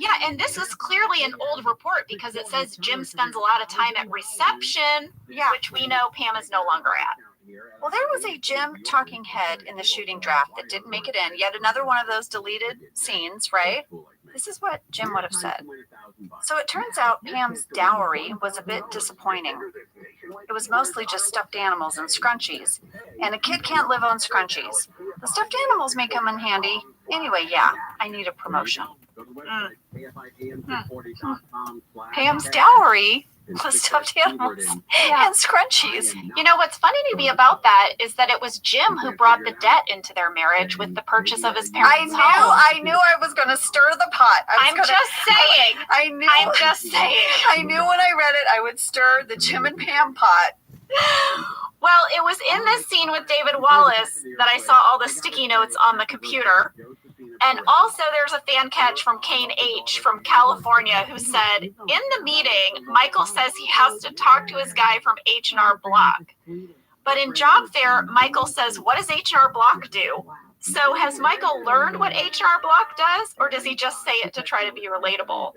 Yeah, and this is clearly an old report because it says Jim spends a lot of time at reception, which we know Pam is no longer at. Well, there was a Jim talking head in the shooting draft that didn't make it in. Yet another one of those deleted scenes, right? This is what Jim would have said. So it turns out Pam's dowry was a bit disappointing. It was mostly just stuffed animals and scrunchies. And a kid can't live on scrunchies. The stuffed animals may come in handy. Anyway, yeah, I need a promotion. Pam's dowry was stuffed animals and scrunchies. You know, what's funny to me about that is that it was Jim who brought the debt into their marriage with the purchase of his parents' home. I knew I was going to stir the pot. I'm just saying. I knew when I read it, I would stir the Jim and Pam pot. Well, it was in this scene with David Wallace that I saw all the sticky notes on the computer. And also there's a fan catch from Kane H. from California who said, in the meeting, Michael says he has to talk to his guy from H&R Block. But in job fair, Michael says, what does H&R Block do? So has Michael learned what H&R Block does, or does he just say it to try to be relatable?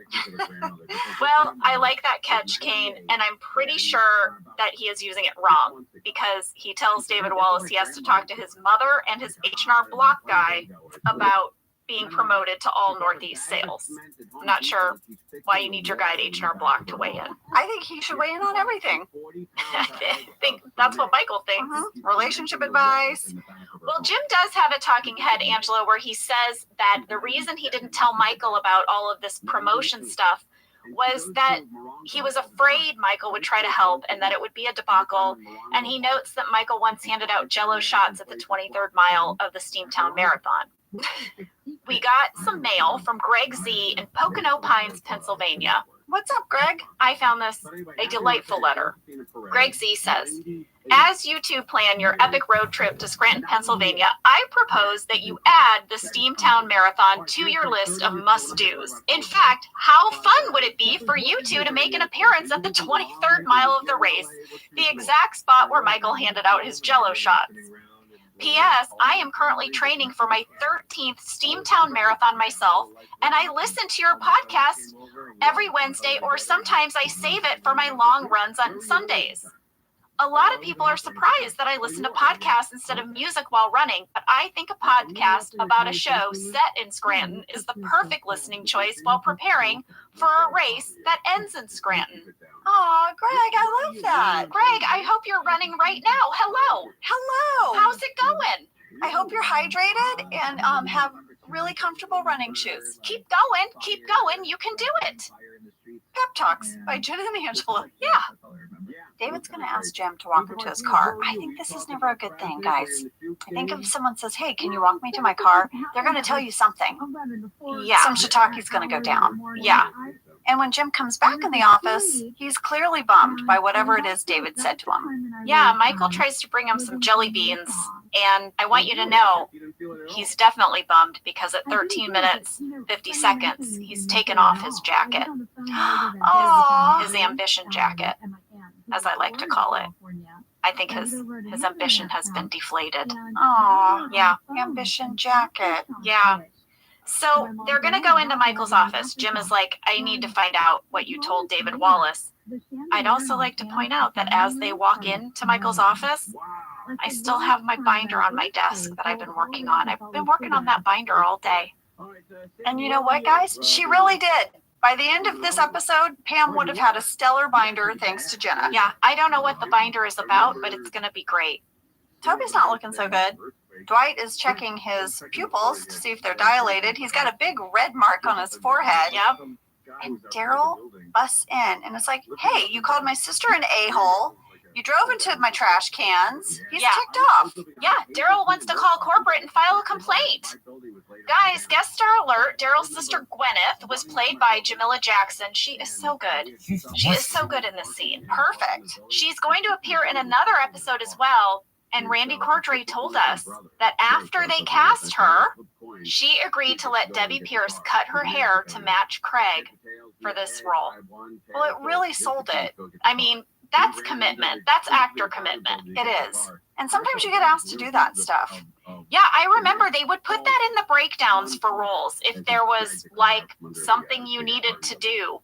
Well, I like that catch, Kane, and I'm pretty sure that he is using it wrong because he tells David Wallace he has to talk to his mother and his H&R Block guy about being promoted to all Northeast sales. I'm not sure why you need your guy at H&R Block to weigh in. I think he should weigh in on everything. I think that's what Michael thinks. Relationship advice. Well, Jim does have a talking head, Angela, where he says that the reason he didn't tell Michael about all of this promotion stuff was that he was afraid Michael would try to help and that it would be a debacle. And he notes that Michael once handed out Jell-O shots at the 23rd mile of the Steamtown Marathon. We got some mail from Greg Z in Pocono Pines, Pennsylvania. What's up, Greg? I found this a delightful letter. Greg Z says, as you two plan your epic road trip to Scranton, Pennsylvania, I propose that you add the Steamtown Marathon to your list of must-dos. In fact, how fun would it be for you two to make an appearance at the 23rd mile of the race, the exact spot where Michael handed out his Jell-O shots? P.S. I am currently training for my 13th Steamtown Marathon myself, and I listen to your podcast every Wednesday, or sometimes I save it for my long runs on Sundays. A lot of people are surprised that I listen to podcasts instead of music while running, but I think a podcast about a show set in Scranton is the perfect listening choice while preparing for a race that ends in Scranton. Aw, Greg, I love that. Greg, I hope you're running right now. Hello. Hello. How's it going? I hope you're hydrated and have really comfortable running shoes. Keep going. You can do it. Pep Talks by Jen and Angela. Yeah. David's going to ask Jim to walk him to his car. I think this is never a good thing, guys. I think if someone says, hey, can you walk me to my car? They're going to tell you something. Yeah. Some shiitake's going to go down. Yeah. And when Jim comes back in the office, he's clearly bummed by whatever it is David said to him. Yeah, Michael tries to bring him some jelly beans, and I want you to know he's definitely bummed because at 13 minutes, 50 seconds, he's taken off his jacket. His ambition jacket, as I like to call it. I think his ambition has been deflated. Aw, yeah. Ambition jacket. Yeah. So they're going to go into Michael's office. Jim is like, I need to find out what you told David Wallace. I'd also like to point out that as they walk into Michael's office, I still have my binder on my desk that I've been working on. I've been working on that binder all day. And you know what, guys? She really did. By the end of this episode, Pam would have had a stellar binder thanks to Jenna. Yeah, I don't know what the binder is about, but it's going to be great. Toby's not looking so good. Dwight is checking his pupils to see if they're dilated. He's got a big red mark on his forehead. Yep. And Daryl busts in, and it's like, hey, you called my sister an a-hole. You drove into my trash cans. He's ticked off. Yeah, Daryl wants to call corporate and file a complaint. Guys, guest star alert, Daryl's sister Gwyneth was played by Jamila Jackson. She is so good. She is so good in this scene. Perfect. She's going to appear in another episode as well. And Randy Cordray told us that after they cast her, she agreed to let Debbie Pierce cut her hair to match Craig for this role. Well, it really sold it. I mean, That's commitment. That's actor commitment. It is. And sometimes you get asked to do that stuff. Yeah, I remember they would put that in the breakdowns for roles. If there was like something you needed to do,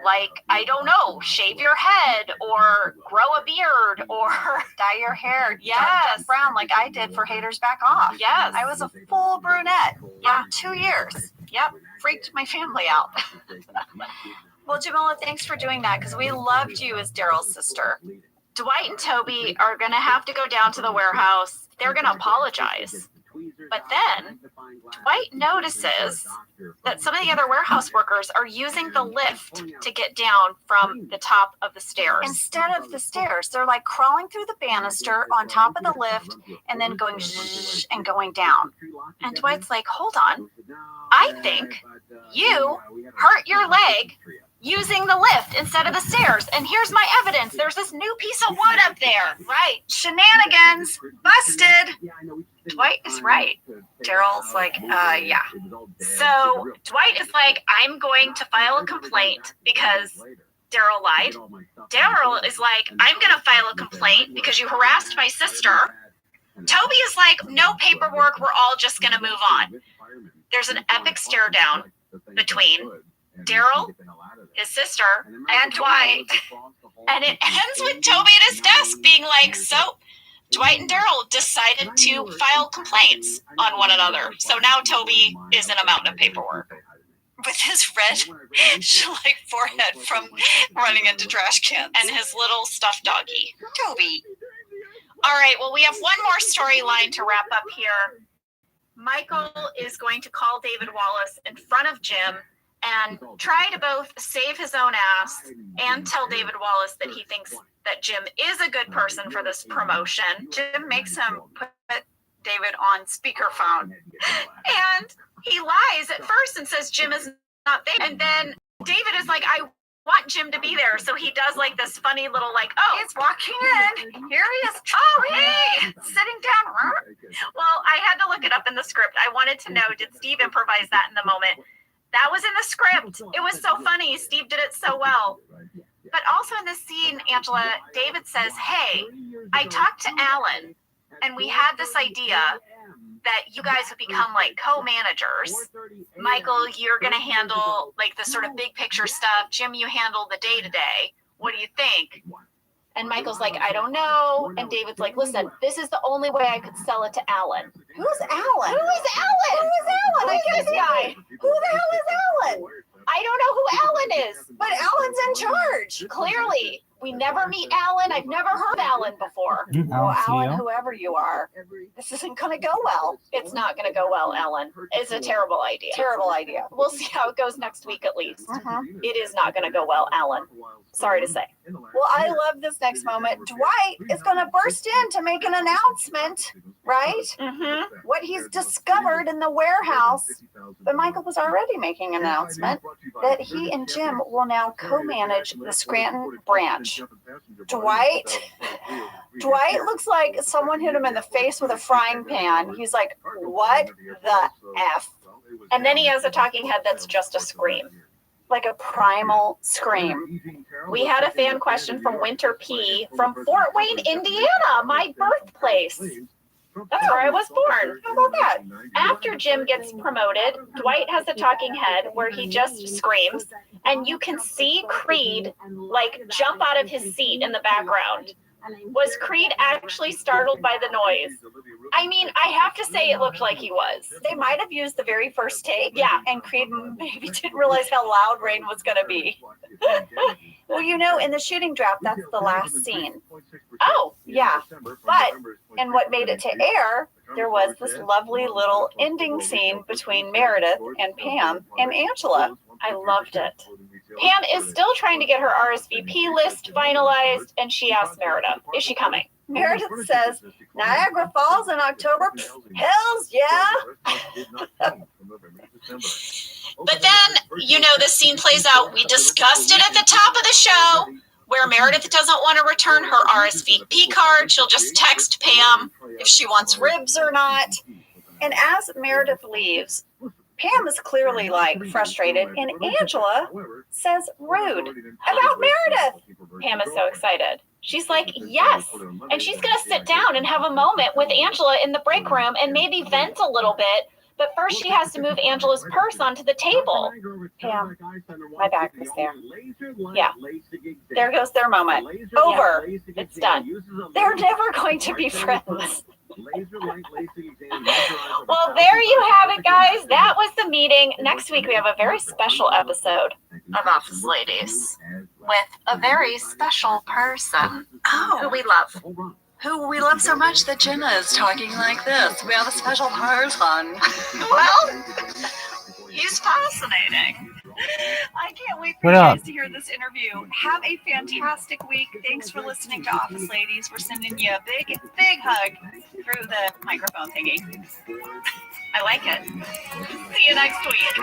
like, I don't know, shave your head or grow a beard or Dye your hair. Yes. Dark brown like I did for Haters Back Off. Yes. I was a full brunette for 2 years. Yep. Freaked my family out. Well, Jamila, thanks for doing that because we loved you as Daryl's sister. Dwight and Toby are going to have to go down to the warehouse. They're going to apologize. But then Dwight notices that some of the other warehouse workers are using the lift to get down from the top of the stairs. Instead of the stairs, they're like crawling through the banister on top of the lift and then going zzzz and going down. And Dwight's like, hold on. I think you hurt your leg using the lift instead of the stairs. And here's my evidence. There's this new piece of wood up there. Right. Shenanigans. Busted. Dwight is right. Daryl's like, yeah. So Dwight is like, I'm going to file a complaint because Daryl lied. Daryl is like, I'm going to file a complaint because you harassed my sister. Toby is like, no paperwork. We're all just going to move on. There's an epic stare down between Daryl, his sister, and Dwight. And it ends with Toby at his desk being like, so Dwight and Daryl decided to file complaints on one another. So now Toby is in a mountain of paperwork. With his red, like, forehead from running into trash cans. And his little stuffed doggy. Toby. All right, well, we have one more storyline to wrap up here. Michael is going to call David Wallace in front of Jim and try to both save his own ass and tell David Wallace that he thinks that Jim is a good person for this promotion. Jim makes him put David on speakerphone. And he lies at first and says Jim is not there. And then David is like, I want Jim to be there. So he does like this funny little like, oh, he's walking in. Here he is. Oh, hey. Sitting down. Well, I had to look it up in the script. I wanted to know, did Steve improvise that in the moment? That was in the script. It was so funny. Steve did it so well. But also in this scene, Angela, David says, hey, I talked to Alan and we had this idea that you guys would become like co-managers. Michael, you're going to handle like the sort of big picture stuff. Jim, you handle the day-to-day. What do you think? And Michael's like, I don't know. And David's like, listen, this is the only way I could sell it to Alan. Who's Alan? Who is Alan? Who is Alan? Who is this guy? Who the hell is Alan? I don't know who Alan is. But Alan's in charge. Clearly, we never meet Alan. I've never heard Alan before. Well, Alan, whoever you are, this isn't going to go well. It's not going to go well, Alan. It's a terrible idea. Terrible idea. We'll see how it goes next week at least. Mm-hmm. It is not going to go well, Alan. Sorry to say. Well, I love this next moment. Dwight is going to burst in to make an announcement, right? Mm-hmm. What he's discovered in the warehouse. But Michael was already making an announcement that he and Jim will now co-manage the Scranton branch. Dwight looks like someone hit him in the face with a frying pan. He's like, what the F? And then he has a talking head that's just a scream. Like a primal scream. We had a fan question from Winter P from Fort Wayne, Indiana, my birthplace. That's where I was born. How about that? After Jim gets promoted, Dwight has a talking head where he just screams, and you can see Creed like jump out of his seat in the background. Was Creed actually startled by the noise? I mean, I have to say it looked like he was. They might have used the very first take. Yeah. And Creed maybe didn't realize how loud Rain was going to be. Well, you know, in the shooting draft, that's the last scene. Oh, yeah. But, and what made it to air, there was this lovely little ending scene between Meredith and Pam and Angela. I loved it. Pam is still trying to get her RSVP list finalized, and she asks Meredith, is she coming? Meredith says, Niagara Falls in October? Hells yeah! But then, you know, this scene plays out. We discussed it at the top of the show, where Meredith doesn't want to return her RSVP card. She'll just text Pam if she wants ribs or not. And as Meredith leaves, Pam is clearly like frustrated, and Angela says rude about Meredith. Pam is so excited. She's like, yes. And she's going to sit down and have a moment with Angela in the break room and maybe vent a little bit. But first she has to move Angela's purse onto the table. Pam, my bag was there. Yeah. There goes their moment. Over. It's done. They're never going to be friends. Well, there you have it, guys. That was the meeting. Next week, we have a very special episode of Office Ladies with a very special person who we love. Who we love so much that Jenna is talking like this. We have a special person. Well, he's fascinating. I can't wait for you guys to hear this interview. Have a fantastic week. Thanks for listening to Office Ladies. We're sending you a big, big hug through the microphone thingy. I like it. See you next week.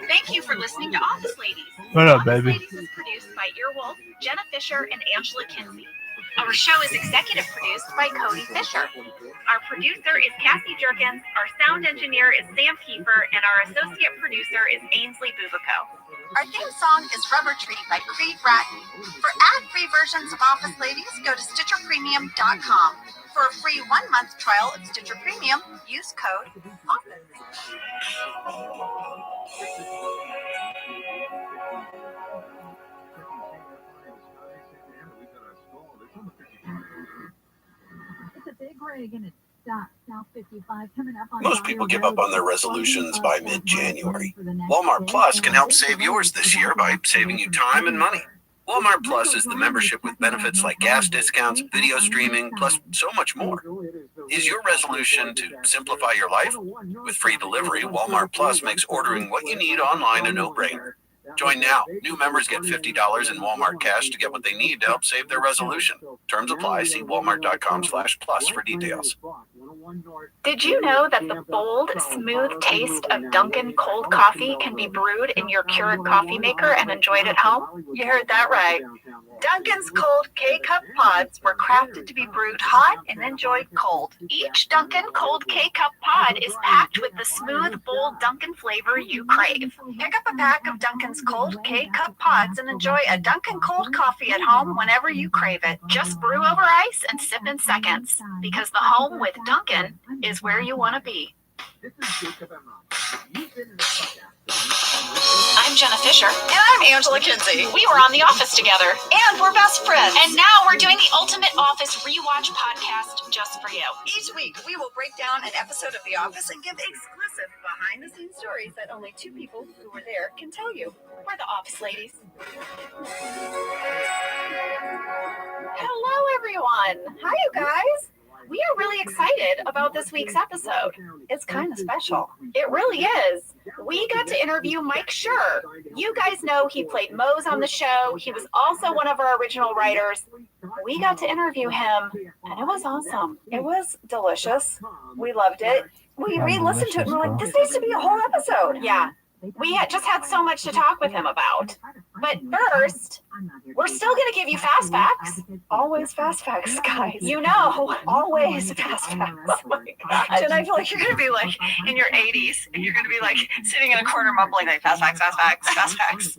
Thank you for listening to Office Ladies. What up, Office baby? Ladies is produced by Earwolf, Jenna Fisher, and Angela Kinsey. Our show is executive produced by Cody Fisher. Our producer is Cassie Jerkins, our sound engineer is Sam Kiefer, and our associate producer is Ainsley Bubico. Our theme song is Rubber Tree by Creed Bratton. For ad-free versions of Office Ladies, go to StitcherPremium.com. For a free 1-month trial of Stitcher Premium, use code OFFICE. Most people give up on their resolutions by mid-January. Walmart Plus can help save yours this year by saving you time and money. Walmart Plus is the membership with benefits like gas discounts, video streaming, plus so much more. Is your resolution to simplify your life? With free delivery, Walmart Plus makes ordering what you need online a no-brainer. Join now. New members get $50 in Walmart cash to get what they need to help save their resolution. Terms apply. See walmart.com/plus for details. Did you know that the bold, smooth taste of Dunkin' cold coffee can be brewed in your Keurig coffee maker and enjoyed at home? You heard that right. Dunkin's cold K-Cup pods were crafted to be brewed hot and enjoyed cold. Each Dunkin' cold K-Cup pod is packed with the smooth, bold Dunkin' flavor you crave. Pick up a pack of Dunkin's cold K-Cup pods and enjoy a Dunkin' cold coffee at home whenever you crave it. Just brew over ice and sip in seconds, because the home with Dunkin' is where you want to be. I'm Jenna Fisher. And I'm Angela Kinsey. We were on The Office together. And we're best friends. And now we're doing the Ultimate Office Rewatch podcast just for you. Each week, we will break down an episode of The Office and give exclusive behind-the-scenes stories that only two people who were there can tell you. We're the Office Ladies. Hello, everyone. Hi, you guys. We are really excited about this week's episode. It's kind of special. It really is. We got to interview Mike Schur. You guys know he played Mose on the show. He was also one of our original writers. We got to interview him, and it was awesome. It was delicious. We loved it. We re-listened to it and we're like, this needs to be a whole episode. Yeah. We just had so much to talk with him about. But first, we're still going to give you fast facts. Always fast facts, guys. You know, always fast facts. Oh my gosh. And I feel like you're going to be like in your 80s and you're going to be like sitting in a corner mumbling like fast facts, fast facts, fast facts.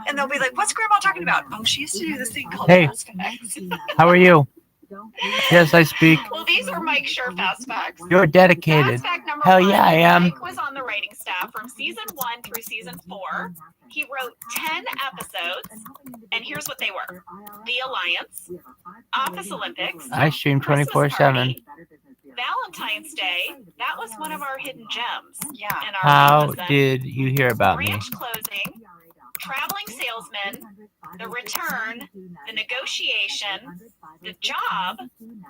And they'll be like, what's Grandma talking about? Oh, she used to do this thing called fast facts. How are you? Yes, I speak. Well, these are Mike Schur fast facts. You're dedicated. Fast fact number Hell 1, yeah, I am. Mike was on the writing staff from season 1 through season 4. He wrote 10 episodes, and here's what they were: The Alliance, Office Olympics, I stream Christmas 24/7. Party, Valentine's Day. That was one of our hidden gems. Yeah. In our How season. did you hear about me? Branch closing, Traveling Salesman, The Return, The Negotiation, The Job.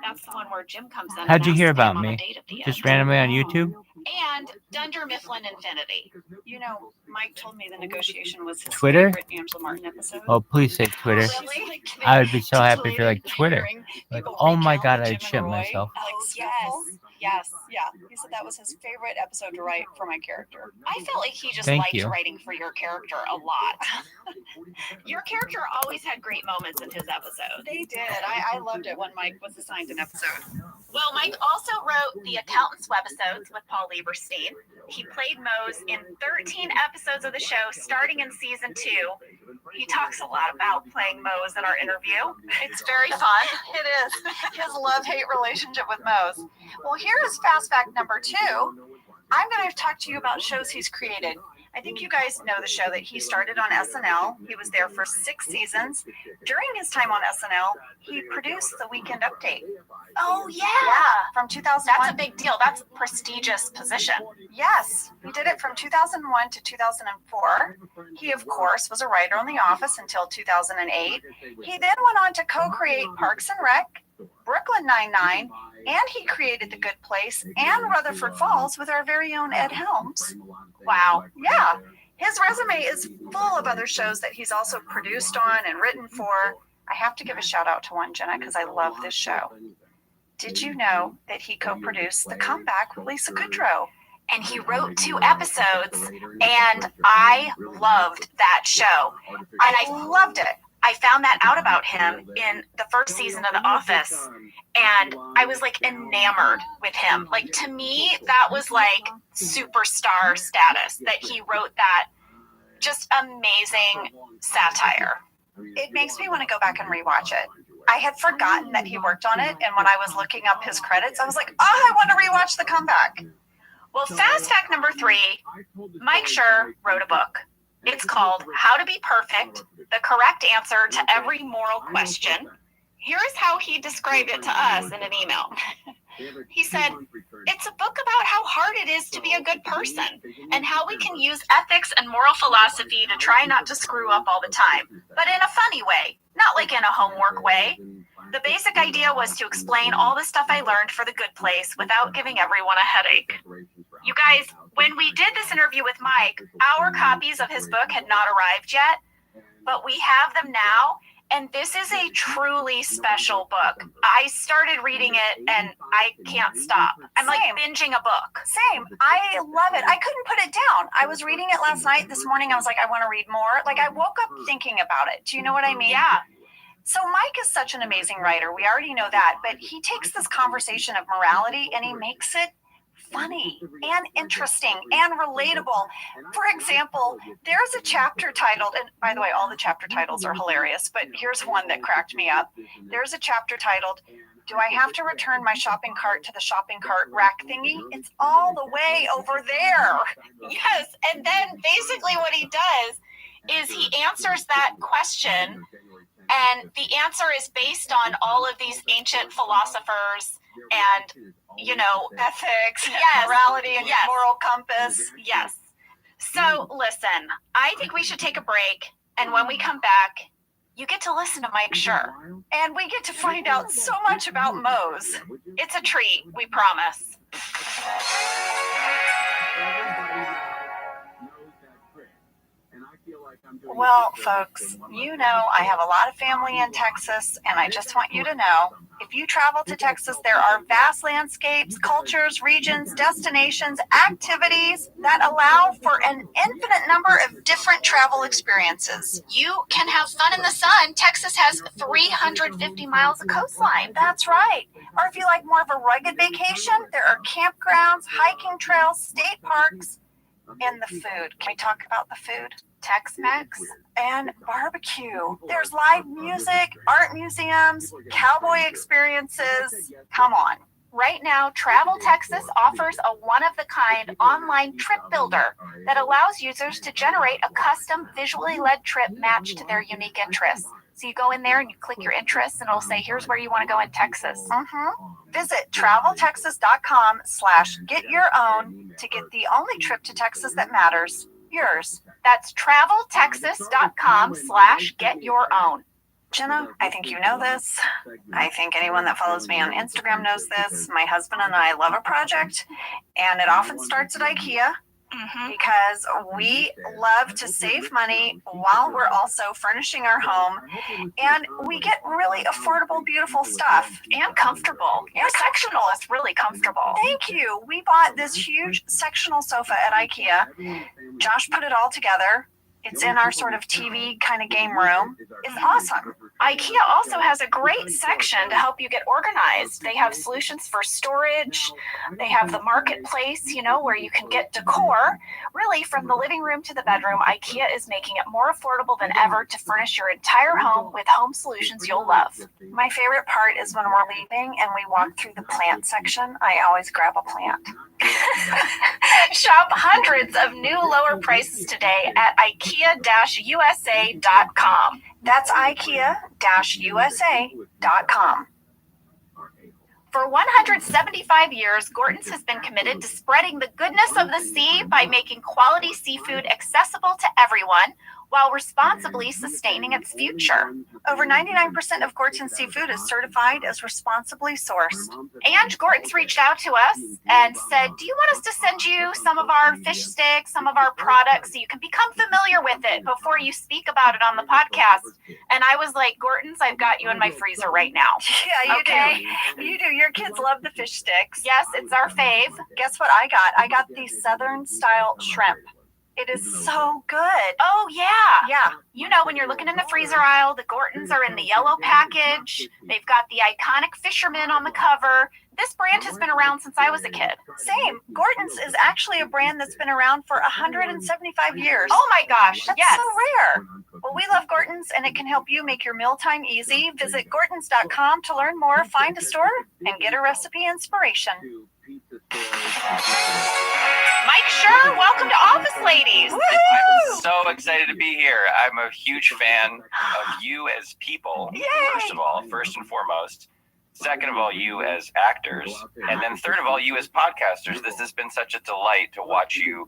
That's the one where Jim comes in. How'd you and hear asks about Pam on me? a date at the Just end. randomly on YouTube? And Dunder Mifflin Infinity. You know, Mike told me The Negotiation was his Twitter? favorite Angela Martin episode. Oh, please say Twitter. Really? I would be so happy if you're like Titillated Twitter. hearing Like, people oh my recount God, the I'd Jim shit and Roy, myself. Yes. He said that was his favorite episode to write for my character. I felt like he just Thank liked you. writing for your character a lot. Your character always had great moments in his episodes. They did. I loved it when Mike was assigned an episode. Well, Mike also wrote the Accountant's Webisodes with Paul Lieberstein. He played Mose in 13 episodes of the show, starting in season 2. He talks a lot about playing Mose in our interview. It's very fun. It is. His love-hate relationship with Mose. Well, here is fast fact number 2. I'm going to talk to you about shows he's created. I think you guys know the show that he started on SNL. He was there for 6 seasons. During his time on SNL, he produced the Weekend Update. Oh, yeah. From 2001. That's a big deal. That's a prestigious position. Yes, he did it from 2001 to 2004. He, of course, was a writer on The Office until 2008. He then went on to co-create Parks and Rec, Brooklyn Nine-Nine, and he created The Good Place and Rutherford Falls with our very own Ed Helms. Wow. Yeah, his resume is full of other shows that he's also produced on and written for. I have to give a shout out to one, Jenna, because I love this show. Did you know that he co-produced The Comeback with Lisa Kudrow? And he wrote 2 episodes, and I loved that show. And I loved it. I found that out about him in the first season of The Office, and I was like enamored with him. Like, to me, that was like superstar status, that he wrote that just amazing satire. It makes me want to go back and rewatch it. I had forgotten that he worked on it, and when I was looking up his credits, I was like, oh, I want to rewatch The Comeback. Well, fast fact number 3, Mike Schur wrote a book. It's called How to Be Perfect, the correct answer to every moral question. Here's how he described it to us in an email. He said, it's a book about how hard it is to be a good person and how we can use ethics and moral philosophy to try not to screw up all the time, but in a funny way, not like in a homework way. The basic idea was to explain all the stuff I learned for The Good Place without giving everyone a headache. You guys, when we did this interview with Mike, our copies of his book had not arrived yet, but we have them now, and this is a truly special book. I started reading it, and I can't stop. I'm like binging a book. Same. I love it. I couldn't put it down. I was reading it last night. This morning, I was like, I want to read more. Like, I woke up thinking about it. Do you know what I mean? Yeah. So Mike is such an amazing writer. We already know that, but he takes this conversation of morality and he makes it funny and interesting and relatable. For example, there's a chapter titled, and by the way, all the chapter titles are hilarious, but here's one that cracked me up. There's a chapter titled, do I have to return my shopping cart to the shopping cart rack thingy? It's all the way over there. Yes, and then basically what he does is he answers that question, and the answer is based on all of these ancient philosophers and, you know, Ethics, yes, morality, and yes, moral compass. Yes. So listen, I think we should take a break, and when we come back, you get to listen to Mike Schur. And we get to find out so much about Mose. It's a treat, we promise. Well, folks, you know I have a lot of family in Texas, and I just want you to know, if you travel to Texas, there are vast landscapes, cultures, regions, destinations, activities that allow for an infinite number of different travel experiences. You can have fun in the sun. Texas has 350 miles of coastline. That's right. Or if you like more of a rugged vacation, there are campgrounds, hiking trails, state parks, and the food. Can we talk about the food? Tex-Mex and barbecue. There's live music, art museums, cowboy experiences. Come on. Right now, Travel Texas offers a one-of-the-kind online trip builder that allows users to generate a custom visually led trip matched to their unique interests. So you go in there and you click your interests and it'll say, here's where you want to go in Texas. Visit traveltexas.com/get-your-own to get the only trip to Texas that matters, yours. That's traveltexas.com/get-your-own. Jenna, I think you know this. I think anyone that follows me on Instagram knows this. My husband and I love a project, and it often starts at IKEA. Because we love to save money while we're also furnishing our home, and we get really affordable, beautiful stuff and comfortable. Your sectional is really comfortable. Thank you. We bought this huge sectional sofa at IKEA. Josh put it all together. It's in our sort of TV kind of game room. It's awesome. IKEA also has a great section to help you get organized. They have solutions for storage. They have the marketplace, where you can get decor. Really, from the living room to the bedroom, IKEA is making it more affordable than ever to furnish your entire home with home solutions you'll love. My favorite part is when we're leaving and we walk through the plant section. I always grab a plant. Shop hundreds of new lower prices today at IKEA-USA.com. That's IKEA-USA.com. For 175 years, Gorton's has been committed to spreading the goodness of the sea by making quality seafood accessible to everyone while responsibly sustaining its future. Over 99% of Gorton's seafood is certified as responsibly sourced. And Gorton's reached out to us and said, do you want us to send you some of our fish sticks, some of our products, so you can become familiar with it before you speak about it on the podcast? And I was like, Gorton's, I've got you in my freezer right now. Yeah, you do. You do. Your kids love the fish sticks. Yes, it's our fave. Guess what I got? I got the Southern style shrimp. It is so good. Oh, yeah. Yeah. When you're looking in the freezer aisle, the Gortons are in the yellow package. They've got the iconic fisherman on the cover. This brand has been around since I was a kid. Same. Gorton's is actually a brand that's been around for 175 years. Oh my gosh, That's yes. so rare. Well, we love Gorton's, and it can help you make your mealtime easy. Visit Gortons.com to learn more, find a store, and get a recipe inspiration. Mike Schur, welcome to Office Ladies. Woo-hoo! I'm so excited to be here. I'm a huge fan of you as people, Yay! first and foremost. Second of all, you as actors. And then third of all, you as podcasters. This has been such a delight to watch you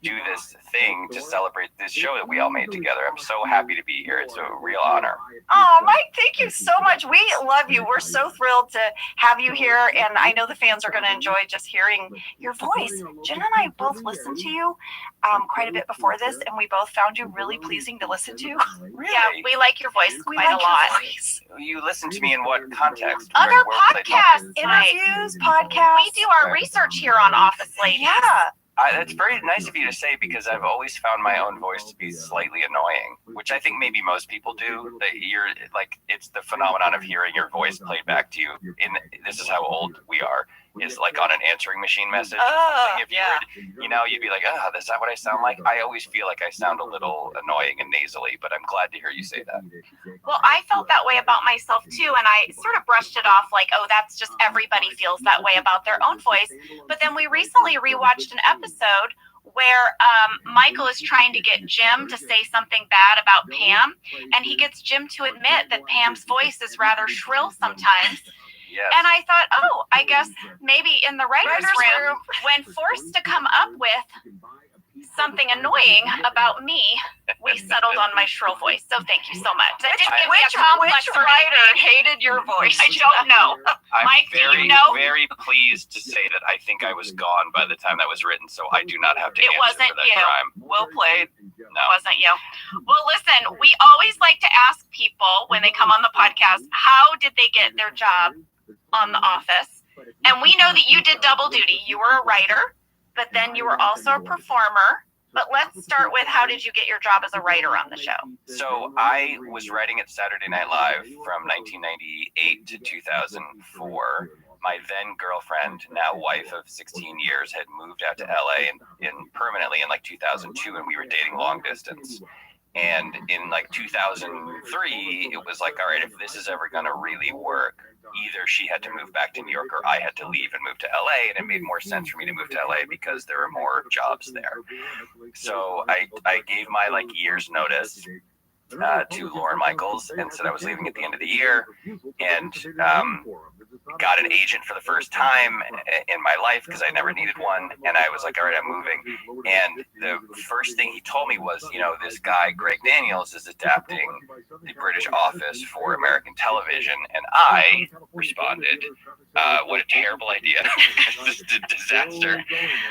do this thing to celebrate this show that we all made together. I'm so happy to be here. It's a real honor. Oh, Mike, thank you so much. We love you. We're so thrilled to have you here, and I know the fans are going to enjoy just hearing your voice. Jen and I both listened to you quite a bit before this, and we both found you really pleasing to listen to. Really? Yeah, we like your voice We quite like a lot. your voice. You listen to me in what context? Other Where was I podcasts, Mike. Interviews, podcasts. We do our research here on Office Ladies. Yeah. That's very nice of you to say, because I've always found my own voice to be slightly annoying, which I think maybe most people do. That you're like, it's the phenomenon of hearing your voice played back to you. This is how old we are. Is like on an answering machine message. Oh, Like if yeah. you'd be like, is that what I sound like? I always feel like I sound a little annoying and nasally, but I'm glad to hear you say that. Well, I felt that way about myself too, and I sort of brushed it off like, oh, that's just everybody feels that way about their own voice. But then we recently rewatched an episode where Michael is trying to get Jim to say something bad about Pam, and he gets Jim to admit that Pam's voice is rather shrill sometimes. Yes. And I thought, I guess maybe in the writer's room, when forced to come up with something annoying about me, we settled on my shrill voice. So thank you so much. That didn't give me a complex which or writer anything. hated your voice? I don't know. I'm Mike, do very, you know? very pleased to say that I think I was gone by the time that was written, so I do not have to It answer wasn't for that you. crime. Well played. No. Wasn't you? Well, listen, we always like to ask people when they come on the podcast, how did they get their job on The Office? And we know that you did double duty. You were a writer, but then you were also a performer. But let's start with, how did you get your job as a writer on the show? So I was writing at Saturday Night Live from 1998 to 2004. My then girlfriend, now wife of 16 years, had moved out to LA and permanently in like 2002, and we were dating long distance. And in like 2003, it was like, all right, if this is ever going to really work, either she had to move back to New York or I had to leave and move to LA. And it made more sense for me to move to LA because there were more jobs there. So I gave my like year's notice to Lauren Michaels and said I was leaving at the end of the year, and got an agent for the first time in my life because I never needed one. And I was like, all right, I'm moving. And the first thing he told me was, this guy, Greg Daniels, is adapting the British Office for American television. And I responded, what a terrible idea. This is a disaster.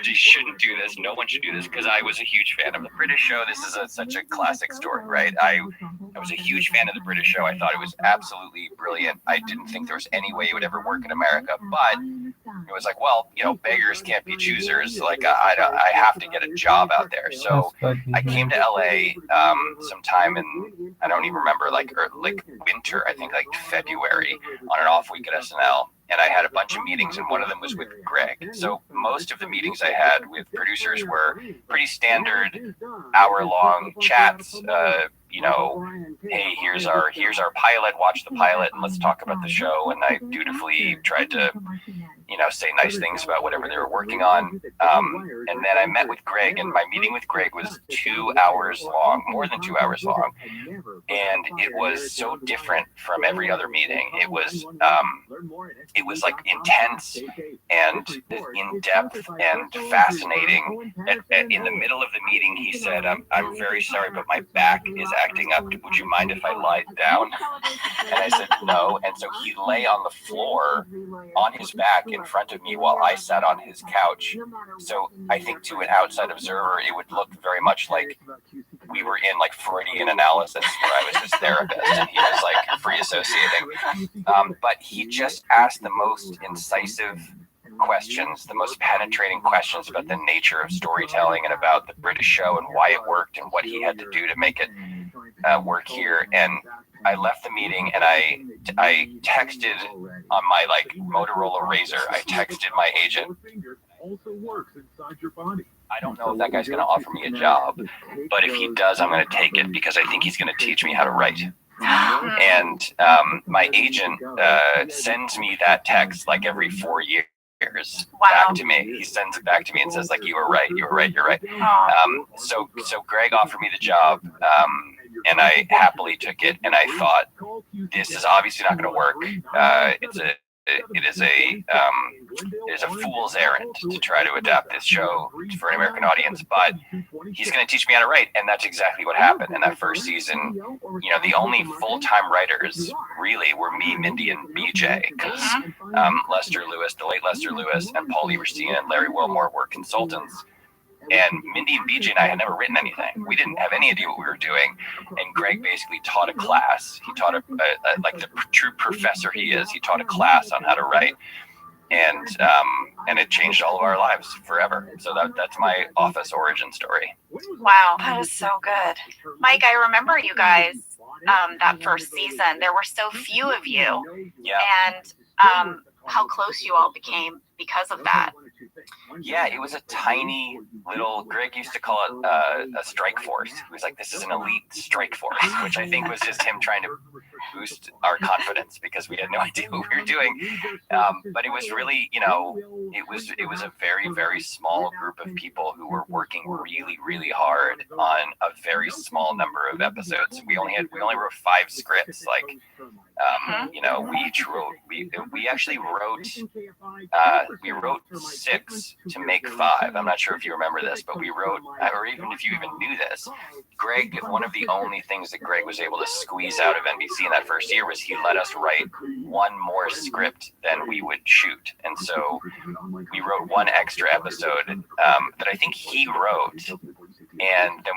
You shouldn't do this. No one should do this, because I was a huge fan of the British show. This is such a classic story, right? I was a huge fan of the British show. I thought it was absolutely brilliant. I didn't think there was any way it would ever work in America, but it was like, well, beggars can't be choosers. Like I have to get a job out there. So I came to LA sometime in, I don't even remember, like winter, I think like February, on an off week at SNL. And I had a bunch of meetings, and one of them was with Greg. So most of the meetings I had with producers were pretty standard hour-long chats. Hey, here's our pilot. Watch the pilot, and let's talk about the show. And I dutifully tried to, say nice things about whatever they were working on. And then I met with Greg, and my meeting with Greg was 2 hours long, more than 2 hours long. And it was so different from every other meeting. It was like intense and in depth and fascinating. In the middle of the meeting, he said, I'm very sorry, but my back is acting up. Would you mind if I lie down? And I said, no. And so he lay on the floor on his back in front of me while I sat on his couch. So I think to an outside observer, it would look very much like we were in like Freudian analysis, where I was his therapist and he was like free associating. But he just asked the most incisive questions, the most penetrating questions about the nature of storytelling and about the British show and why it worked and what he had to do to make it work here. And I left the meeting and I texted on my like Motorola Razr. I texted my agent. I don't know if that guy's going to offer me a job, but if he does, I'm going to take it because I think he's going to teach me how to write. And my agent sends me that text like every 4 years. Back to me. He sends it back to me and says, like, you were right. So Greg offered me the job, and I happily took it. And I thought, this is obviously not going to work. It is a fool's errand to try to adapt this show for an American audience, but he's going to teach me how to write. And that's exactly what happened in that first season. The only full-time writers really were me, Mindy, and BJ, because Lester Lewis, the late Lester Lewis, and Paul Lieberstein and Larry Wilmore were consultants. And Mindy and BJ and I had never written anything. We didn't have any idea what we were doing. And Greg basically taught a class. He taught like the true professor he is. He taught a class on how to write. And it changed all of our lives forever. So that's my Office origin story. Wow, that is so good. Mike, I remember you guys that first season. There were so few of you. Yeah. And how close you all became because of that. Yeah, it was a tiny little, Greg used to call it a strike force. He was like, this is an elite strike force, which I think was just him trying to boost our confidence because we had no idea what we were doing. But it was really, it was a very, very small group of people who were working really, really hard on a very small number of episodes. We only wrote 5 scripts. Like, we actually wrote 6 to make 5. I'm not sure if you remember this, but we wrote, or even if you even knew this, Greg, one of the only things that Greg was able to squeeze out of NBC in that first year was he let us write 1 more script than we would shoot. And so we wrote 1 extra episode that I think he wrote. And then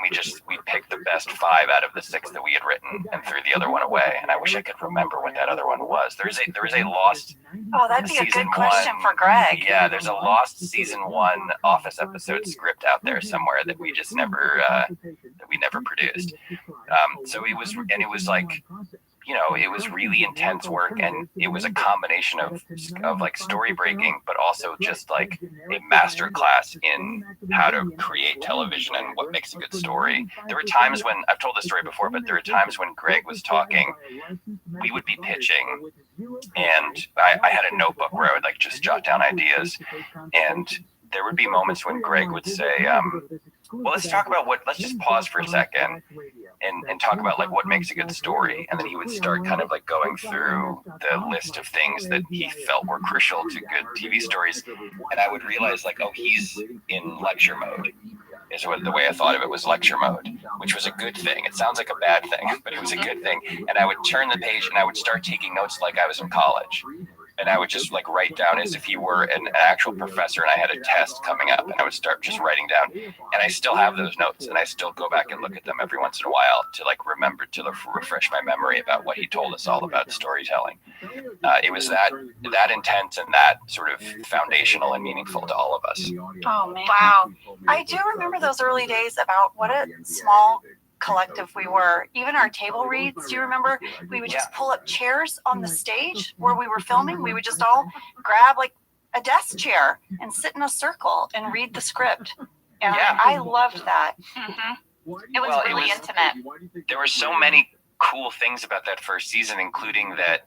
we picked the best 5 out of the 6 that we had written and threw the other one away. And I wish I could remember what that other one was. There is a lost. Oh, that'd be a good question for Greg. Yeah, there's a lost season 1 Office episode script out there somewhere that we just never produced. So it was like, it was really intense work, and it was a combination of like story breaking, but also just like a master class in how to create television and what makes a good story. There were times when, I've told this story before, but there were times when Greg was talking, we would be pitching, and I had a notebook where I would like just jot down ideas, and there would be moments when Greg would say, well, let's just pause for a second and talk about like what makes a good story. And then he would start kind of like going through the list of things that he felt were crucial to good TV stories. And I would realize like, oh, he's in lecture mode. Is what the way I thought of it was lecture mode, which was a good thing. It sounds like a bad thing, but it was a good thing. And I would turn the page and I would start taking notes like I was in college. and I would just like write down as if he were an actual professor and I had a test coming up, and I would start just writing down. And I still have those notes, and I still go back and look at them every once in a while to like remember, to refresh my memory about what he told us all about storytelling. It was that intense and that sort of foundational and meaningful to all of us. Oh man. Wow. I do remember those early days about what a small collective we were. Even our table reads, do you remember? We would just pull up chairs on the stage where we were filming. We would just all grab like a desk chair and sit in a circle and read the script. And Yeah. I loved that. It was really intimate. There were so many cool things about that first season, including that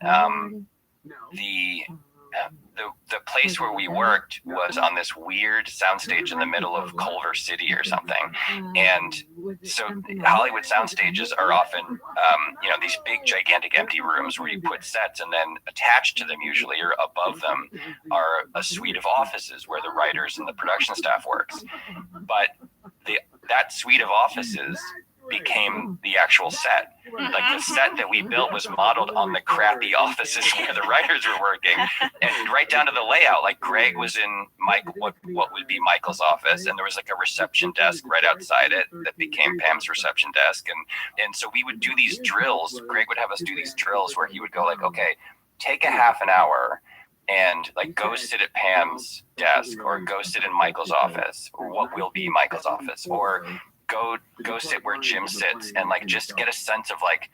the place where we worked was on this weird soundstage in the middle of Culver City or something. And so Hollywood soundstages are often, these big, gigantic empty rooms where you put sets, and then attached to them usually or above them are a suite of offices where the writers and the production staff works. But that suite of offices became the actual set. Like the set that we built was modeled on the crappy offices where the writers were working, and right down to the layout. Like Greg was in what would be Michael's office, and there was like a reception desk right outside it that became Pam's reception desk. And so we would do these drills. Greg would have us do these drills where he would go like, okay, take a half an hour and like go sit at Pam's desk, or go sit in Michael's office, or what will be Michael's office, or go sit where Jim sits, and like just get a sense of like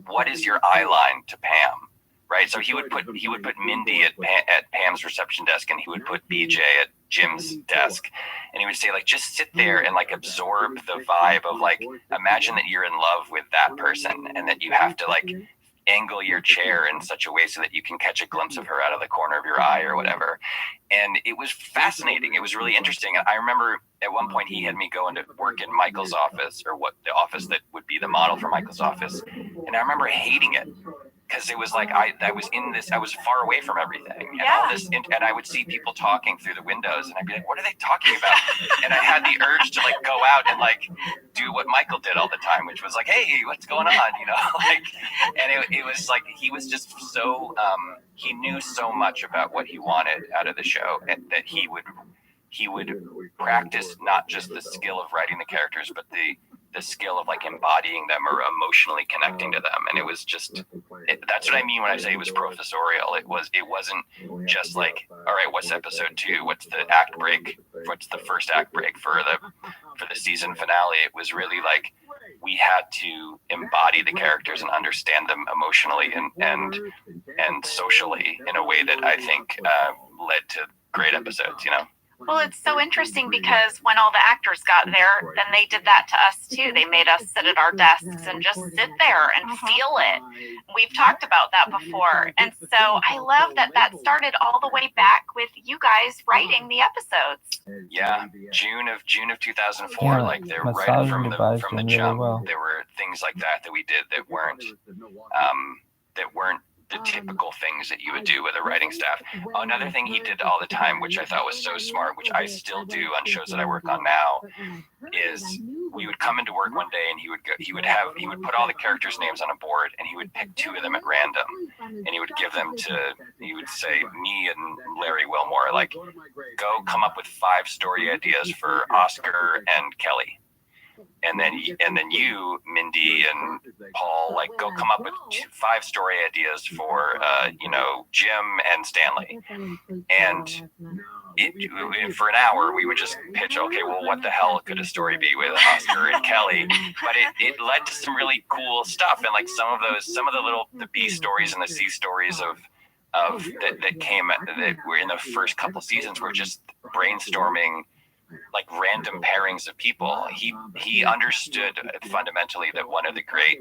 what is your eye line to Pam, right? So he would put Mindy at Pam's reception desk, and he would put BJ at Jim's desk, and he would say like, just sit there and like absorb the vibe of like, imagine that you're in love with that person, and that you have to like angle your chair in such a way so that you can catch a glimpse of her out of the corner of your eye or whatever. And it was fascinating. It was really interesting. And I remember at one point he had me go into work in Michael's office, or what the office that would be the model for Michael's office. And I remember hating it, because it was like I was far away from everything, and all this, and I would see people talking through the windows, and I'd be like, what are they talking about? And I had the urge to like go out and like do what Michael did all the time, which was like, hey, what's going on, like. And it was like he was just so he knew so much about what he wanted out of the show, and that he would practice not just the skill of writing the characters, but the skill of like embodying them or emotionally connecting to them. And it was just, that's what I mean when I say it was professorial. It wasn't just like, all right, what's episode 2? What's the act break? What's the first act break for the season finale? It was really like, we had to embody the characters and understand them emotionally and socially in a way that I think led to great episodes, Well, it's so interesting because when all the actors got there, then they did that to us too. They made us sit at our desks and just sit there and feel it. We've talked about that before. And so I love that started all the way back with you guys writing the episodes. Yeah, June of 2004, Yeah, like they're my right father from advised the him really jump. well. There were things like that we did that weren't the typical things that you would do with a writing staff. Another thing he did all the time, which I thought was so smart, which I still do on shows that I work on now, is we would come into work one day and he would put all the characters' names on a board, and he would pick 2 of them at random, and he would give them he would say, me and Larry Wilmore, like, go come up with 5 story ideas for Oscar and Kelly. And then you, Mindy and Paul, like, go come up with 5 story ideas for, Jim and Stanley. And for an hour, we would just pitch, okay, well, what the hell could a story be with Oscar and Kelly? But it led to some really cool stuff. And like some of the B stories and the C stories that were in the first couple seasons were just brainstorming like random pairings of people. He understood fundamentally that one of the great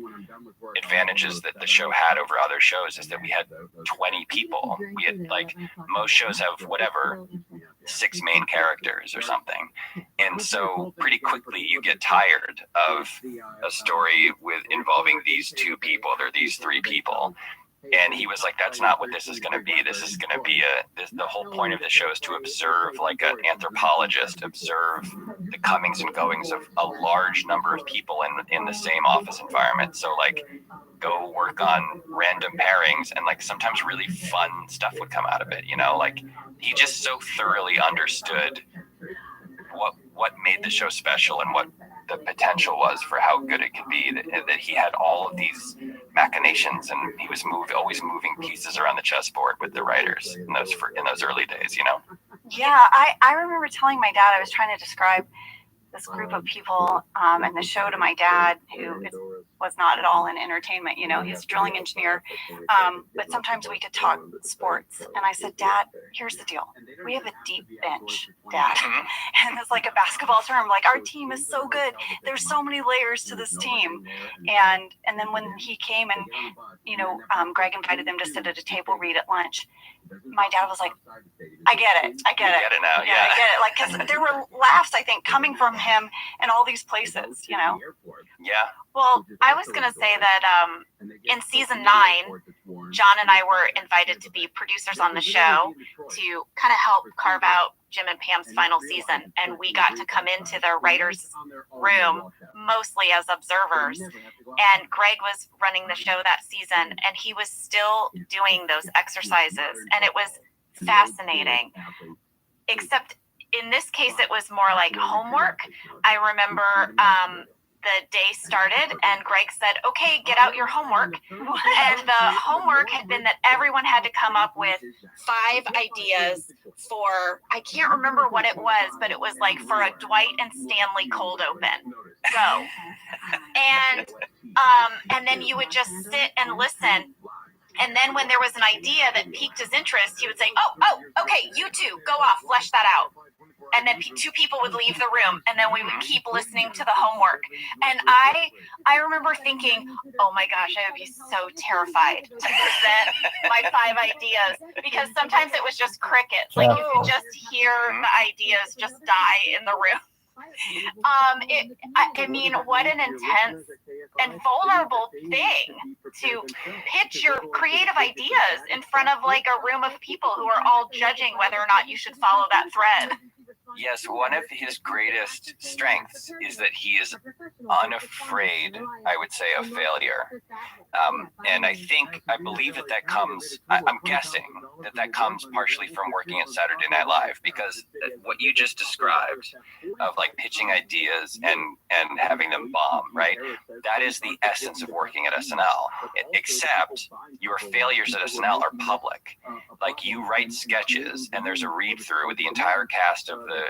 advantages that the show had over other shows is that we had 20 people. We had, like, most shows have 6 main characters or something. And so pretty quickly you get tired of a story involving these 2 people or these 3 people. And he was like, that's not what this is going to be. This is going to be the whole point of the show is to observe, like an anthropologist, observe the comings and goings of a large number of people in the same office environment. So like go work on random pairings, and like sometimes really fun stuff would come out of it, you know, like he just so thoroughly understood what made the show special and what the potential was for how good it could be, that he had all of these machinations, and he was always moving pieces around the chessboard with the writers in those early days, you know. Yeah, I remember telling my dad, I was trying to describe this group of people and the show to my dad, who was not at all in entertainment. You know, he's a drilling engineer, but sometimes we could talk sports. And I said, Dad, here's the deal. We have a deep bench, Dad. And it's like a basketball term, like our team is so good. There's so many layers to this team. And then when he came and, you know, Greg invited them to sit at a table read at lunch, my dad was like, I get it. You get it now, yeah. I get it. Like, because there were laughs, I think, coming from him in all these places, you know? Yeah. Well, I was going to say that in season 9, John and I were invited to be producers on the show to kind of help carve out Jim and Pam's final season. And we got to come into the writer's room mostly as observers. And Greg was running the show that season, and he was still doing those exercises. And it was fascinating, except in this case, it was more like homework. I remember the day started and Greg said, okay, get out your homework. And the homework had been that everyone had to come up with 5 ideas for, I can't remember what it was, but it was like for a Dwight and Stanley cold open. Go. And then you would just sit and listen. And then when there was an idea that piqued his interest, he would say, oh, okay, you two, go off, flesh that out. And then 2 people would leave the room, and then we would keep listening to the homework. And I remember thinking, oh my gosh, I would be so terrified to present my 5 ideas, because sometimes it was just crickets. Like you could just hear the ideas just die in the room. I mean, what an intense and vulnerable thing to pitch your creative ideas in front of like a room of people who are all judging whether or not you should follow that thread. Yes, one of his greatest strengths is that he is unafraid, I would say, of failure. And I believe that comes, I'm guessing that comes partially from working at Saturday Night Live, because what you just described of like pitching ideas and having them bomb, right? That is the essence of working at SNL, except your failures at SNL are public. Like you write sketches and there's a read through with the entire cast of the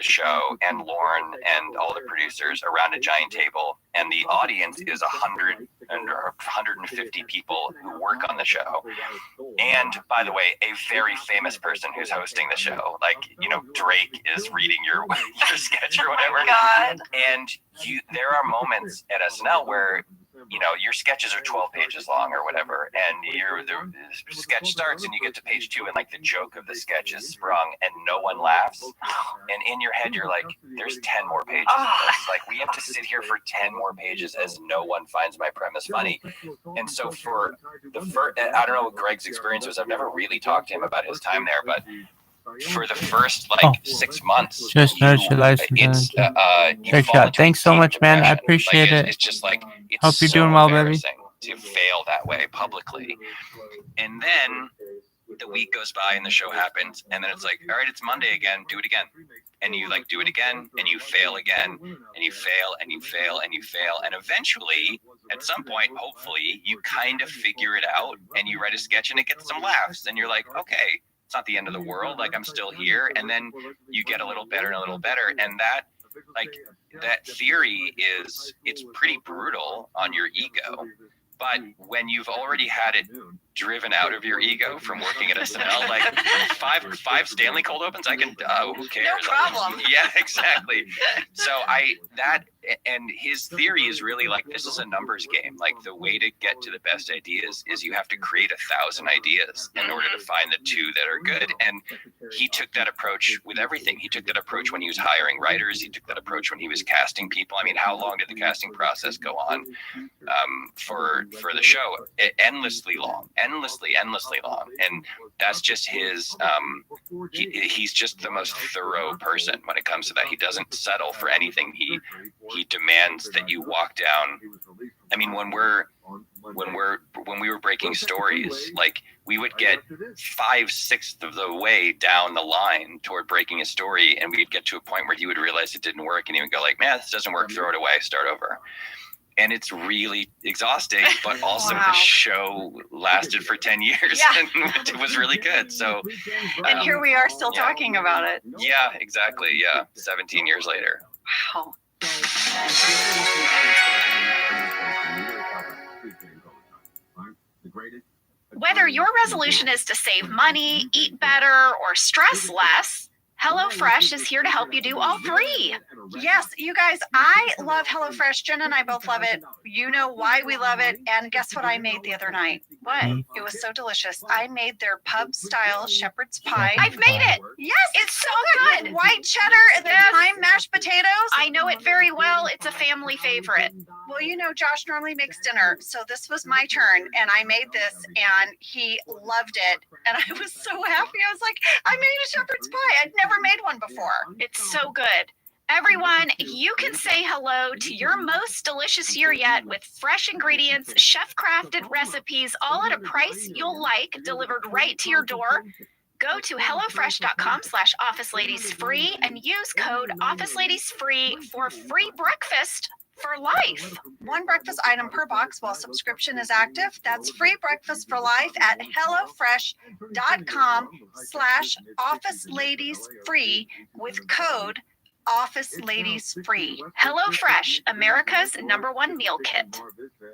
show and Lauren and all the producers around a giant table, and the audience is 100 and 150 people who work on the show. And by the way, a very famous person who's hosting the show, like, you know, Drake is reading your sketch or whatever. Oh my God. And there are moments at SNL where, you know, your sketches are 12 pages long or whatever, and the sketch starts and you get to page 2 and like the joke of the sketch is sprung and no one laughs, and in your head you're like, there's 10 more pages of this. Like, we have to sit here for 10 more pages as no one finds my premise funny. And so for the first, I don't know what Greg's experience was, I've never really talked to him about his time there, but for the first 6 months, just noticed your license. Check out. Thanks so much, man. I appreciate it. It's just like, it's hope you're so doing well, baby. embarrassing to fail that way publicly. And then the week goes by and the show happens, and then it's like, all right, it's Monday again, do it again. And you like do it again, and you fail again, and you fail, and you fail, and you fail. And eventually, at some point, hopefully, you kind of figure it out, and you write a sketch and it gets some laughs, and you're like, okay, it's not the end of the world. Like, I'm still here. And then you get a little better and a little better. And that theory is, it's pretty brutal on your ego. But when you've already had it driven out of your ego from working at SNL, like five Stanley cold opens, I can, who cares? No problem. Yeah, exactly. So and his theory is really like, this is a numbers game. Like, the way to get to the best ideas is you have to create 1,000 ideas in order to find the 2 that are good. And he took that approach with everything. He took that approach when he was hiring writers. He took that approach when he was casting people. I mean, how long did the casting process go on for for the show, endlessly long. And that's just his, he's just the most thorough person when it comes to that. He doesn't settle for anything. He demands that you walk down. I mean, when we were breaking stories, like we would get 5/6 of the way down the line toward breaking a story, and we'd get to a point where he would realize it didn't work, and he would go like, "Man, this doesn't work. Throw it away. Start over." And it's really exhausting, but also the show lasted for 10 years and it was really good. So, and here we are still talking about it. Yeah, exactly. Yeah. 17 years later. Wow. Whether your resolution is to save money, eat better, or stress less, HelloFresh is here to help you do all three. Yes, you guys, I love HelloFresh. Jen and I both love it. You know why we love it. And guess what I made the other night? What? It was so delicious. I made their pub-style shepherd's pie. I've made it. Yes, It's so good. white cheddar and the thyme mashed potatoes. I know it very well. It's a family favorite. Well, you know, Josh normally makes dinner, so this was my turn, and I made this, and he loved it, and I was so happy. I was like, I made a shepherd's pie. I'd never made one before. It's so good. Everyone, you can say hello to your most delicious year yet with fresh ingredients, chef-crafted recipes, all at a price you'll like, delivered right to your door. Go to HelloFresh.com/OfficeLadiesFree and use code OfficeLadiesFree for free breakfast for life. One breakfast item per box while subscription is active. That's free breakfast for life at HelloFresh.com/OfficeLadiesFree with code OfficeLadiesFree. HelloFresh, America's #1 meal kit.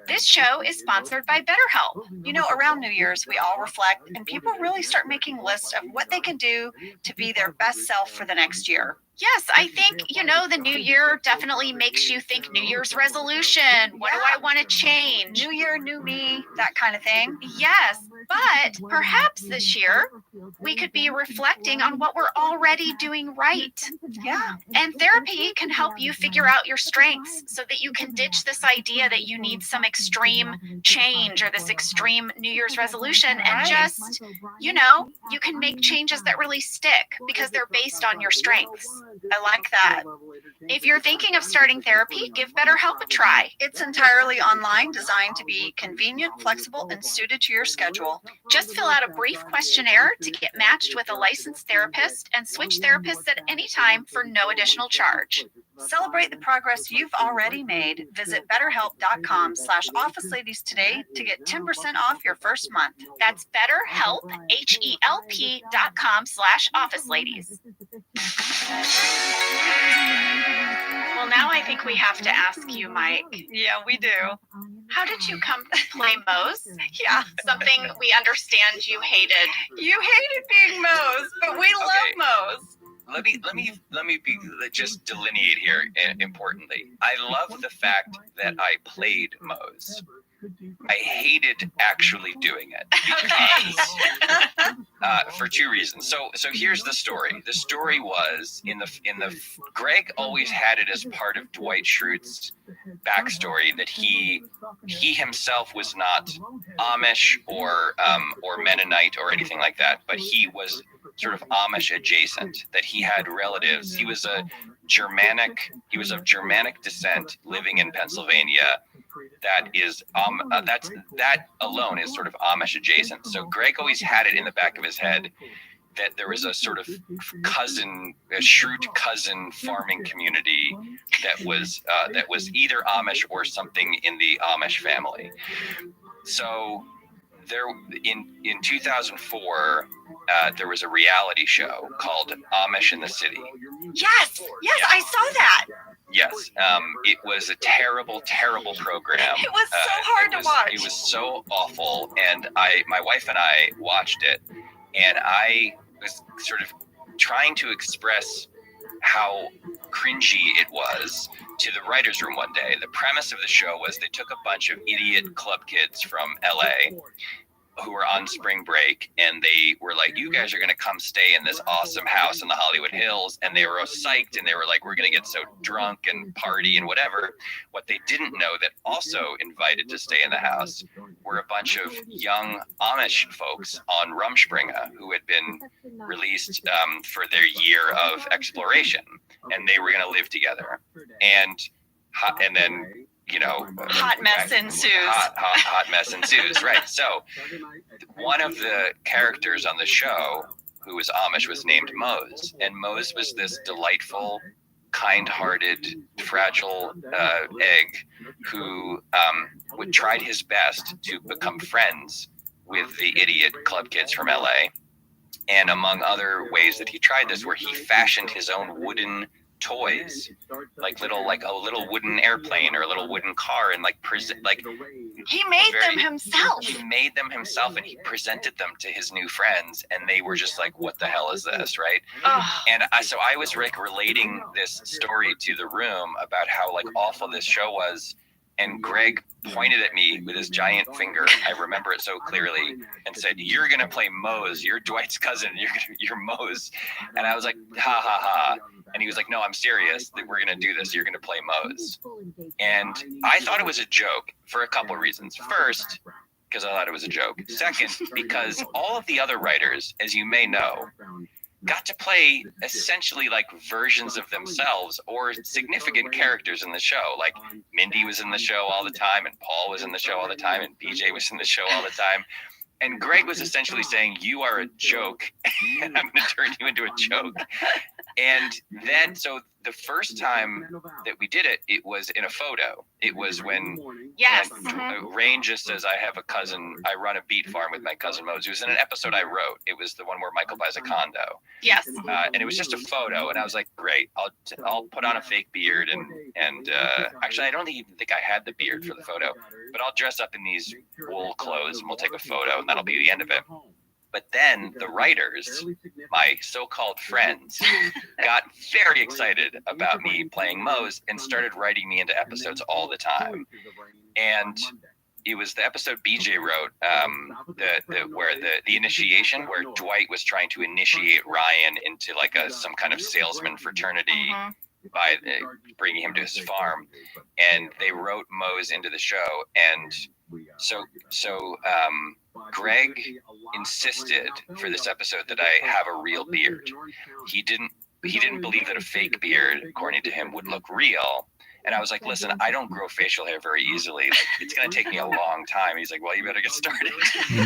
This show is sponsored by BetterHelp. You know, around New Year's, we all reflect and people really start making lists of what they can do to be their best self for the next year. Yes, I think, the new year definitely makes you think New Year's resolution. What do I want to change? New year, new me, that kind of thing. Yes, but perhaps this year we could be reflecting on what we're already doing right. Yeah. And therapy can help you figure out your strengths so that you can ditch this idea that you need some extreme change or this extreme New Year's resolution and just, you can make changes that really stick because they're based on your strengths. I like that. If you're thinking of starting therapy, give BetterHelp a try. It's entirely online, designed to be convenient, flexible, and suited to your schedule. Just fill out a brief questionnaire to get matched with a licensed therapist and switch therapists at any time for no additional charge. Celebrate the progress you've already made. Visit BetterHelp.com/OfficeLadies today to get 10% off your first month. That's BetterHelp, HELP.com/OfficeLadies. Well, now I think we have to ask you, Mike. Yeah, we do. How did you come to play Moe's? Yeah. Something we understand you hated. You hated being Moe's, but we love Moe's. Let me just delineate here importantly. I love the fact that I played Moe's. I hated actually doing it because for two reasons. So here's the story. The story was in the Greg always had it as part of Dwight Schrute's backstory that he himself was not Amish or Mennonite or anything like that, but he was sort of Amish adjacent, that he had relatives. He was of Germanic descent living in Pennsylvania. That is that alone is sort of Amish adjacent. So Greg always had it in the back of his head that there was a sort of Schrute cousin farming community that was either Amish or something in the Amish family. So there in 2004 there was a reality show called Amish in the City. Yes, I saw that. Yes, it was a terrible program. It was so hard to watch. It was so awful, and my wife and I watched it, and I was sort of trying to express how cringy it was to the writer's room one day. The premise of the show was they took a bunch of idiot club kids from LA who were on spring break, and they were like, you guys are going to come stay in this awesome house in the Hollywood Hills. And they were psyched, and they were like, we're going to get so drunk and party and whatever. What they didn't know that also invited to stay in the house were a bunch of young Amish folks on Rumspringa who had been released for their year of exploration, and they were going to live together. And then, you know, Hot mess ensues. Hot mess ensues, right? So one of the characters on the show who was Amish was named Mose, and Mose was this delightful, kind-hearted, fragile egg who tried his best to become friends with the idiot club kids from LA. And among other ways that he tried this, where he fashioned his own wooden toys, like a little wooden airplane or a little wooden car, and He made them himself. He made them himself, and he presented them to his new friends, and they were just like, "What the hell is this?" Right? And so I was relating this story to the room about how like awful this show was, and Greg pointed at me with his giant finger. I remember it so clearly, and said, "You're gonna play Mose. You're Dwight's cousin. You're Mose." And I was like, "Ha ha ha." And he was like, "No, I'm serious. That we're gonna do this. You're gonna play Mose." And I thought it was a joke for a couple of reasons. First, because I thought it was a joke. Second, because all of the other writers, as you may know, got to play essentially like versions of themselves or significant characters in the show. Like Mindy was in the show all the time, and Paul was in the show all the time, and BJ was in the show all the time. And Greg was essentially saying, "You are a joke, and I'm going to turn you into a joke." And then, so the first time that we did it, it was in a photo. It was when Rain just says, "I have a cousin. I run a beet farm with my cousin Mose." It was in an episode I wrote. It was the one where Michael buys a condo. Yes. And it was just a photo, and I was like, "Great, I'll put on a fake beard, and actually, I don't even think I had the beard for the photo, but I'll dress up in these wool clothes, and we'll take a photo, and that'll be the end of it." But then the writers, my so-called friends, got very excited about me playing Mose and started writing me into episodes all the time. And it was the episode BJ wrote, where the initiation, where Dwight was trying to initiate Ryan into like some kind of salesman fraternity by bringing him to his farm, and they wrote Mose into the show. And so Greg insisted for this episode that I have a real beard. He didn't believe that a fake beard, according to him, would look real. And I was like, "Listen, I don't grow facial hair very easily. Like, it's going to take me a long time." He's like, "Well, you better get started."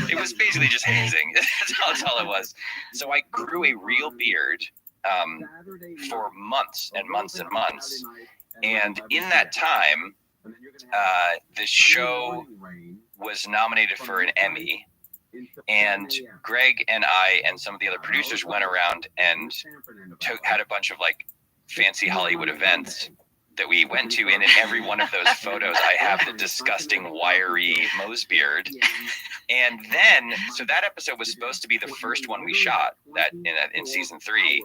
It was basically just hazing. That's all it was. So I grew a real beard for months and months and months. And in that time, the show was nominated for an Emmy, and Greg and I and some of the other producers went around and had a bunch of like fancy Hollywood events that we went to, and in every one of those photos I have the disgusting wiry Mose beard. And then, so that episode was supposed to be the first one we shot that in season 3,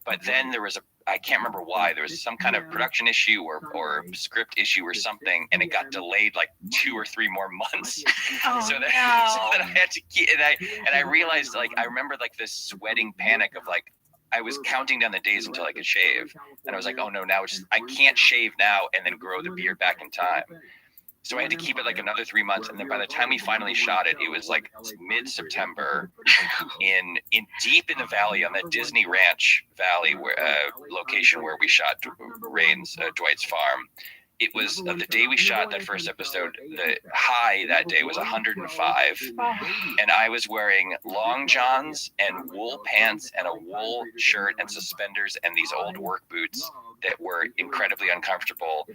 but then there was I can't remember why, there was some kind of production issue or script issue or something, and it got delayed like 2 or 3 more months. So that I had to keep, and I realized, like, I remember like this sweating panic of like, I was counting down the days until I could shave, and I was like, "Oh no, now it's just, I can't shave now and then grow the beard back in time." So I had to keep it like another 3 months, and then by the time we finally shot it, it was like mid-September in deep in the valley on the Disney Ranch Valley location where we shot Dwight's farm. It was the day we shot that first episode, the high that day was 105, and I was wearing long johns and wool pants and a wool shirt and suspenders and these old work boots that were incredibly uncomfortable,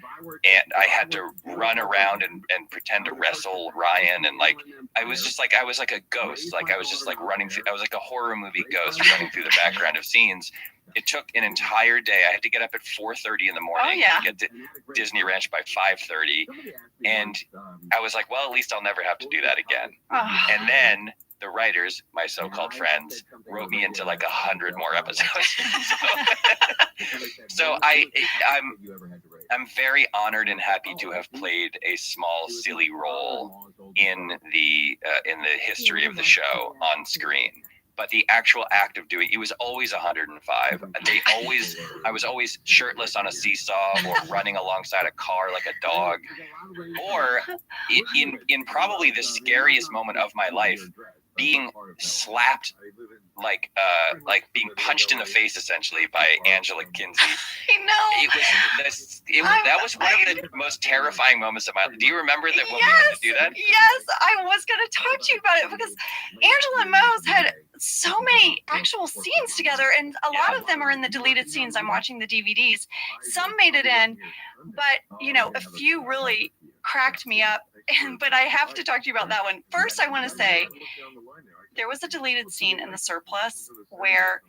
and I had to run around and pretend to wrestle Ryan, and like I was like a ghost, like I was just like running through, I was like a horror movie ghost running through the background of scenes. It took an entire day. I had to get up at 4:30 in the morning to get to Disney Ranch by 5:30, and I was like, well, at least I'll never have to do that again. And then the writers, my so-called friends, wrote me into like 100 more episodes. So I'm very honored and happy to have played a small, silly role in the history of the show on screen. But the actual act of doing it was always 105. I was always shirtless on a seesaw or running alongside a car like a dog, or in probably the scariest moment of my life, being slapped, like being punched in the face essentially by Angela Kinsey. I know. That was one of the most terrifying moments of my life. Do you remember that when we had to do that? Yes, I was going to talk to you about it because Angela and Mose had so many actual scenes together, and a lot of them are in the deleted scenes. I'm watching the DVDs. Some made it in, but a few really cracked me up. But I have to talk to you about that one. First, I want to say there was a deleted scene in the surplus where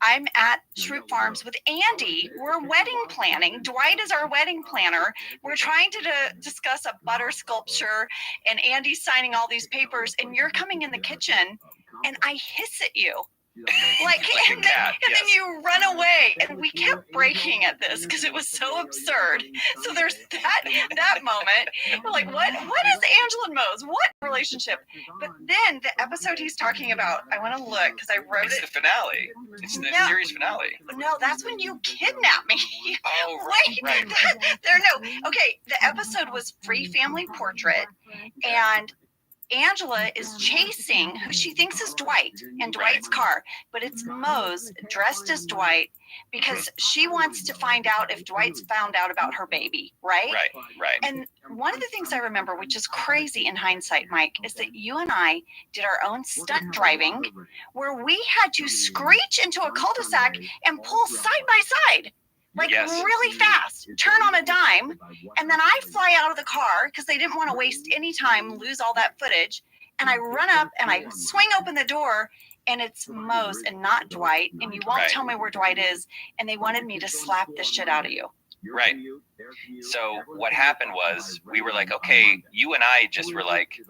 I'm at Shroot Farms with Andy. We're wedding planning. Dwight is our wedding planner. We're trying to discuss a butter sculpture, and Andy's signing all these papers, and you're coming in the kitchen, and I hiss at you. And then you run away, and we kept breaking at this because it was so absurd. So there's that moment. We're like, what is Angela and Mose? What relationship? But then the episode he's talking about, I want to look because I wrote It's it. the finale. It's the series finale. No, that's when you kidnap me. Oh, Wait, okay, the episode was Free Family Portrait, and Angela is chasing who she thinks is Dwight in Dwight's car, but it's Mose dressed as Dwight because she wants to find out if Dwight's found out about her baby, right? Right. And one of the things I remember, which is crazy in hindsight, Mike, is that you and I did our own stunt driving where we had to screech into a cul-de-sac and pull side by side. Really fast, turn on a dime, and then I fly out of the car because they didn't want to waste any time, lose all that footage, and I run up and I swing open the door, and it's Mose and not Dwight, and you won't tell me where Dwight is, and they wanted me to slap the shit out of you. Right. So what happened was we were like, okay, you and I just were like,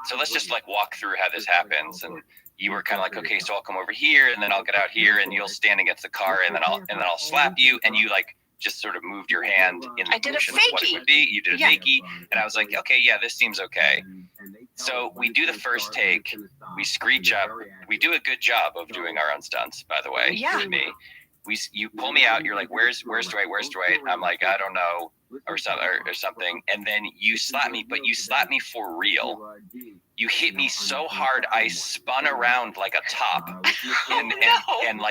so let's just walk through how this happens, and you were kind of like, okay, so I'll come over here, and then I'll get out here, and you'll stand against the car, and then I'll slap you, and you just sort of moved your hand in the motion of what it would be. You did a fakie, and I was like, okay, yeah, this seems okay. So we do the first take, we screech up, we do a good job of doing our own stunts, by the way. Yeah. To me, you pull me out, you're like, where's Dwight? Where's Dwight? I'm like, I don't know, or something, and then you slap me, but you slap me for real. You hit me so hard, I spun around like a top and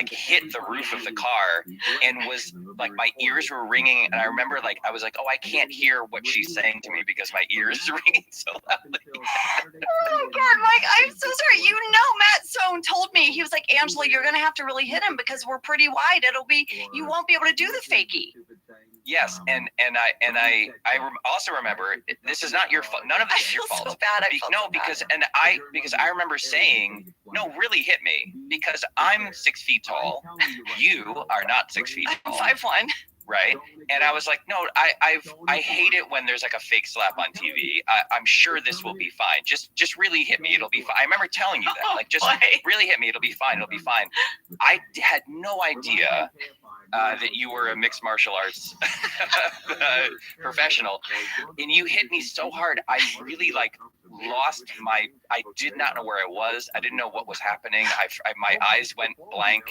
hit the roof of the car, and was like, my ears were ringing. And I remember I was like, oh, I can't hear what she's saying to me because my ears are ringing so loudly. Oh God, Mike, I'm so sorry. Matt Sohn told me, he was like, Angela, you're going to have to really hit him because we're pretty wide. You won't be able to do the fakie. Yes, and I also remember, this is not your fault. None of this is your fault. So bad. Because I remember saying, no, really hit me, because I'm 6 feet tall. You are not 6 feet tall. I'm 5'1". Right, and I was like, no, I hate it when there's a fake slap on TV. I'm sure this will be fine. Just really hit me, it'll be fine. I remember telling you that, really hit me, it'll be fine. I had no idea that you were a mixed martial arts professional, and you hit me so hard, I really I did not know where I was. I didn't know what was happening. My eyes went blank,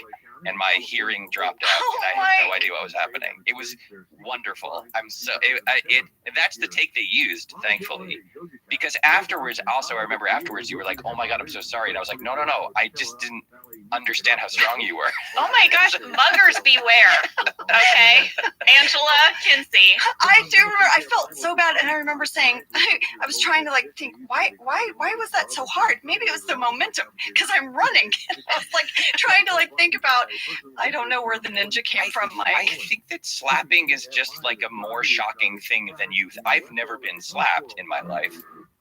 and my hearing dropped out, and I had no idea what was happening. It was wonderful. That's the take they used, thankfully, because afterwards, also I remember afterwards you were like, oh my God, I'm so sorry, and I was like, no, I just didn't understand how strong you were. Oh my gosh, muggers beware. Okay, Angela Kinsey. I do remember. I felt so bad, and I remember saying, I was trying to think, why was that so hard? Maybe it was the momentum because I'm running. I was trying to think about. I don't know where the ninja came from. I think that slapping is just a more shocking thing than youth. I've never been slapped in my life,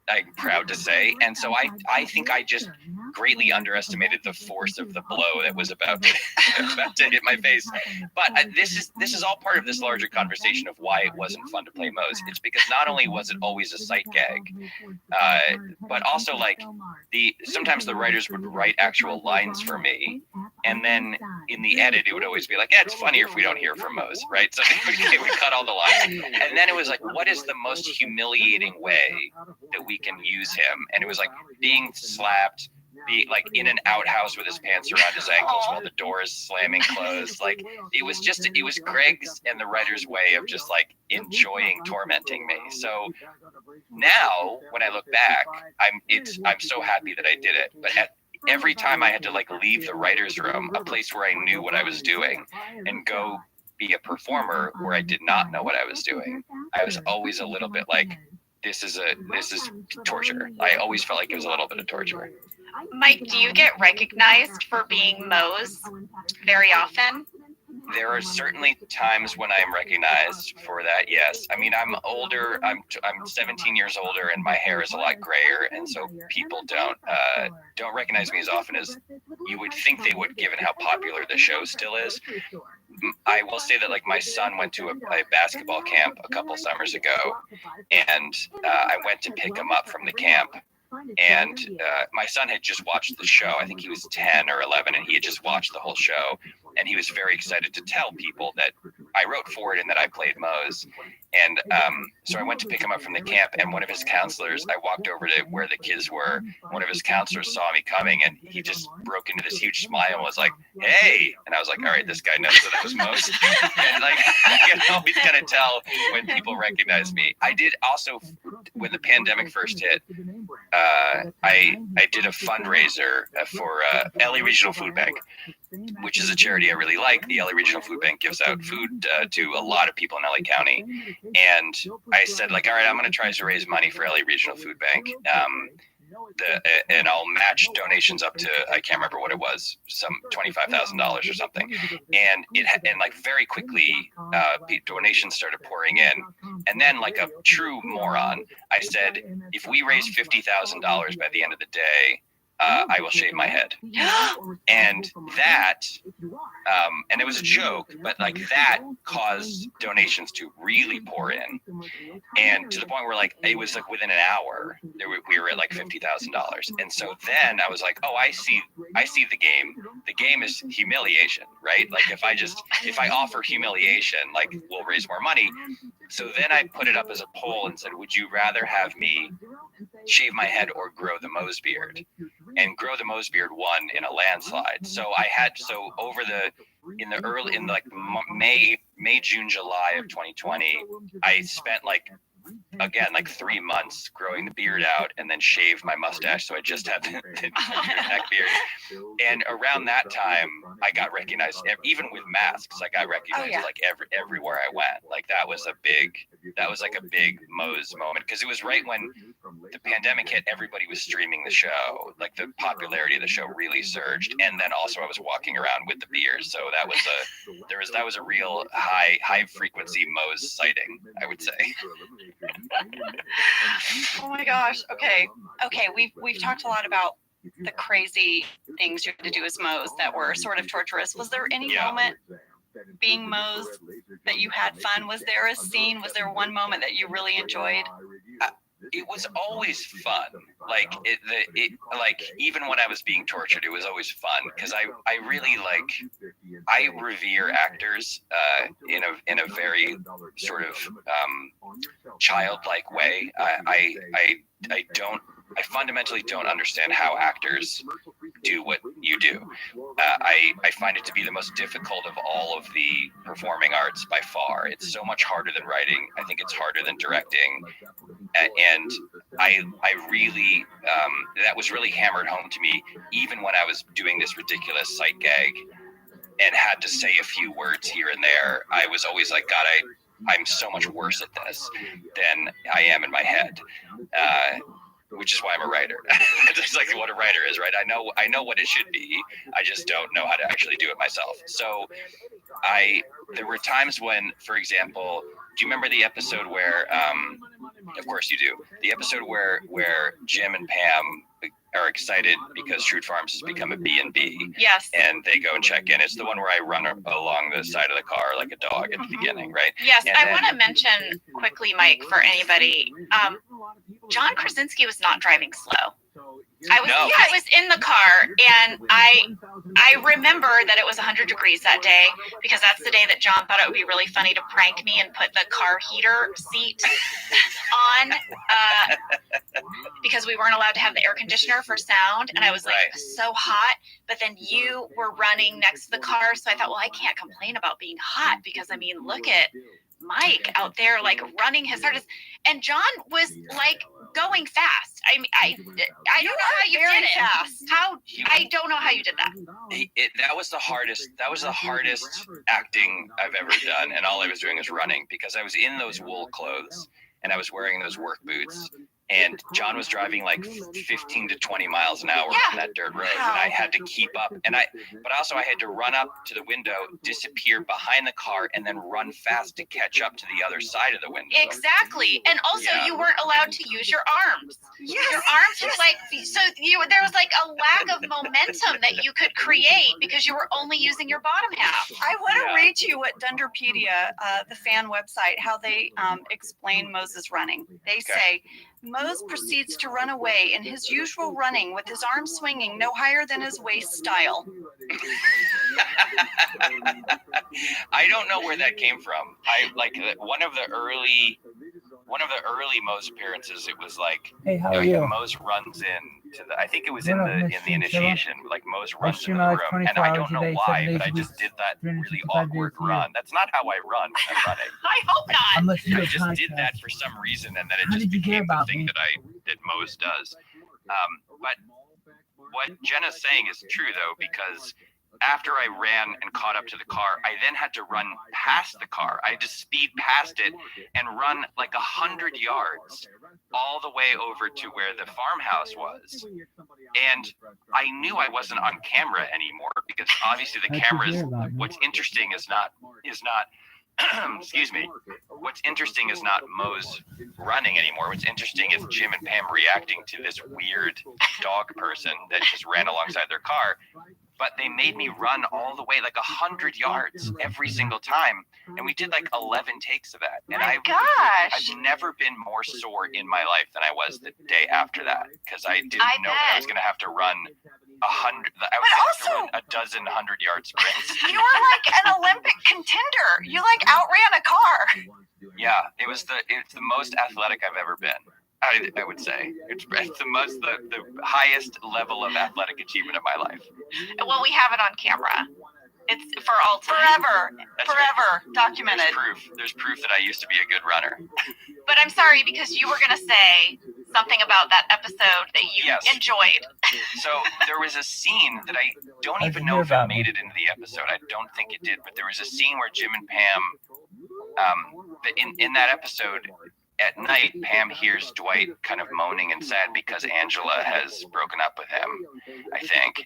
I'm proud to say, and so I think I just greatly underestimated the force of the blow that was about to hit my face. But this is all part of this larger conversation of why it wasn't fun to play Moe's. It's because not only was it always a sight gag, but also like sometimes the writers would write actual lines for me, and then in the edit it would always be like, yeah, it's funnier if we don't hear from Moe's, right? So they would cut all the lines, and then it was like, what is the most humiliating way that we can use him? And it was like being slapped, be like in an outhouse with his pants around his ankles while the door is slamming closed. Like it was Greg's and the writer's way of just like enjoying tormenting me. So now when I look back, I'm so happy that I did it. But every time I had to like leave the writer's room, a place where I knew what I was doing, and go be a performer where I did not know what I was doing, I was always a little bit like, this is torture. I always felt like it was a little bit of torture. Mike, do you get recognized for being Moe's very often? There are certainly times when I am recognized for that. Yes, I mean I'm older. I'm 17 years older, and my hair is a lot grayer, and so people don't recognize me as often as you would think they would, given how popular the show still is. I will say that like my son went to a basketball camp a couple summers ago, and I went to pick him up from the camp. And my son had just watched the show. I think he was 10 or 11, and he had just watched the whole show. And he was very excited to tell people that I wrote for it and that I played Moe's. And so I went to pick him up from the camp, and one of his counselors, I walked over to where the kids were. One of his counselors saw me coming, and he just broke into this huge smile and was like, hey. And I was like, all right, this guy knows that I was Moe's. And like, I can always kind of tell when people recognize me. I did also, when the pandemic first hit, I did a fundraiser for LA Regional Food Bank, which is a charity I really like. The LA Regional Food Bank gives out food to a lot of people in LA County. And I said, like, all right, I'm going to try to raise money for LA Regional Food Bank. And I'll match donations up to, I can't remember what it was, some $25,000 or something. And like very quickly, donations started pouring in. And then like a true moron, I said, if we raise $50,000 by the end of the day, I will shave my head. And that, and it was a joke, but like that caused donations to really pour in. And to the point where like, it was like within an hour, we were at like $50,000. And so then I was like, oh, I see the game. The game is humiliation, right? Like if I offer humiliation, like we'll raise more money. So then I put it up as a poll and said, would you rather have me shave my head or grow the Moe's beard? And grow the Moe's beard won in a landslide. So in like May, June, July of 2020, I spent like 3 months growing the beard out and then shaved my mustache. So I just had the neck beard. And around that time, I got recognized, even with masks, I got recognized like everywhere I went. Like that was like a big Moe's moment, because it was right when the pandemic hit. Everybody was streaming the show. Like the popularity of the show really surged. And then also I was walking around with the beard. So that was a real high frequency Moe's sighting, I would say. Oh my gosh. Okay. We've talked a lot about the crazy things you had to do as Moe's that were sort of torturous. Was there any moment being Moe's that you had fun? Was there a scene? Was there one moment that you really enjoyed? It was always fun. Like even when I was being tortured, it was always fun, because I really I revere actors in a very sort of childlike way. I fundamentally don't understand how actors do what you do. I find it to be the most difficult of all of the performing arts by far. It's so much harder than writing. I think it's harder than directing. And I really, that was really hammered home to me, even when I was doing this ridiculous sight gag and had to say a few words here and there. I was always like, God, I'm so much worse at this than I am in my head. Which is why I'm a writer. Just like what a writer is, right? I know what it should be. I just don't know how to actually do it myself. So there were times when, for example, do you remember the episode where, of course you do, the episode where Jim and Pam are excited because Shrewd Farms has become a B&B. Yes. And they go and check in. It's the one where I run along the side of the car like a dog at the beginning, right? Yes, And I then- want to mention quickly, Mike, for anybody, John Krasinski was not driving slow. I was in the car, and I remember that it was 100 degrees that day, because that's the day that John thought it would be really funny to prank me and put the car heater seat on, because we weren't allowed to have the air conditioner for sound, and I was like, so hot. But then you were running next to the car, so I thought, well, I can't complain about being hot, because I mean, look at Mike out there like running his hardest, and John was like going fast. I mean, I don't know how you did it. I don't know how you did that. That was the hardest. That was the hardest acting I've ever done, and all I was doing was running, because I was in those wool clothes and I was wearing those work boots. And John was driving like 15 to 20 miles an hour on that dirt road, and I had to keep up. But also I had to run up to the window, disappear behind the car, and then run fast to catch up to the other side of the window. Exactly. And also, you weren't allowed to use your arms. Yes. Your arms was like, so there was like a lack of momentum that you could create because you were only using your bottom half. I want to read you what Dunderpedia, the fan website, how they explain Moses running. They say, Mose proceeds to run away in his usual running with his arms swinging no higher than his waist style. I don't know where that came from. I like one of the early Mose appearances. It was like, hey, how are you? Mose runs in to the. I think it was in the initiation. Like Mose runs into the room, and I don't know why, but I just did that really awkward run. That's not how I run. I'm running. I hope not. I just did that for some reason, and then it just became the thing that Mose does. But what Jenna's saying is true, though, because after I ran and caught up to the car, I then had to run past the car. I had to speed past it and run like 100 yards all the way over to where the farmhouse was. And I knew I wasn't on camera anymore, because obviously the cameras, what's interesting is not excuse me. What's interesting is not Mose running anymore. What's interesting is Jim and Pam reacting to this weird dog person that just ran alongside their car. But they made me run all the way like 100 yards every single time. And we did like 11 takes of that. And I've never been more sore in my life than I was the day after that, because I didn't know that I was going to have to run 100. I was going to have to run a dozen 100-yard sprints. You were like an Olympic contender. You like outran a car. Yeah, it's the most athletic I've ever been. I would say it's the highest level of athletic achievement of my life. Well, we have it on camera. It's for all time. Forever documented. There's proof that I used to be a good runner. But I'm sorry, because you were going to say something about that episode that you enjoyed. So there was a scene that I don't even know if it made it into the episode. I don't think it did, but there was a scene where Jim and Pam, in that episode, at night, Pam hears Dwight kind of moaning and sad because Angela has broken up with him, I think.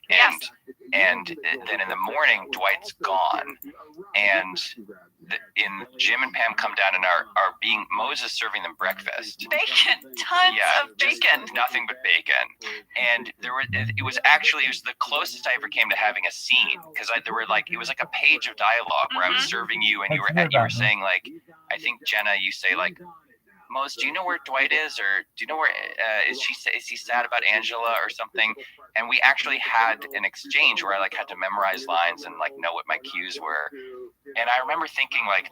And then in the morning, Dwight's gone. And Jim and Pam come down and are being, Moses serving them breakfast. Bacon, tons of bacon. Nothing but bacon. And it was the closest I ever came to having a scene, because it was like a page of dialogue where I was serving you, and you were saying, like, I think, Jenna, you say, like, Mose, do you know where Dwight is, or do you know where is he sad about Angela or something? And we actually had an exchange where I like had to memorize lines and like know what my cues were. And I remember thinking, like,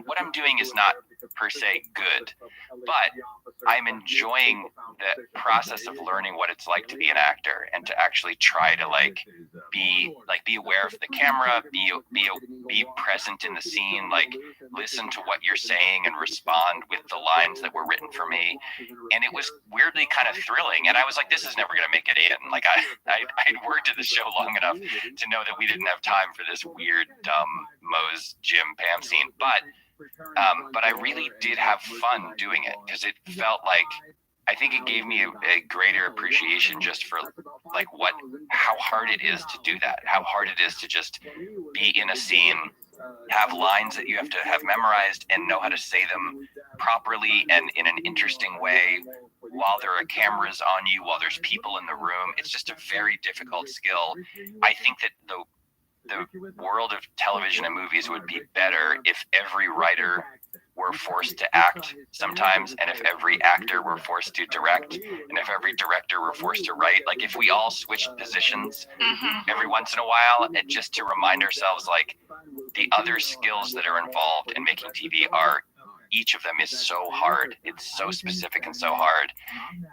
what I'm doing is not per se good, but I'm enjoying the process of learning what it's like to be an actor and to actually try to be aware of the camera, be present in the scene, like listen to what you're saying and respond with the lines that were written for me. And it was weirdly kind of thrilling. And I was like, this is never going to make it in. Like I'd worked at the show long enough to know that we didn't have time for this weird, dumb Mose, Jim, Pam scene. But I really did have fun doing it, because it felt like, I think it gave me a greater appreciation just for like how hard it is to do that, how hard it is to just be in a scene, have lines that you have to have memorized and know how to say them properly and in an interesting way while there are cameras on you, while there's people in the room. It's just a very difficult skill. I think that the world of television and movies would be better if every writer were forced to act sometimes, and if every actor were forced to direct, and if every director were forced to write. Like if we all switched positions every once in a while, and just to remind ourselves like the other skills that are involved in making TV are, each of them is so hard. It's so specific and so hard.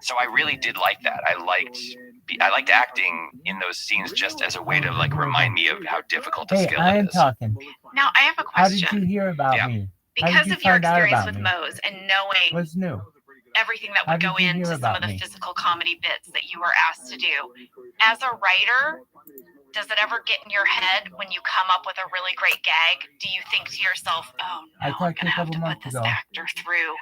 So I really did like that. I liked acting in those scenes just as a way to like remind me of how difficult a skill I it am is. talking. Now, I have a How did question. you hear about me? Because of your find out experience about with me? Moe's and knowing What's new? everything that How would did go you hear into some about of the me? physical comedy bits that you were asked to do, as a writer, does it ever get in your head when you come up with a really great gag? Do you think to yourself, oh no, I'm talked going to have a to couple put this months ago. actor through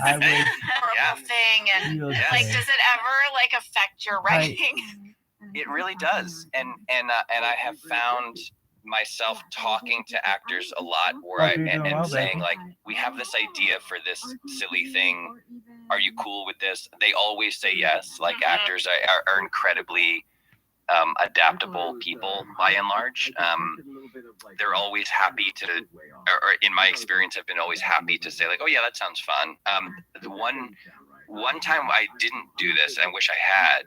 I this wish. horrible thing? And You like, say. does it ever like affect your writing? It really does, and I have found myself talking to actors a lot, where Hope you're doing well, saying baby. like, we have this idea for this silly thing. Are you cool with this? They always say yes. Like actors are incredibly adaptable people by and large. They're always happy to, or in my experience, have been always happy to say like, oh yeah, that sounds fun. The one time I didn't do this, and I wish I had,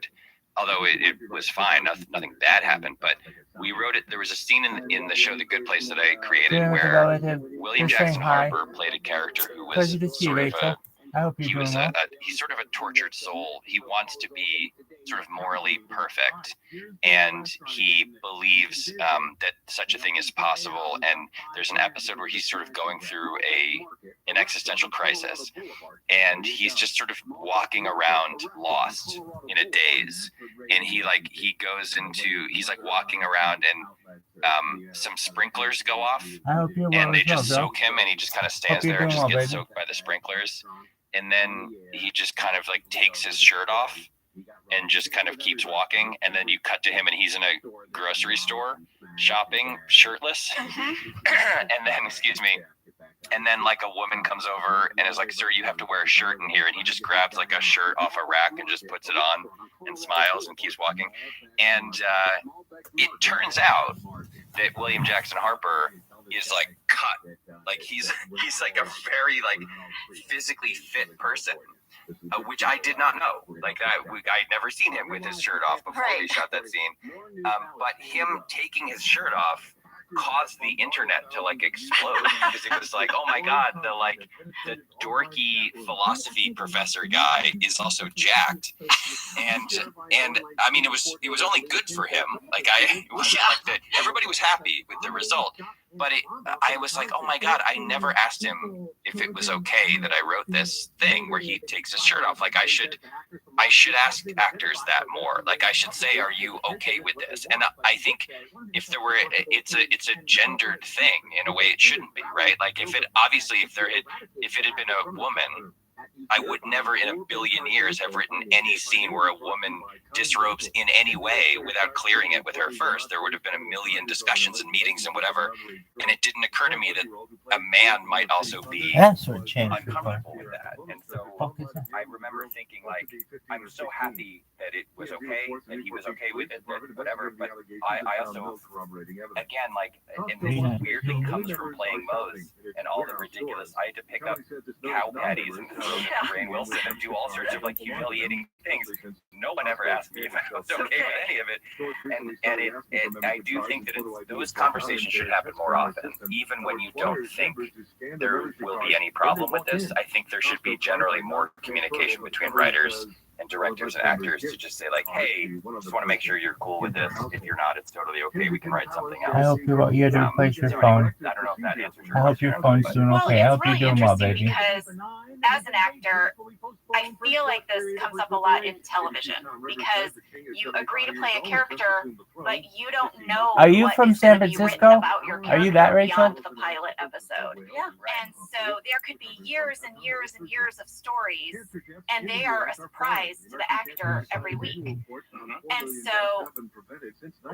although it was fine, nothing bad happened, but we wrote it. There was a scene in the show The Good Place that I created where William Jackson Harper played a character who was Pleasure to see you, sort of Rachel. I hope you're doing well. he's sort of a tortured soul. He wants to be sort of morally perfect, and he believes that such a thing is possible. And there's an episode where he's sort of going through an existential crisis, and he's just sort of walking around lost in a daze. And he's like walking around, and some sprinklers go off, I hope you're well. and they just bro. soak him, and he just kind of stands you're there and doing just well, gets baby. soaked by the sprinklers. And then he just kind of like takes his shirt off and just kind of keeps walking. And then you cut to him, and he's in a grocery store shopping shirtless. And then like a woman comes over and is like, sir, you have to wear a shirt in here. And he just grabs like a shirt off a rack and just puts it on and smiles and keeps walking. And it turns out that William Jackson Harper is like cut. Like he's like a very like physically fit person, which I did not know. Like I'd never seen him with his shirt off before we shot that scene. But him taking his shirt off caused the internet to like explode, because it was like, oh my god, the dorky philosophy professor guy is also jacked, and I mean it was only good for him. Like it wasn't like that. Everybody was happy with the result, but I was like, oh my god, I never asked him if it was okay that I wrote this thing where he takes his shirt off. Like I should ask actors that more. Like I should say, are you okay with this? And I think if there were, it's a gendered thing in a way it shouldn't be, right? Like if it had been a woman, I would never in a billion years have written any scene where a woman disrobes in any way without clearing it with her first. There would have been a million discussions and meetings and whatever. And it didn't occur to me that a man might also be uncomfortable with that. And so I remember thinking like, I'm so happy that it was okay, that he was okay with it, that whatever. But I also, again, like, and this weirdly comes from playing Moe's and all the ridiculous. I had to pick up cow patties and throw them at Rainn Wilson and do all sorts of like humiliating things. No one ever asked me if I was okay with any of it. And I do think that those conversations should happen more often, even when you don't think there will be any problem with this. I think there should be generally more communication between writers and directors and actors to just say like, hey, just want to make sure you're cool with this. If you're not, it's totally okay. We can write something else. I hope you had to replace your phone. I don't know if that answers your I hope your phone's doing okay. I hope you're doing well, baby. Because as an actor, I feel like this comes up a lot in television, because you agree to play a character, but you don't know. Are you what from is San gonna be written Francisco? about your Are you that, character Rachel? beyond the pilot episode. Yeah. And so there could be years and years and years of stories, and they are a surprise to the actor every week. And so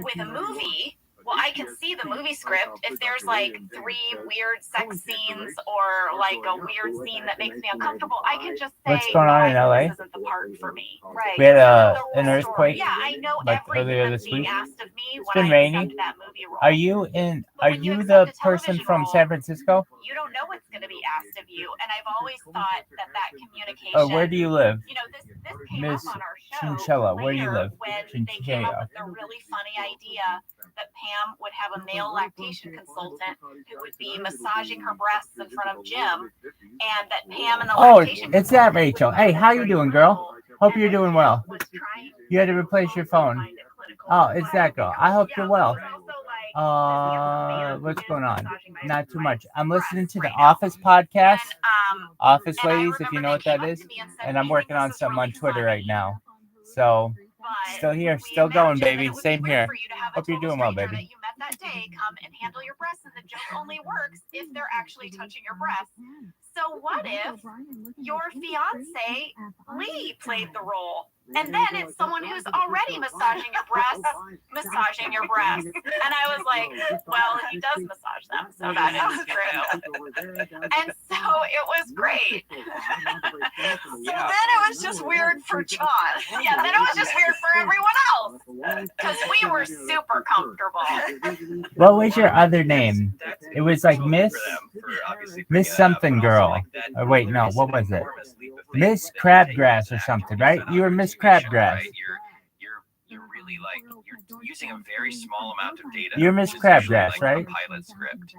with a movie, well, I can see the movie script. If there's like 3 weird sex scenes or like a weird scene that makes me uncomfortable, I can just say, What's going on in LA? This isn't the part for me. Right. We had an The story. earthquake. Yeah, I know like everything earlier that's this being week. asked of me It's when been I rainy. accept that movie role. Are you in? But Are when you accept the a person television from role, San Francisco? You don't know what's going to be asked of you, and I've always thought that communication. Oh, where do you live? You know, this came Miss up on our show Chinchilla, where do you later live? when they came up with the really funny idea that Pam would have a male lactation consultant who would be massaging her breasts in front of Jim, and that Pam and the Oh, lactation it's that consultant Rachel. would Hey, be how you very doing, girl? critical, Hope and you're that doing Jim well. was trying You had to to replace your phone. find a clinical Oh, it's that girl. I hope Yeah, you're well. but also, like, this young man What's is going on? massaging my- Not too my much. I'm listening to the breasts right now. Office podcast. And, Office and I Ladies, if you remember know they what that came up is. to me and said, And I'm "We think working this on is something really on Twitter right funny, now. So, but still here, we still going, imagine that baby. it would be Same weird here. for you to have a Hope you're total doing well, stranger baby. that you met that day come and handle your breasts, and the joke only works if they're actually touching your breasts. So what if your fiance Lee played the role, and then it's someone who's already massaging your breasts, And I was like, well, he does massage them, so that is true. And so it was great. So then it was just weird for John. Yeah, then it was just weird for everyone else because we were super comfortable. What was your other name? It was like Miss something girl. Or wait, no, what was it? Miss Crabgrass or something, right? You were Miss Crabgrass. Right? You're really like you're using a very small amount of data. You're Miss which is usually Crabgrass, like right? A pilot script,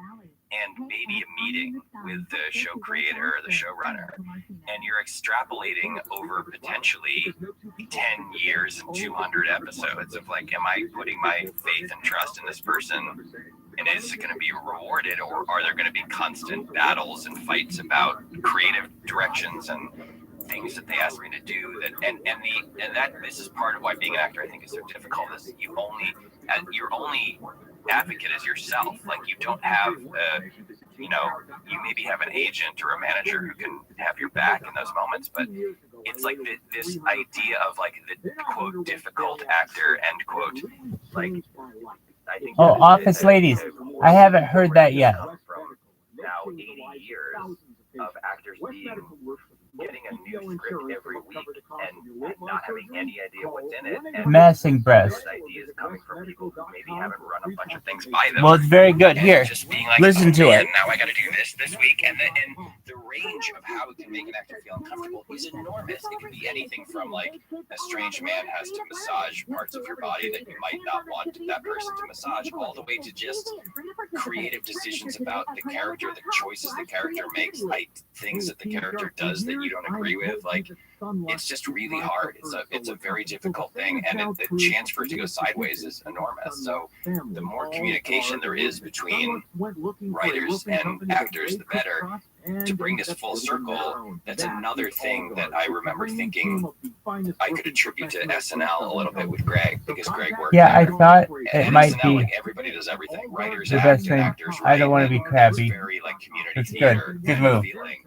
and maybe a meeting with the show creator or the showrunner, and you're extrapolating over potentially 10 years and 200 episodes of like, am I putting my faith and trust in this person? And is it going to be rewarded, or are there going to be constant battles and fights about creative directions and things that they ask me to do? That this is part of why being an actor I think is so difficult. Is your only advocate is yourself. Like you don't have you maybe have an agent or a manager who can have your back in those moments, but it's like this idea of like the quote difficult actor end quote, like I think Office Ladies. I haven't heard that yet. From now 80 years of actors getting a new script every week and not having any idea what's in it. And Massing breasts. those ideas coming from people who maybe haven't run a bunch of things by them. Well, it's very good. Here, Just being like, listen to man, it. now I got to do this week, and the range of how it can make an actor feel uncomfortable is enormous. It can be anything from like a strange man has to massage parts of your body that you might not want that person to massage, all the way to just creative decisions about the character, the choices the character makes, like things that the character does that you don't agree with. Like it's just really hard. It's a very difficult thing, and the chance for it to go sideways is enormous. So the more communication there is between writers and actors, the better. To bring this full circle, that's another thing that I remember thinking I could attribute to SNL a little bit with Greg, because Greg worked Yeah, I there. thought it And might SNL, be like everybody does everything. Writers the act best and thing. actors I don't write, want to be and crabby. it's very like community It's good. theater Good kind of move. feeling.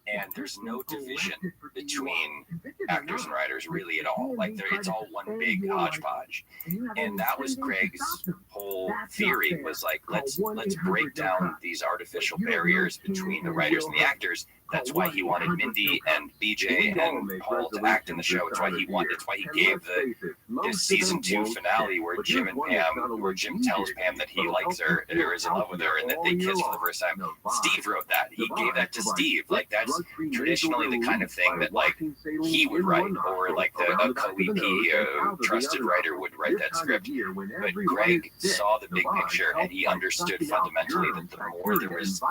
And there's no division between actors and writers really at all. Like it's all one big hodgepodge. And that was Greg's whole theory, was like, let's break down these artificial barriers between the writers and the actors. That's why he wanted Mindy and BJ and Paul to act in the show. It's why he gave this season 2 finale where Jim tells Pam that he likes her or is in love with her and that they kiss for the first time. Steve wrote that. He gave that to Steve. Like that's traditionally the kind of thing that like he would write, or like a co-EP, a trusted writer would write that script. But Greg saw the big picture, and he understood fundamentally that the more there was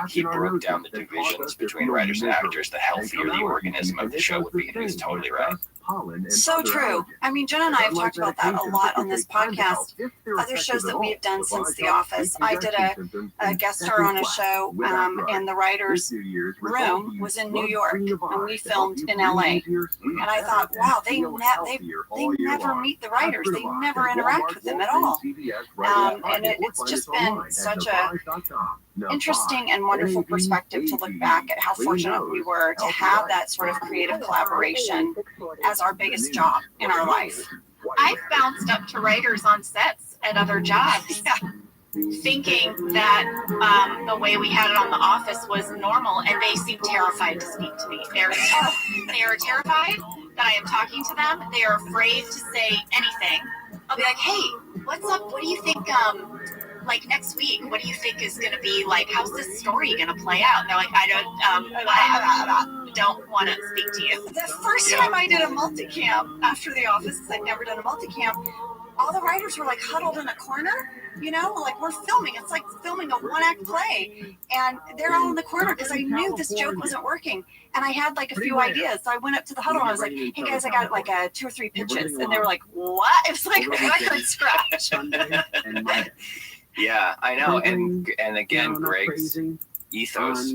he broke down the divisions between writers and actors, the healthier the organism of the show would be. And he's totally right. So true. I mean, Jen and I have talked about that a lot on this podcast. Other shows that we have done since The Office. I did a guest star on a show, and the writer's room was in New York, and we filmed in LA. And I thought, wow, they never meet the writers. They never interact with them at all. And it's just been such a interesting and wonderful perspective to look back at how fortunate we were to have that sort of creative collaboration as our biggest job in our life. I've bounced up to writers on sets at other jobs, thinking that the way we had it on The Office was normal, and they seem terrified to speak to me. They are terrified that I am talking to them. They are afraid to say anything. I'll be like, hey, what's up? What do you think, like next week, what do you think is going to be like? How's this story going to play out? And they're like, I don't want to speak to you. The first time I did a multicam after The Office, I'd never done a multicam, all the writers were like huddled in a corner, you know, like we're filming. It's like filming a one-act play. And they're all in the corner because I knew this joke wasn't working. And I had like a few ideas. So I went up to the huddle and I was like, hey guys, I got like 2 or 3 pitches. And they were like, what? It was like a record scratch. Yeah, I know. And again, Greg's ethos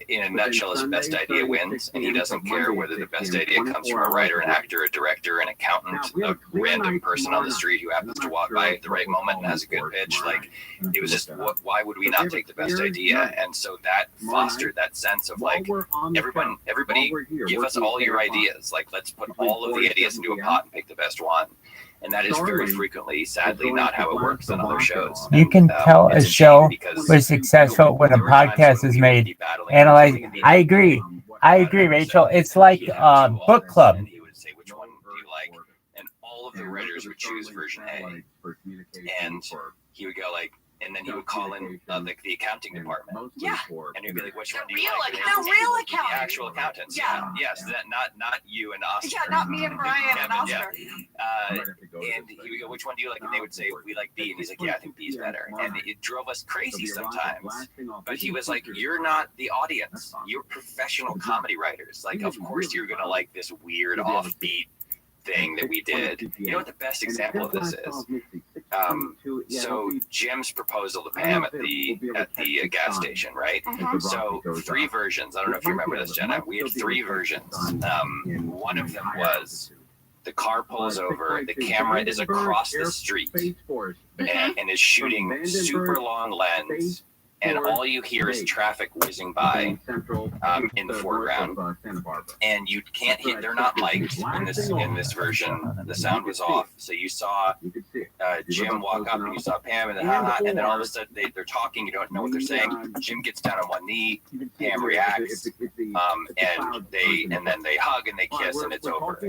in a nutshell is best idea wins, and he doesn't care whether the best idea comes from a writer, an actor, a director, an accountant, a random person on the street who happens to walk by at the right moment and has a good pitch. Like, it was just, why would we not take the best idea? And so that fostered that sense of like, everybody give us all your ideas. Like, let's put all of the ideas into a pot and pick the best one. And that is very frequently, sadly, not how it works on other shows. You can tell a show was successful when a podcast is made. Analyze. I agree, Rachel. It's like book club. And he would say, which one do you like? And all of the writers would choose version A. And he would go like, and then he would call in like the accounting department. Yeah. And he'd be like, which one do The you real like? The real accountant. The actual accountants. Yeah. Yes. Not you and Oscar. Yeah, not me and Brian and Oscar. And he would go, which one do you like? And they would say, we like B. And he's like, yeah, I think B is better. And it drove us crazy sometimes. But he was like, you're not the audience. You're professional comedy writers. Like, of course you're going to like this weird offbeat thing that we did. You know what the best example of this is? So Jim's proposal to Pam at the gas station, right? So 3 versions. I don't know if you remember this, Jenna. We had 3 versions. One of them was the car pulls over, the camera is across the street, and is shooting super long lens. And all you hear is traffic whizzing by in the foreground, and you can't hear. They're not mic'd in this version. The sound was off, so you saw Jim walk up, and you saw Pam, and then all of a sudden they're talking. You don't know what they're saying. Jim gets down on one knee, Pam reacts, and then they hug and they kiss, and it's over.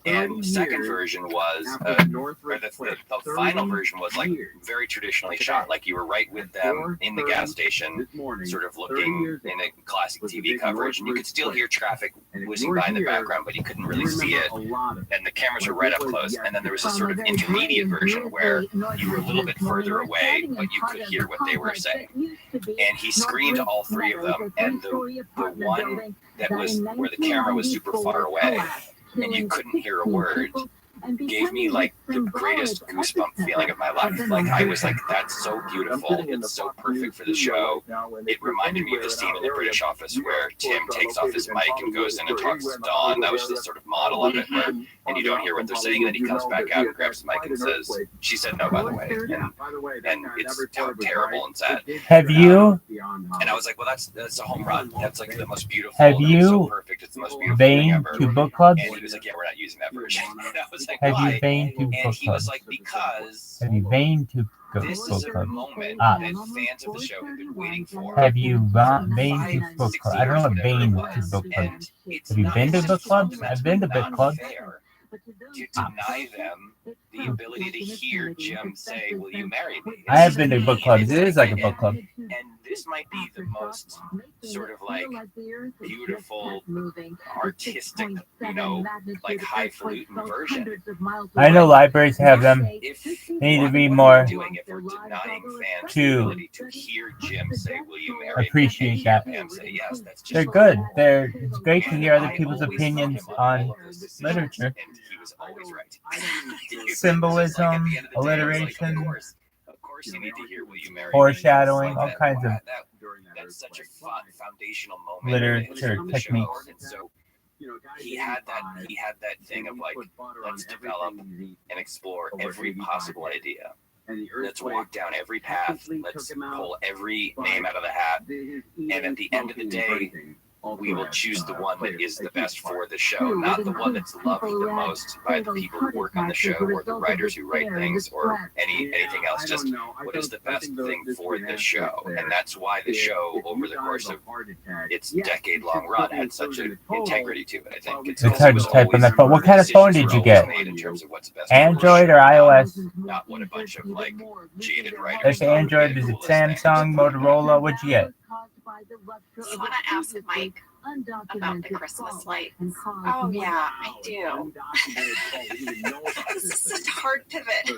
And second version was, the final version was like very traditionally shot, like you were right with them in the gas station, sort of looking in a classic TV coverage, and you could still hear traffic whizzing by in the background, but you couldn't really see it, and the cameras were right up close. And then there was a sort of intermediate version where you were a little bit further away, but you could hear what they were saying. And he screened all 3 of them, and the one that was where the camera was super far away and you couldn't hear a word gave me like the greatest goosebump feeling of my life. Like, I was like, that's so beautiful. It's so perfect for the show. It reminded me of the scene in the British Office where Tim takes off his mic and goes in and talks to Dawn. That was the sort of model of it, and you don't hear what they're saying, and then he comes back out and grabs the mic and says, she said no, by the way. And it's terrible and sad. Have you? And I was like, well, that's a home run. That's like the most beautiful. Have you so perfect. It's the most beautiful thing ever. to book clubs? And he was like, yeah, we're not using that version. And I was like, Have why? you been to And book he was clubs? like, because Have you been to this book is a clubs? moment Ah. that fans of the show have been waiting for. Have you been to book clubs? I don't know what been to book clubs. Have you been to book clubs? I've been to book clubs. To deny them the ability to hear Jim say, will you marry me? I have been to book clubs. It is like a book club. And this might be the most sort of like beautiful, artistic, like highfalutin version. I know libraries have them. If They need to be what more we're doing, if we're denying fans the to ability to hear Jim say, will you marry me? appreciate And that. hear Pam say yes, that's just They're good. It's great to hear other people's opinions on literature. And he was always right. Symbolism, Like, at the end of the day, alliteration, of course you need to hear will you marry me. foreshadowing, It's all like kinds of that's such a foundational moment literature in the show. techniques. And so he had that thing of like, let's develop and explore every possible idea. Let's walk down every path. Let's pull every name out of the hat. And at the end of the day, we will choose the one that is the best for the show, not the one that's loved the most by the people who work on the show or the writers who write things or anything else. Just what is the best thing for the show, and that's why the show, over the course of its decade-long run, had such an integrity to it. I think It's hard to type on that phone. What kind of phone did you get? Made in terms of what's best Android or iOS? Not what a bunch of like jaded writers. There's Android. Is it Samsung, Motorola? What'd you get? You want to ask Mike about the Christmas lights? Oh yeah, I do. This is such a hard pivot.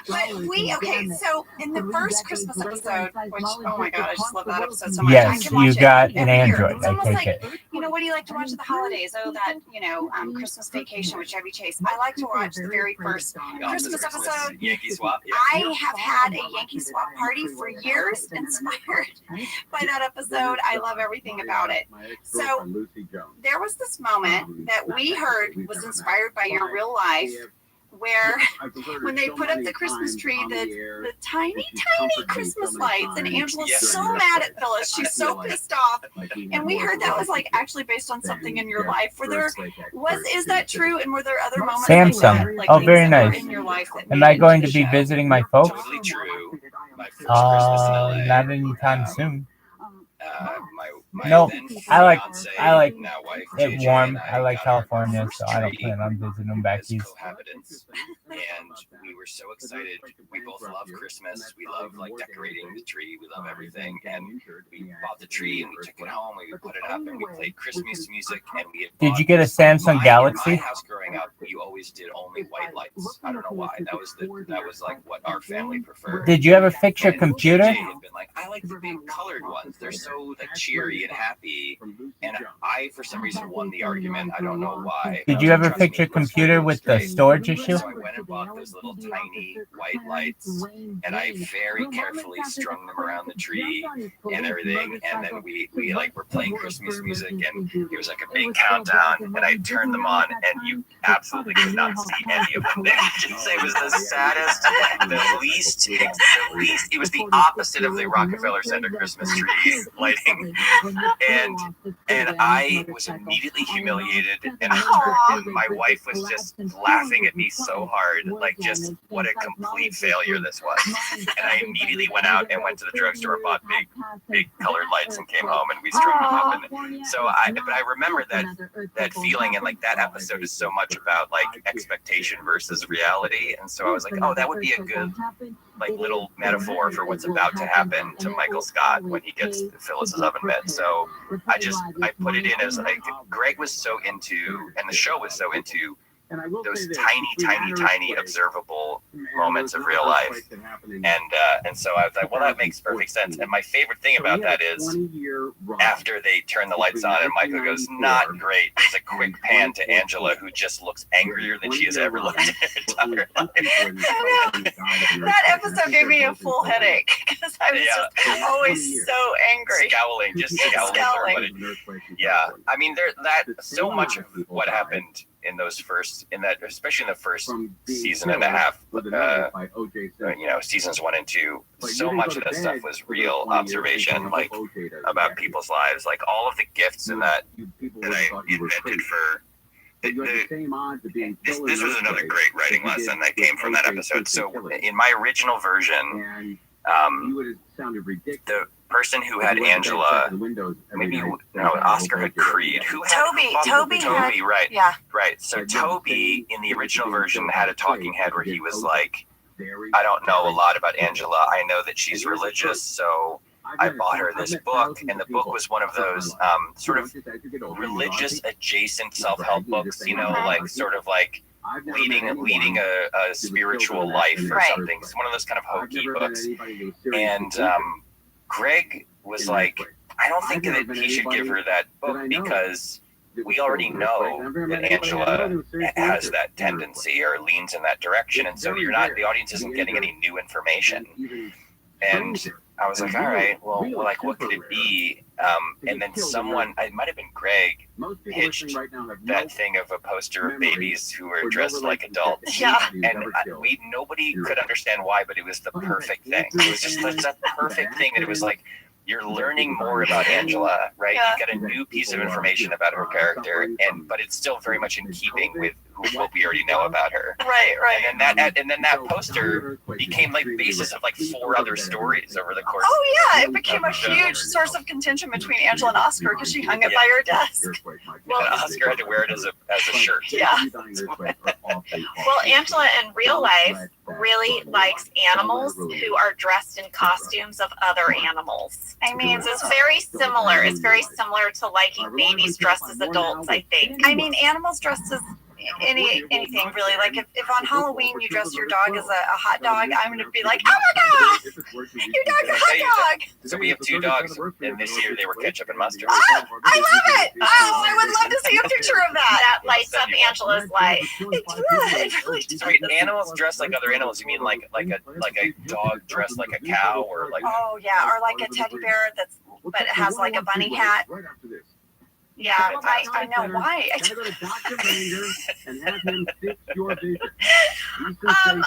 But okay, so in the first Christmas episode, which, oh my God, I just love that episode so much. I Yes, can watch you it got an every year. Android. It's I almost take like, it. what do you like to watch at the holidays? Oh, that, Christmas Vacation with Chevy Chase. I like to watch the very first Christmas episode. Yankee swap. Yeah. I have had a Yankee swap party for years, inspired by that episode. I love everything about it. So there was this moment that we heard was inspired by your real life, where when they put up the Christmas tree, the tiny Christmas lights, and Angela's so mad at Phyllis, she's so pissed off, and we heard that was like actually based on something in your life. Is that true? And were there other moments Samsung. like that? Like Oh, things very that were nice. in your life that Am made I it going to to the be show? visiting my folks? Totally true. My first Christmas in LA. Not anytime soon. My No, then I like fiancé, now wife, it JJ, warm. and I like got our California, first so I don't tree plan on visiting them back as east. cohabitants, and we were so excited. We both love Christmas. We love like decorating the tree. We love everything, and we bought the tree and we took it home. We put it up and we played Christmas music. And we had Did you get a Samsung in Galaxy? my house growing up, you always did only white lights. I don't know why. That was like what our family preferred. Did you ever fix your And computer? JJ had been like, I like the big colored ones. They're so like cheery and happy. And I, for some reason, won the argument. I don't know why. Did you ever fix your computer with the storage issue? So I went and bought those little tiny white lights, and I very carefully strung them around the tree and everything. And then we like were playing Christmas music, and it was like a big countdown. And I turned them on, and you absolutely could not see any of them. It was the saddest, the least. It was the opposite of the Rockefeller Center Christmas tree lighting. And I was immediately humiliated, and my wife was just laughing at me so hard, like just what a complete failure this was. And I immediately went out and went to the drugstore and bought big colored lights and came home and we strung them up. And so but I remember that feeling, and like that episode is so much about like expectation versus reality. And so I was like, oh, that would be a good like little metaphor for what's about to happen to Michael Scott when he gets Phyllis's oven mitt. So I put it in as like Greg was so into, and the show was so into those tiny observable moments of real life. And so I was like, well, that makes perfect sense. And my favorite thing about that is after they turn the lights on and Michael goes, not great, there's a quick pan to Angela, who just looks angrier than she has ever looked in her entire life. That episode gave me a full headache because I was just always so angry. Scowling. Yeah, I mean, that so much of what happened especially in the first season and a half, seasons 1 and 2, so much of that stuff was real observation, like about people's lives, like all of the gifts in that I invented for. This was another great writing lesson that came from that episode. So in my original version, the person who had Angela, Oscar had Creed. Toby had, right? Yeah. Right. So Toby in the original version had a talking head where he was like, I don't know a lot about Angela. I know that she's religious, so I bought her this book, and the book was one of those sort of religious adjacent self-help books, like sort of like leading a spiritual life or something. It's one of those kind of hokey books. And Greg was like, I don't think that he should give her that book because we already know that Angela has that tendency or leans in that direction, and so the audience isn't getting any new information. And I was like, all right, well, like, what could it be? And then someone, it might have been Greg, pitched that thing of a poster of babies who were dressed like adults. Yeah. And nobody could understand why, but it was the perfect thing. It was just such a perfect thing that it was like, you're learning more about Angela, right? Yeah. You get a new piece of information about her character, but it's still very much in keeping with what we already know about her. Right. And then that poster became like the basis of like 4 other stories over the course. Oh yeah, it became a huge source of contention between Angela and Oscar because she hung it by her desk. Well, Oscar had to wear it as a shirt. Yeah. Well, Angela in real life really likes animals who are dressed in costumes of other animals. I mean, It's very similar. It's very similar to liking babies dressed as adults, I think. I mean, animals dressed as anything really. Like if on Halloween you dress your dog as a hot dog, I'm gonna be like, oh my god, your dog's a hot dog. So we have 2 dogs, and this year they were ketchup and mustard. Oh, I love it. Oh, I would love to see a picture of that. That lights up Angela's life. It really So wait, animals dressed like other animals? You mean like a dog dressed like a cow, or like? Oh yeah, or like a teddy bear but it has like a bunny hat. Yeah, I know why.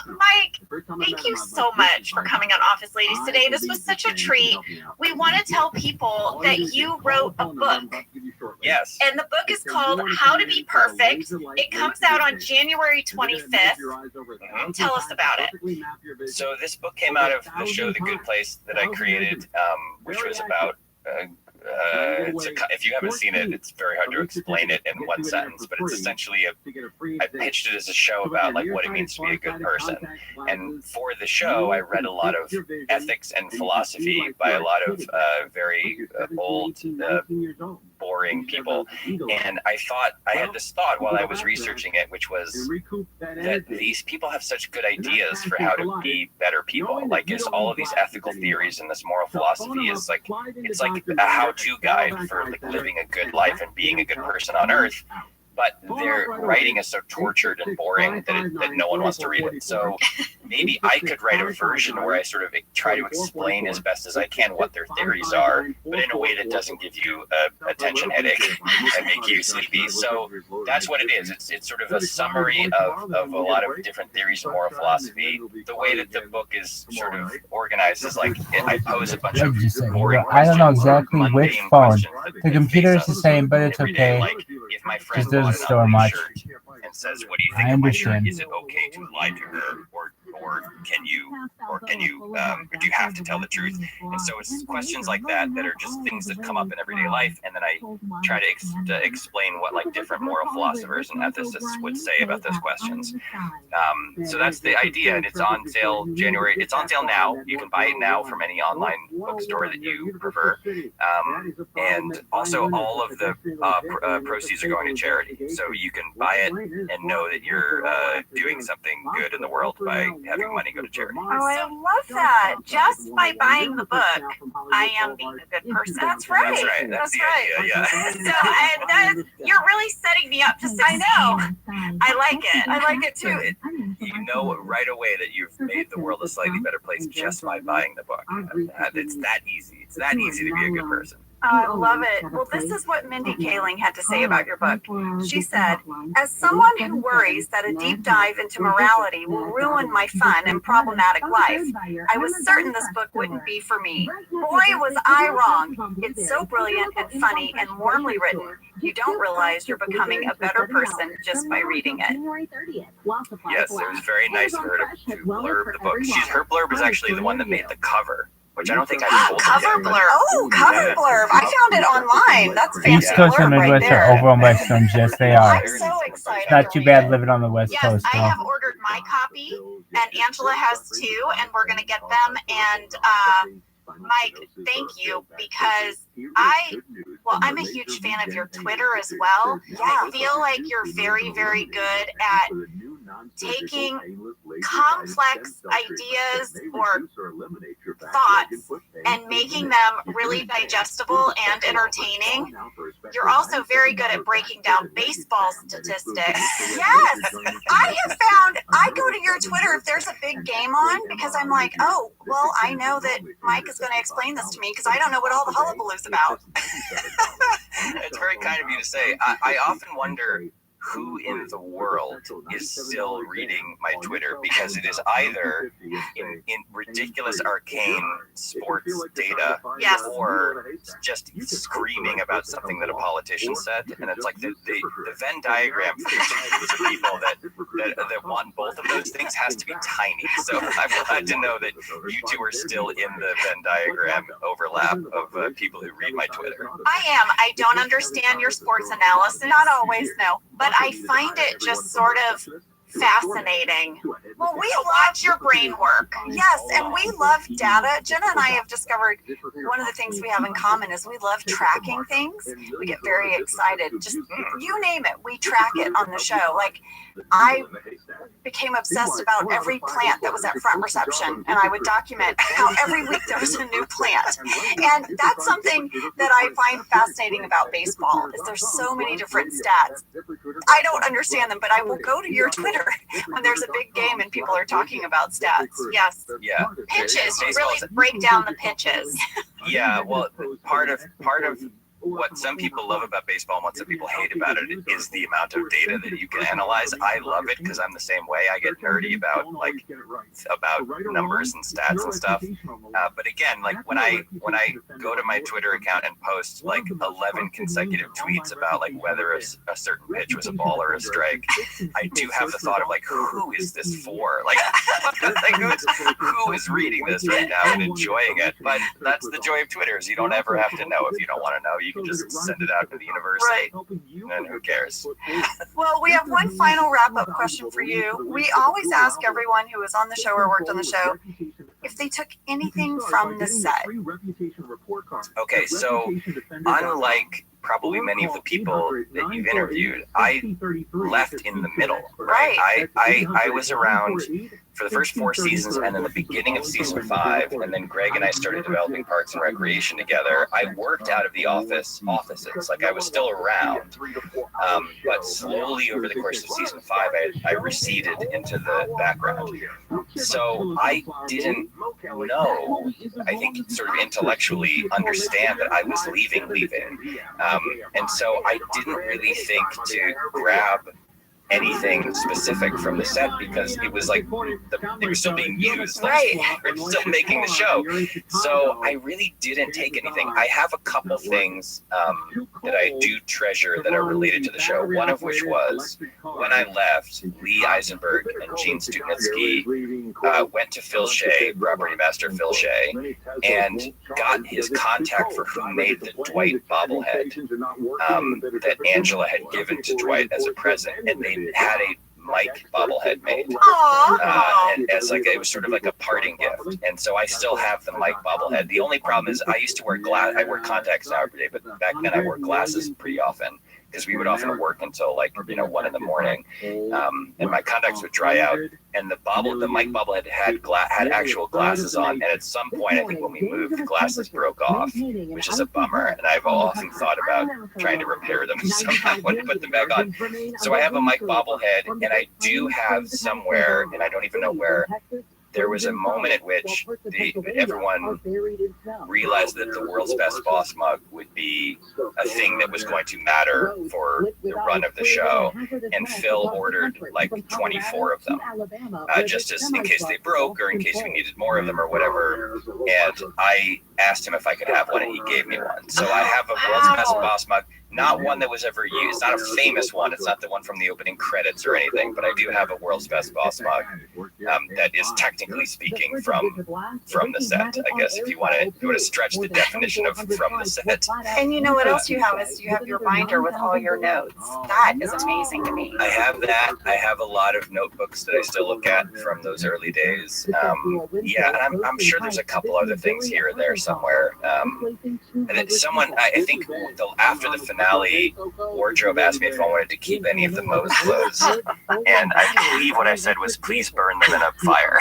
Mike, thank you so much for coming on Office Ladies today. This was such a treat. We want to tell people that you wrote a book. Yes. And the book is called How to Be Perfect. It comes out on January 25th. Tell us about it. So this book came out of the show The Good Place that I created, which was about. If you haven't seen it, it's very hard to explain it in one sentence, but it's essentially I pitched it as a show about like what it means to be a good person. And for the show, I read a lot of ethics and philosophy by a lot of very old, boring people. And I had this thought while I was researching it, which was that these people have such good ideas for how to be better people. Like, it's all of these ethical theories and this moral philosophy is like, it's like a how-to guide for like living a good life and being a good person on earth. But their writing is so tortured and boring that no one wants to read it. So maybe I could write a version where I sort of try to explain as best as I can what their theories are, but in a way that doesn't give you a tension headache and make you sleepy. So that's what it is. It's sort of a summary of a lot of different theories of moral philosophy. The way that the book is sort of organized is like I pose a bunch of boring I don't know exactly questions, which mundane phone. questions that The they computer face is the us same, but it's every day. okay. Like, if my friend Just doesn't bought an store ugly much. shirt and says, "What do you think I of my shirt? understand. Is it okay to lie to her, or can you or do you have to tell the truth?" And so it's questions like that that are just things that come up in everyday life, and then I try to explain what like different moral philosophers and ethicists would say about those questions. So that's the idea, and it's on sale January. It's on sale now. You can buy it now from any online bookstore that you prefer. And also all of the proceeds are going to charity. So you can buy it and know that you're doing something good in the world by having money go to charity. Oh, I love that. Just by buying the book, I am being a good person. That's right. That's right. That's the idea, yeah. So you're really setting me up to succeed. I know. I like it. I like it too. You know right away that you've made the world a slightly better place just by buying the book. It's that easy. It's that easy to be a good person. Oh, I love it. Well, this is what Mindy Kaling had to say about your book. She said, "As someone who worries that a deep dive into morality will ruin my fun and problematic life, I was certain this book wouldn't be for me. Boy, was I wrong. It's so brilliant and funny and warmly written. You don't realize you're becoming a better person just by reading it." Yes, it was very nice of her to blurb the book. Her blurb is actually the one that made the cover, which I don't think I told Cover you. blurb. Oh, cover blurb. I found it online. That's fancy East Coast and blurb right Midwest are there. over on West Coast. Yes, they are. I'm so excited. It's not to too read bad it. living on the West Yes, Coast, I though. have ordered my copy, and Angela has too, and we're going to get them. And Mike, thank you, because I'm a huge fan of your Twitter as well. I feel like you're very, very good at taking complex ideas or thoughts and making them really digestible and entertaining. You're also very good at breaking down baseball statistics. Yes, I have found I go to your Twitter if there's a big game on because I'm like, oh, well, I know that Mike is going to explain this to me because I don't know what all the hullabaloo's about. It's very kind of you to say. I often wonder who in the world is still reading my Twitter? Because it is either in ridiculous arcane sports data, Yes. or just screaming about something that a politician said. And it's like the Venn diagram for people that want both of those things has to be tiny. So I'm glad to know that you two are still in the Venn diagram overlap of people who read my Twitter. I am. I don't understand your sports analysis. Not always, no. But I find it just sort of fascinating. Well, we To watch your brain work. Yes, and we love data. Jenna and I have discovered one of the things we have in common is we love tracking things. We get very excited. Just you name it, we track it on the show. Like I became obsessed about every plant that was at front reception, and I would document how every week there was a new plant. And that's something that I find fascinating about baseball is there's so many different stats. I don't understand them, but I will go to your Twitter when there's a big game and people are talking about stats. Yes. Yeah. Pitches. You really break down the pitches. Yeah, well, part of what some people love about baseball and what some people hate about it is the amount of data that you can analyze. I love it because I'm the same way. I get nerdy about numbers and stats and stuff. But again, like when I go to my Twitter account and post like 11 consecutive tweets about like whether a certain pitch was a ball or a strike, I do have the thought of like, who is this for? Like who is reading this right now and enjoying it? But that's the joy of Twitter is you don't ever have to know if you don't want to know. You can just send it out to the universe. Right. And who cares? Well, we have one final wrap-up question for you. We always ask everyone who was on the show or worked on the show if they took anything from the set. Okay, so unlike probably many of the people that you've interviewed, I left in the middle. Right. I was around for the first 4 seasons and then the beginning of season 5, and then Greg and I started developing Parks and Recreation together. I worked out of the offices, like I was still around, but slowly over the course of season 5, I receded into the background. So I didn't know, I think sort of intellectually understand that I was leaving. And so I didn't really think to grab anything specific from the set because it was like they were still being used, like we were still making the show. So I really didn't take anything. I have a couple things that I do treasure that are related to the show. One of which was when I left, Lee Eisenberg and Gene Stupnitsky went to Phil Shea, property master Phil Shea, and got his contact for who made the Dwight bobblehead that Angela had given to Dwight as a present, and they had a Mike bobblehead made, and as like it was sort of like a parting gift. And so I still have the Mike bobblehead. The only problem is I used to wear I wear contacts now every day, but back then I wore glasses pretty often because we would often work until like 1 a.m, and my contacts would dry out. And the Mike bobblehead had actual glasses on, and at some point I think when we moved, the glasses broke off, which is a bummer. And I've often thought about trying to repair them somehow when I put them back on. So I have a Mike bobblehead, and I do have somewhere, and I don't even know where, there was a moment at which everyone realized that the world's best boss mug would be a thing that was going to matter for the run of the show. And Phil ordered like 24 of them, just as in case they broke or in case we needed more of them or whatever. And I asked him if I could have one, and he gave me one. So I have a world's best boss mug. Not one that was ever used. It's not a famous one. It's not the one from the opening credits or anything. But I do have a world's best boss mug that is technically speaking from the set. I guess if you want to stretch the definition of from the set. And you know what else you have is you have your binder with all your notes. That is amazing to me. I have that. I have a lot of notebooks that I still look at from those early days. And I'm sure there's a couple other things here and there somewhere. And then someone, I think after the finale, wardrobe asked me if I wanted to keep any of the Moe's clothes, and I believe what I said was, "Please burn them in a fire."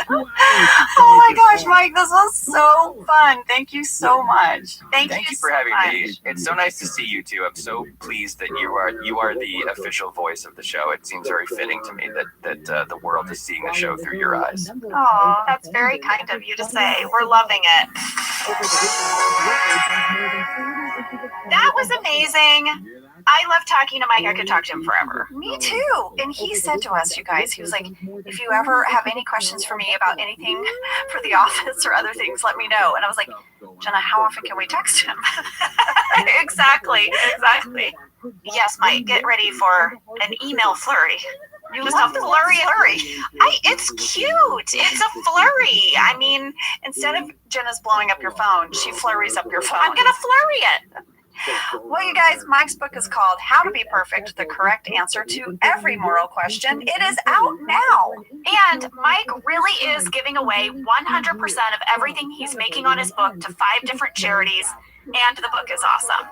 Oh my gosh, Mike, this was so fun. Thank you so much. Thank you so for having much. me. It's so nice to see you two. I'm so pleased that you are the official voice of the show. It seems very fitting to me that the world is seeing the show through your eyes. Oh, that's very kind of you to say. We're loving it. That was amazing. I love talking to Mike. I could talk to him forever. Me too. And he said to us, you guys, he was like, if you ever have any questions for me about anything for the office or other things, let me know. And I was like, Jenna, how often can we text him? Exactly. Yes, Mike, get ready for an email flurry. Just a flurry. It's cute. It's a flurry. I mean, Instead of Jenna's blowing up your phone, she flurries up your phone. I'm going to flurry it. Well, you guys, Mike's book is called How to Be Perfect, the Correct Answer to Every Moral Question. It is out now. And Mike really is giving away 100% of everything he's making on his book to 5 different charities. And the book is awesome.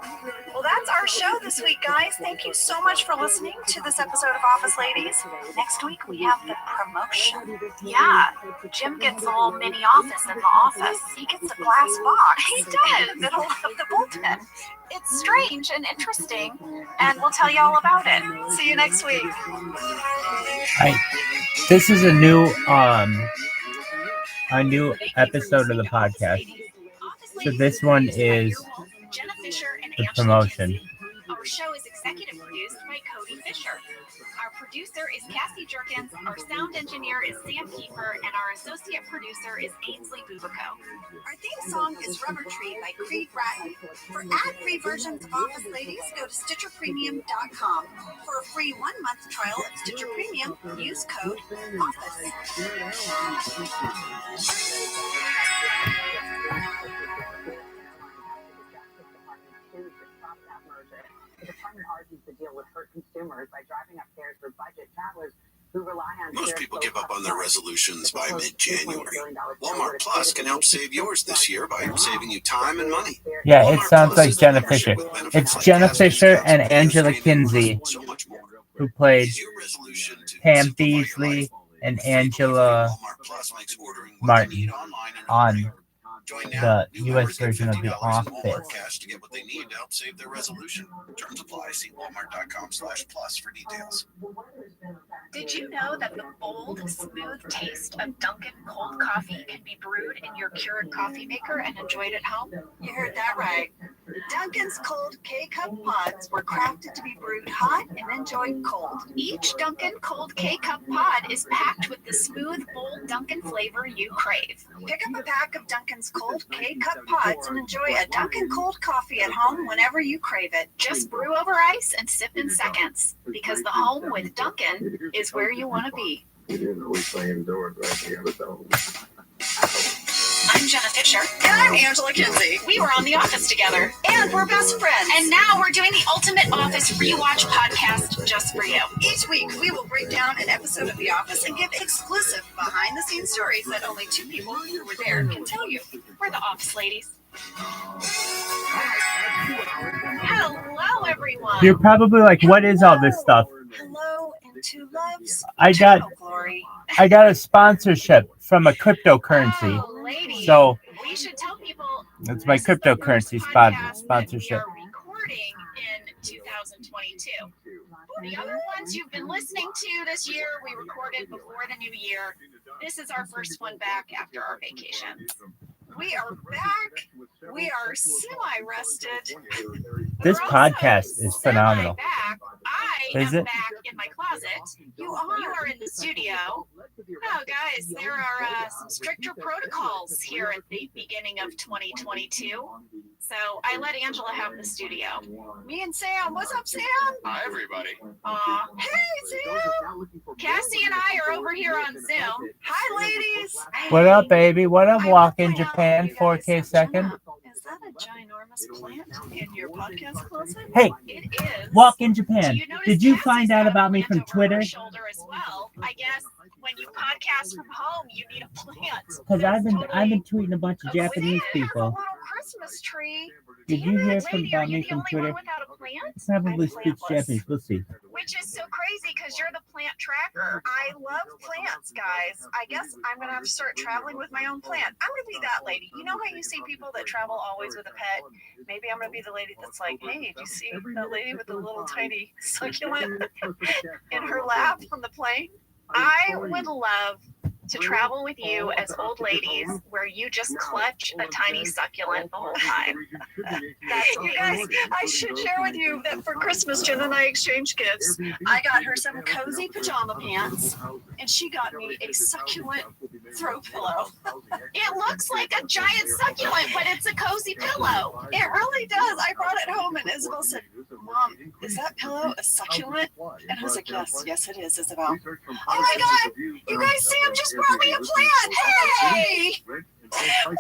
Well, that's our show this week, guys. Thank you so much for listening to this episode of Office Ladies. Next week, we have the promotion. Yeah, Jim gets a little mini office in the office. He gets a glass box. He does. In the middle of the bullpen. It's strange and interesting, and we'll tell you all about it. See you next week. This is a new episode of the podcast. So this one is the promotion. Our show is executive produced by Cody Fisher. Our producer is Cassie Jerkins, our sound engineer is Sam Kiefer, and our associate producer is Ainsley Bubico. Our theme song is Rubber Tree by Creed Bratton. For ad-free versions of Office Ladies, go to StitcherPremium.com. For a free 1-month trial of Stitcher Premium, use code OFFICE. The department argues the deal would hurt consumers by driving up fares for budget travelers who rely on. Most people give up on their resolutions by mid-January. Walmart Plus can help save yours this year by saving you time and money. Yeah, it Walmart sounds Plus like is the Jenna membership Fisher. with benefits It's like Jenna gas Fisher discounts, and video Angela streaming, Kinsey, and so much more. who played Is your resolution to Pam simplify your Beasley life? and Free Angela delivery, Walmart Plus makes ordering what they need Martin online and on over. Join now. the New U.S. members get version of The $50 in Walmart Office. cash to get what they need to help save their resolution. Terms apply. See walmart.com/plus for details. Did you know that the bold, smooth taste of Dunkin' cold coffee can be brewed in your Keurig coffee maker and enjoyed at home? You heard that right. Dunkin's cold K-Cup pods were crafted to be brewed hot and enjoyed cold. Each Dunkin' cold K-Cup pod is packed with the smooth, bold Dunkin' flavor you crave. Pick up a pack of Dunkin's cold K-Cup pods and enjoy a Dunkin' cold coffee at home whenever you crave it. Just brew over ice and sip in seconds, because the home with Dunkin' is where you want to be. I'm Jenna Fisher. And I'm Angela Kinsey. We were on The Office together. And we're best friends. And now we're doing the Ultimate Office Rewatch podcast just for you. Each week, we will break down an episode of The Office and give exclusive behind-the-scenes stories that only 2 people who were there can tell you. We're the Office Ladies. Hello, everyone. You're probably like, what is all this stuff? Hello into love's I got eternal glory. a sponsorship from a cryptocurrency. Oh, ladies, So we should tell people that's my this is the cryptocurrency first podcast sponsorship. that we are recording in 2022. The other ones you've been listening to this year, we recorded before the new year. This is our first one back after our vacations. We are back. We are semi-rested. This We're also podcast is phenomenal. semi-back. I Is am it? back in my closet. You are in the studio. Oh, guys, there are some stricter protocols here at the beginning of 2022. So I let Angela have the studio. Me and Sam. What's up, Sam? Hi, everybody. Hey, Sam. Cassie and I are over here on Zoom. Hi, ladies. What up, baby? What up, I Walk will in point out, Japan, you guys, 4K second? Is that a ginormous plant in your podcast closet? Hey, It is. Walk in Do Japan. you notice Did you Cassie's find out got a about me plant from over her Twitter? shoulder as well. I guess when you podcast from home, you need a plant. Because I've been tweeting a bunch of Japanese A people. little Christmas tree. Did you hear Lady, are about you me the from only Twitter? one without a plant? Probably I'm speaks plantless. Japanese. We'll see. Which is so crazy because you're the plant tracker. I love plants, guys. I guess I'm going to have to start traveling with my own plant. I'm going to be that lady. You know how you see people that travel always with a pet? Maybe I'm going to be the lady that's like, hey, do you see that lady with the little tiny succulent in her lap from the plane? I would love to travel with you as old ladies where you just clutch a tiny succulent the whole time. You guys, I should share with you that for Christmas, Jen and I exchanged gifts. I got her some cozy pajama pants, and she got me a succulent throw pillow. It looks like a giant succulent, but it's a cozy pillow. It really does. I brought it home, and Isabel said, "Mom, is that pillow a succulent?" And I was like, yes, it is, Isabel. Oh my God, you guys, Sam just brought me a plant. Hey!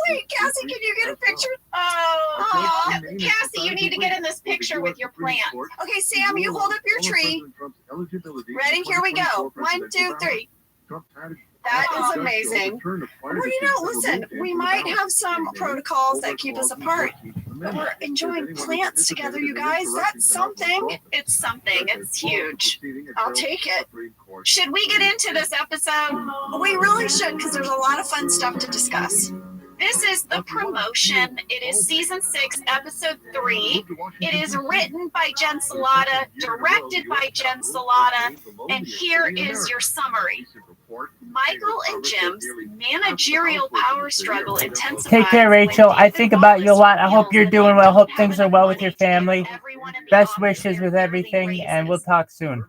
Wait, Cassie, can you get a picture? Oh, Cassie, you need to get in this picture with your plant. Okay, Sam, you hold up your tree. Ready? Here we go. 1, 2, 3. That is amazing. Well, listen, we might have some protocols that keep us apart, but we're enjoying plants together, you guys. That's something. It's something. It's huge. I'll take it. Should we get into this episode? We really should, because there's a lot of fun stuff to discuss. This is the promotion. It is season 6, episode 3. It is written by Jen Salata, directed by Jen Salata, and here is your summary. Michael and Jim's managerial power struggle intensifies. Take care, Rachel. I think about you a lot. I hope you're doing well. Hope things are well with your family. Best wishes with everything, and we'll talk soon.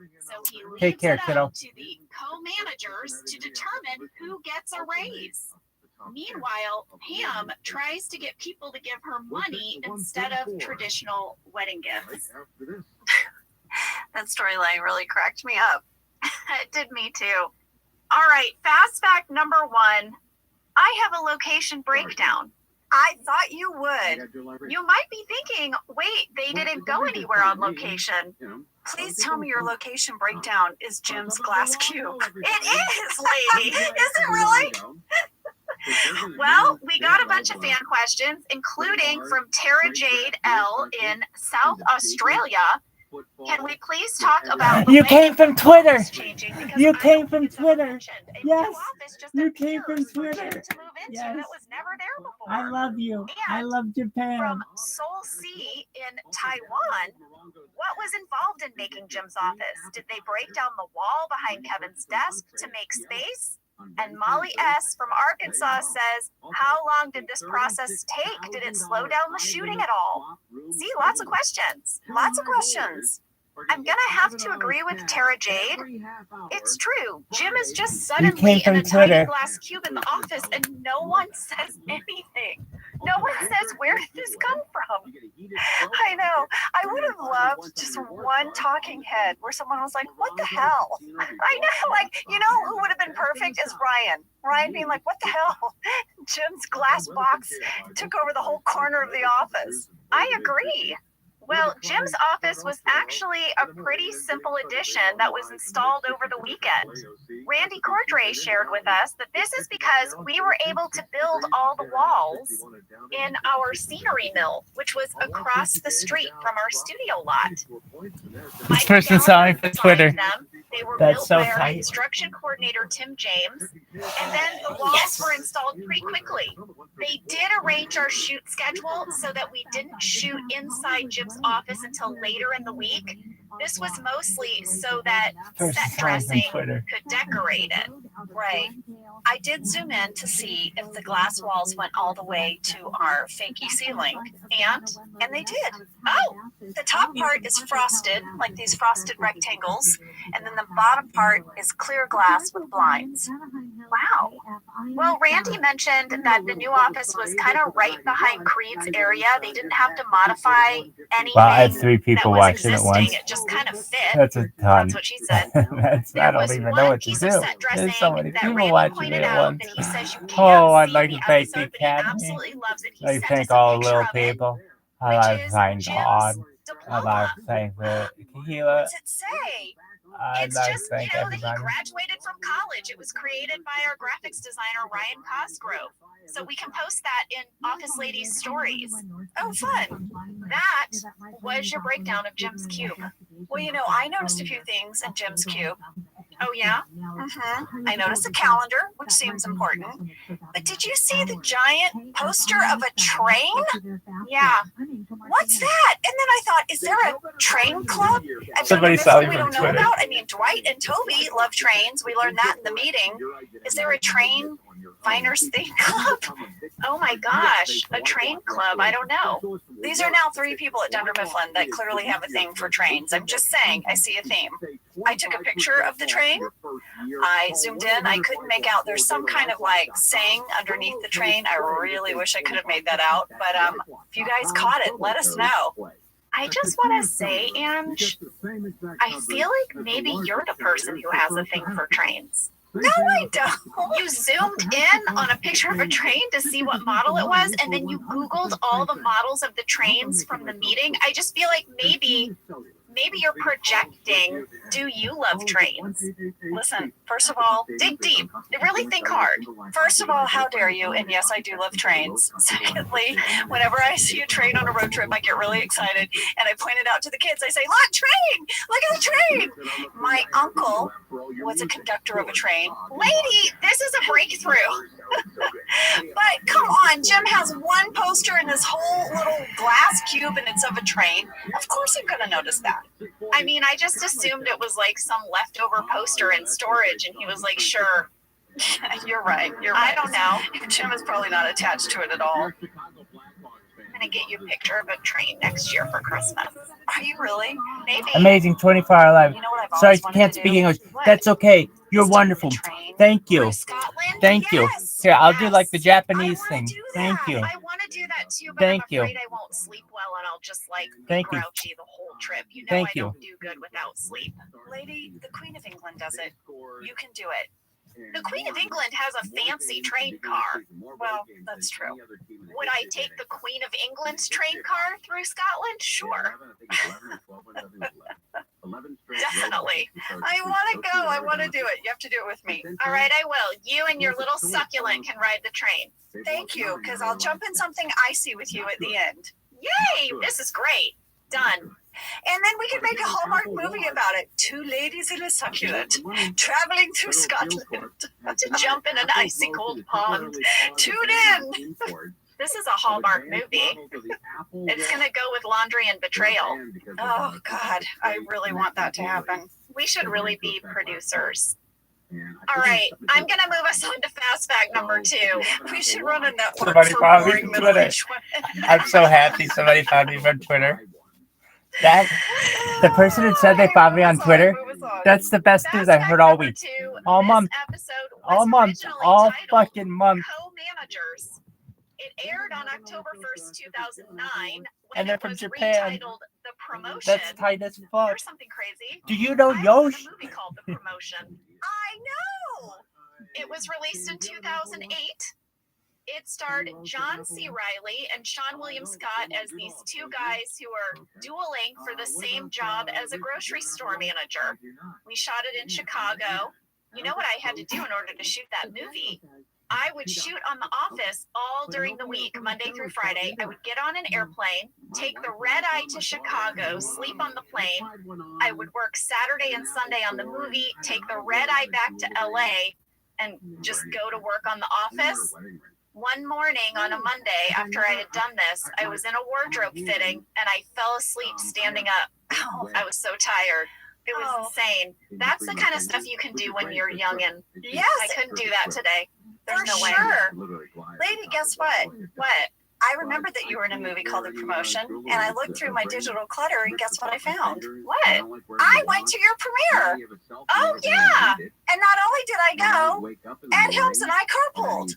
Take care, kiddo. To the co-managers to determine who gets a raise. Meanwhile, Pam tries to get people to give her money instead of traditional wedding gifts. That storyline really cracked me up. It did me too. All right, fast fact number 1. I have a location breakdown. I thought you would. You might be thinking, wait, they didn't go anywhere on location. Please tell me your location breakdown is Jim's glass cube. It is, lady. Is it really? Well, we got a bunch of fan questions, including from Tara Jade L in South Australia. Can we please talk about You came from Twitter. You I came don't from think it's ever Twitter. mentioned. A Yes, new office just you came from appears for Twitter. Jim to move into Yes. that was never there before. I love you. I And love Japan. From Seoul C in Taiwan, what was involved in making Jim's office? Did they break down the wall behind Kevin's desk to make space? And Molly S. from Arkansas says, how long did this process take? Did it slow down the shooting at all? See, lots of questions. Lots of questions. I'm going to have to agree with Tara Jade. It's true. Jim is just You suddenly came in from a Twitter. tiny glass cube in the office and no one says anything. No one says, where did this come from? I know. I would have loved just one talking head where someone was like, what the hell? I know. Like, who would have been perfect is Ryan. Ryan being like, what the hell? Jim's glass box took over the whole corner of the office. I agree. Well, Jim's office was actually a pretty simple addition that was installed over the weekend. Randy Cordray shared with us that this is because we were able to build all the walls in our scenery mill, which was across the street from our studio lot. This person saw me for Twitter. They were That's built so by our tight. construction coordinator, Tim James, and then the walls were installed pretty quickly. They did arrange our shoot schedule so that we didn't shoot inside Jim's office until later in the week. This was mostly so that First set time on dressing Twitter. could decorate it. Right. I did zoom in to see if the glass walls went all the way to our fakey ceiling, and they did. Oh, The top part is frosted, like these frosted rectangles, and then the bottom part is clear glass with blinds. wow. Well, Randy mentioned that the new office was kind of right behind Creed's area. They didn't have to modify anything. Wow, I have 3 that people was watching at existing. once. It just kind of fit. That's a ton. That's what she said. That's, I There don't was even know one what to piece do. of set dressing There's so many that people Randy watching pointed me at out, once. and he says you can't Oh, I'd see like the to thank the episode, but he Academy. absolutely loves it. He I sent thank us a all the picture little of it, people. I which like to is thank Jim's God. I diploma. like to thank the tequila. What's it say? I'd It's like to just, thank that he everybody. graduated from college. It was created by our graphics designer, Ryan Cosgrove. So we can post that in Office Ladies Stories. Oh, fun. That was your breakdown of Jim's cube. Well, I noticed a few things in Jim's cube. Oh, yeah? I noticed a calendar, which seems important. But did you see the giant poster of a train? Yeah. What's that? And then I thought, God, is there a train club at Somebody Denver saw Mifflin you we from don't know Twitter. about? I mean, Dwight and Toby love trains. We learned that in the meeting. Is there a train finders thing club? Oh my gosh, a train club. I don't know. These are now 3 people at Denver Mifflin that clearly have a thing for trains. I'm just saying, I see a theme. I took a picture of the train. I zoomed in. I couldn't make out. There's some kind of like saying underneath the train. I really wish I could have made that out. But if you guys caught it, let us know. I just want to say, Ange, I feel like maybe you're the person who has a thing for trains. No, I don't. You zoomed in on a picture of a train to see what model it was, and then you Googled all the models of the trains from the meeting. I just feel like maybe you're projecting. Do you love trains? Listen, first of all, Dig deep. Really think hard. first of all, how dare you? And yes, I do love trains. Secondly, whenever I see a train on a road trip, I get really excited. And I point it out to the kids. I say, look, train! Look at the train! My uncle was a conductor of a train. Lady, this is a breakthrough. But come on, Jim has one poster in this whole little glass cube and it's of a train. Of course I'm going to notice that. I mean, I just assumed it was like some leftover poster in storage, and he was like, sure. You're right. You're right. I don't know. Jim is probably not attached to it at all. I'm going to get you a picture of a train next year for Christmas. Are you really? Maybe. Amazing 24-hour live. You know what I've Sorry, always wanted can't to speak do? English. What? That's okay. You're Start wonderful. a train Thank you. through Scotland? Thank you. Yes. Here, I'll do like the Yes. Japanese I wanna thing. do Thank that. you. I want to do that too, but Thank I'm you. afraid I won't sleep well, and I'll just like be Thank you. grouchy the whole trip. You know, Thank I you. don't do good without sleep. Lady, the Queen of England does it. You can do it. The Queen of England has a fancy train car. Well, that's true. Would I take the Queen of England's train car through Scotland? Sure. Definitely. I want to go. I want to do it. You have to do it with me. All right, I will. You and your little succulent can ride the train. Thank you, because I'll jump in something icy with you at the end. Yay! This is great. Done. And then we can make a Hallmark movie about it. 2 ladies in a succulent traveling through Scotland. To jump in an icy cold pond. Tune in. This is a Hallmark movie. It's going to go with Laundry and Betrayal. Oh, God. I really want that to happen. We should really be producers. All right, I'm going to move us on to fast fact number 2. We should run a network Somebody for found me boring on Twitter. middle-aged women. I'm so happy somebody found me from Twitter. That the person who said they found me on Twitter, that's the best news I've heard all week. All month. All month. All fucking month. Co-managers. It aired on October 1st, 2009. And they're it from was Japan. retitled The Promotion. That's tight as fuck. Here's something crazy. Do you know I was in Yosh? a movie called The Promotion. I know. It was released in 2008. It starred John C. Reilly and Sean William Scott as these 2 guys who are dueling for the same job as a grocery store manager. We shot it in Chicago. You know what I had to do in order to shoot that movie? I would shoot on the office all during the week, Monday through Friday. I would get on an airplane, take the red eye to Chicago, sleep on the plane. I would work Saturday and Sunday on the movie, take the red eye back to LA, and just go to work on the office. One morning on a Monday, after I had done this, I was in a wardrobe fitting and I fell asleep standing up. I was so tired. It was insane. That's the kind of stuff you can do when you're young, and Yes, I couldn't do that today. There's for no way. sure. Lady, guess what? What? I remember that you were in a movie called The Promotion, and I looked through my digital clutter, and guess what I found? What? I went to your premiere. Oh, yeah. And not only did I go, Ed Helms and I carpooled.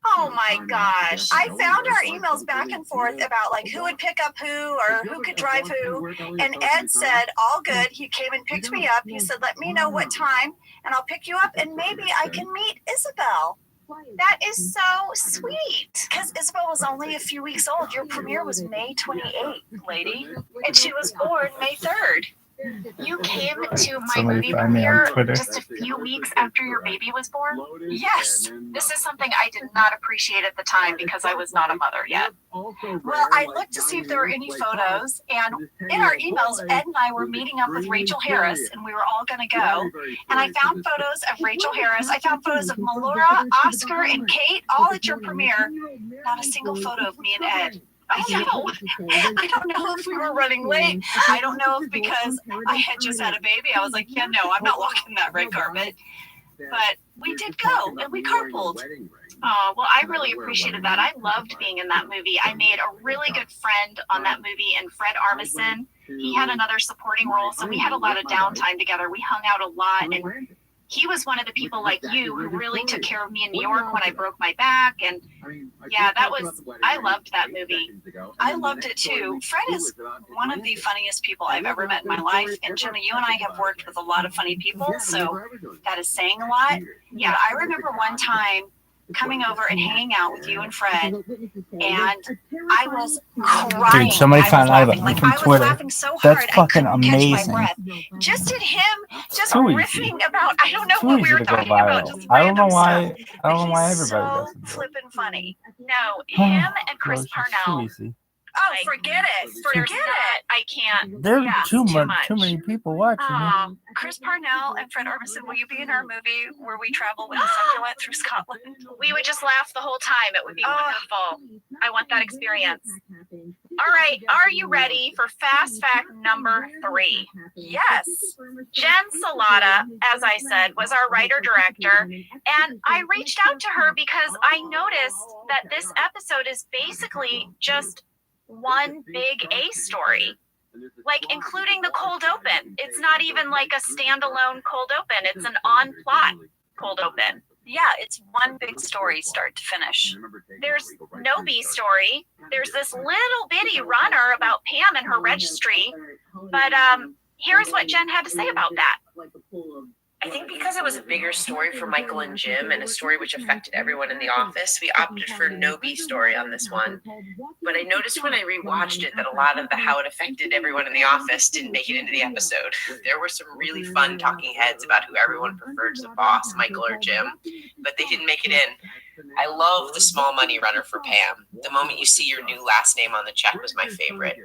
Oh my gosh. I found our emails back and forth about like who would pick up who or who could drive who. And Ed said, all good. He came and picked me up. He said, let me know what time and I'll pick you up and maybe I can meet Isabel. That is so sweet. Because Isabel was only a few weeks old. Your premiere was May 28th, lady. And she was born May 3rd. You came to my Somebody movie find me on premiere Twitter. just a few weeks after your baby was born? Yes. This is something I did not appreciate at the time because I was not a mother yet. Well, I looked to see if there were any photos, and in our emails, Ed and I were meeting up with Rachel Harris, and we were all going to go. And I found photos of Rachel Harris. I found photos of Melora, Oscar, and Kate, all at your premiere. Not a single photo of me and Ed. I don't know if we were running late. I don't know if because I had just had a baby, I was like, yeah, no, I'm not walking that red carpet. But we did go, and we carpooled. Oh, well, I really appreciated that. I loved being in that movie. I made a really good friend on that movie, and Fred Armisen. He had another supporting role, so we had a lot of downtime together. We hung out a lot, and he was one of the people like you who really took care of me in New York when I broke my back. And yeah, I loved that movie. I loved it too. Fred is one of the funniest people I've ever met in my life. And Jimmy, you and I have worked with a lot of funny people, so that is saying a lot. Yeah, I remember one time coming over and hanging out with you and Fred, and I was crying. Dude, somebody found out about me like, from I was Twitter. laughing so hard That's fucking I couldn't catch amazing. my breath. Just at him, just Too easy. riffing about, I don't know Too what we easy were to go talking about. viral. Just I don't know random why. stuff. I don't know why He's everybody so doesn't. flippin' funny. No, him and Chris It's just Parnell. Too easy. Oh, Like, forget it. There's Forget not, it. I can't. There's Yeah, too too much. Too much. many people watching. Oh, Chris Parnell and Fred Armisen, will you be in our movie where we travel with a succulent through Scotland? We would just laugh the whole time. It would be wonderful. I want that experience. All right, are you ready for fast fact number 3? Yes. Jen Salata, as I said, was our writer-director, and I reached out to her because I noticed that this episode is basically just one big A story, like including the cold open. It's not even like a standalone cold open. It's an on-plot cold open. Yeah, it's one big story, start to finish. There's no B story. There's this little bitty runner about Pam and her registry, but here's what Jen had to say about that. I think because it was a bigger story for Michael and Jim and a story which affected everyone in the office, we opted for no B story on this one. But I noticed when I rewatched it that a lot of the how it affected everyone in the office didn't make it into the episode. There were some really fun talking heads about who everyone preferred as a boss, Michael or Jim, but they didn't make it in. I love the small money runner for Pam. The moment you see your new last name on the check was my favorite.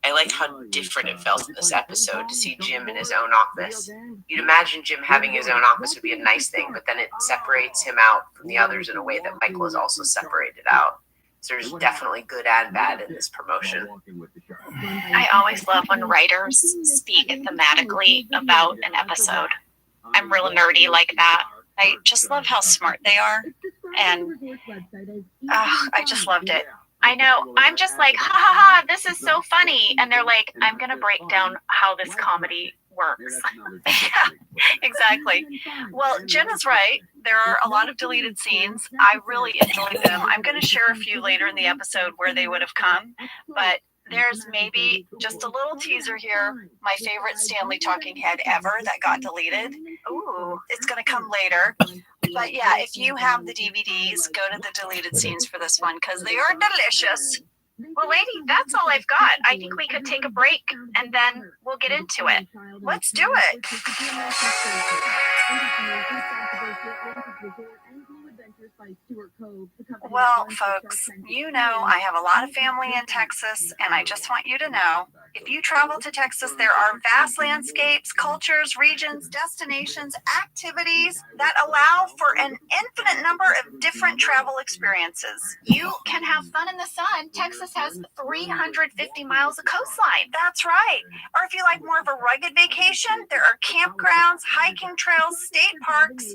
I liked how different it felt in this episode to see Jim in his own office. You'd imagine Jim having his own office would be a nice thing, but then it separates him out from the others in a way that Michael is also separated out. So there's definitely good and bad in this promotion. I always love when writers speak thematically about an episode. I'm real nerdy like that. I just love how smart they are, and I just loved it. I know. I'm just like, ha ha ha, this is so funny. And they're like, I'm going to break down how this comedy works. Yeah, exactly. Well, Jen is right. There are a lot of deleted scenes. I really enjoyed them. I'm going to share a few later in the episode where they would have come, but there's maybe just a little teaser here. My favorite Stanley talking head ever that got deleted. Ooh, it's going to come later. But yeah, if you have the DVDs, go to the deleted scenes for this one because they are delicious. Well, lady, that's all I've got. I think we could take a break and then we'll get into it. Let's do it. Well, folks, you know I have a lot of family in Texas, and I just want you to know, if you travel to Texas, there are vast landscapes, cultures, regions, destinations, activities that allow for an infinite number of different travel experiences. You can have fun in the sun. Texas has 350 miles of coastline. That's right. Or if you like more of a rugged vacation, there are campgrounds, hiking trails, state parks,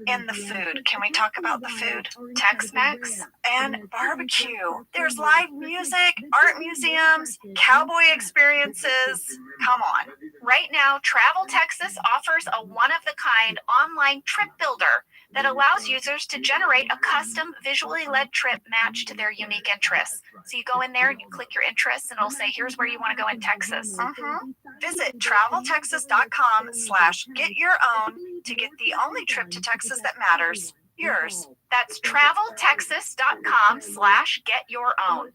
and the food. Can we talk about the food? Tex-Mex and barbecue. There's live music, art museums, cowboy experiences. Come on. Right now, Travel Texas offers a one-of-the-kind online trip builder that allows users to generate a custom visually led trip matched to their unique interests. So you go in there and you click your interests and it'll say, here's where you want to go in Texas. Visit traveltexas.com/get-your-own to get the only trip to Texas that matters, yours. That's traveltexas.com/get-your-own.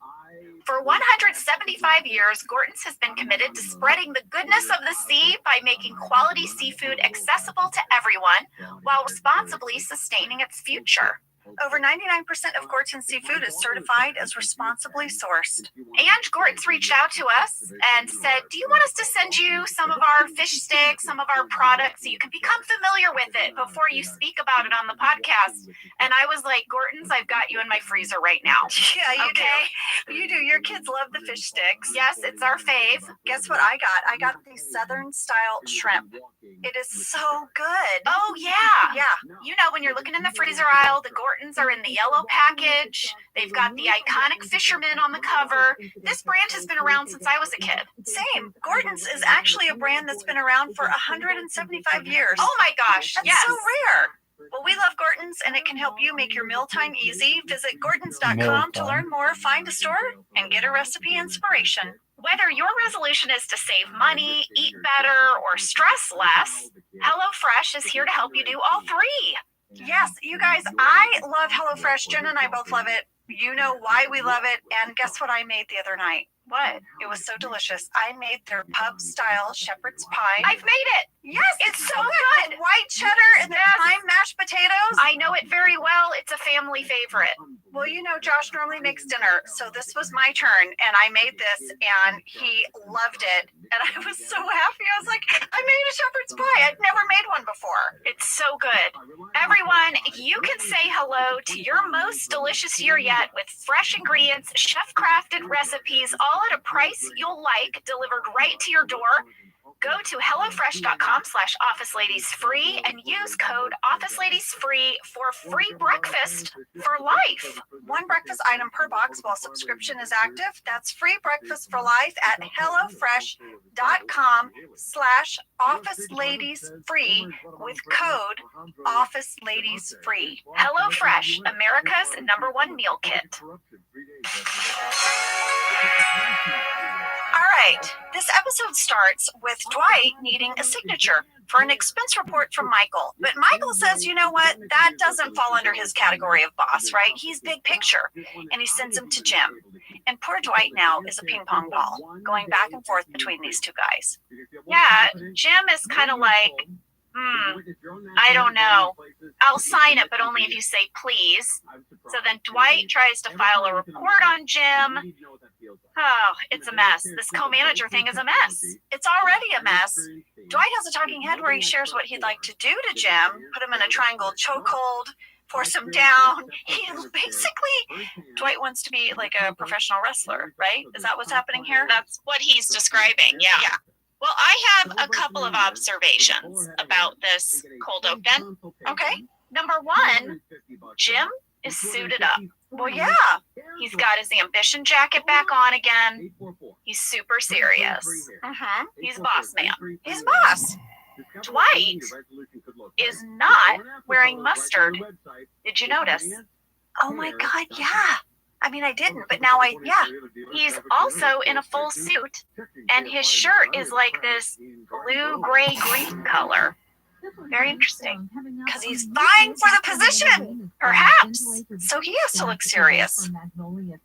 For 175 years, Gorton's has been committed to spreading the goodness of the sea by making quality seafood accessible to everyone while responsibly sustaining its future. Over 99% of Gorton's seafood is certified as responsibly sourced. And Gorton's reached out to us and said, do you want us to send you some of our fish sticks, some of our products, so you can become familiar with it before you speak about it on the podcast? And I was like, Gorton's, I've got you in my freezer right now. Yeah, you Okay. do. You do. Your kids love the fish sticks. Yes, it's our fave. Guess what I got? I got the Southern style shrimp. It is so good. Oh, yeah. Yeah. You know, when you're looking in the freezer aisle, the Gortons are in the yellow package. They've got the iconic fisherman on the cover. This brand has been around since I was a kid. Same. Gorton's is actually a brand that's been around for 175 years. Oh my gosh. That's Yes. so rare. Well, we love Gorton's, and it can help you make your mealtime easy. Visit Gortons.com to learn more, find a store, and get a recipe inspiration. Whether your resolution is to save money, eat better, or stress less, HelloFresh is here to help you do all three. Yes, you guys, I love HelloFresh. Jen and I both love it. You know why we love it. And guess what I made the other night? What? It was so delicious. I made their pub-style shepherd's pie. I've made it. Yes, It's so good. With white cheddar and the thyme mashed potatoes. I know it very well. It's a family favorite. Well, you know, Josh normally makes dinner, so this was my turn, and I made this, and he loved it, and I was so happy. I was like, I made a shepherd's pie. I'd never made one before. It's so good. Everyone, you can say hello to your most delicious year yet with fresh ingredients, chef-crafted recipes, all at a price you'll like, delivered right to your door. Go to hellofresh.com/officeladiesfree and use code officeladiesfree for free breakfast for life. One breakfast item per box while subscription is active. That's free breakfast for life at hellofresh.com/officeladiesfree with code officeladiesfree. HelloFresh, America's #1 meal kit. All right, this episode starts with Dwight needing a signature for an expense report from Michael. But Michael says, you know what? That doesn't fall under his category of boss, right? He's big picture. And he sends him to Jim. And poor Dwight now is a ping pong ball, going back and forth between these two guys. Yeah, Jim is kind of like, I don't know. I'll sign it, but only if you say please. So then Dwight tries to file a report on Jim. Oh, it's a mess. This co-manager thing is a mess. It's already a mess. Dwight has a talking head where he shares what he'd like to do to Jim, put him in a triangle chokehold, force him down. Basically, Dwight wants to be like a professional wrestler, right? Is that what's happening here? That's what he's describing, yeah. Well, I have a couple of observations about this cold open. Okay. Number one, Jim is suited up. Well, yeah. He's got his ambition jacket back on again. He's super serious. Mm-hmm. He's boss man. He's boss. Dwight is not wearing mustard. Did you notice? Oh my God, yeah. I mean, I didn't, but now yeah. He's also in a full suit, and his shirt is like this blue, gray, green color. Very interesting. Because he's vying for the position. Perhaps. So he has to look serious.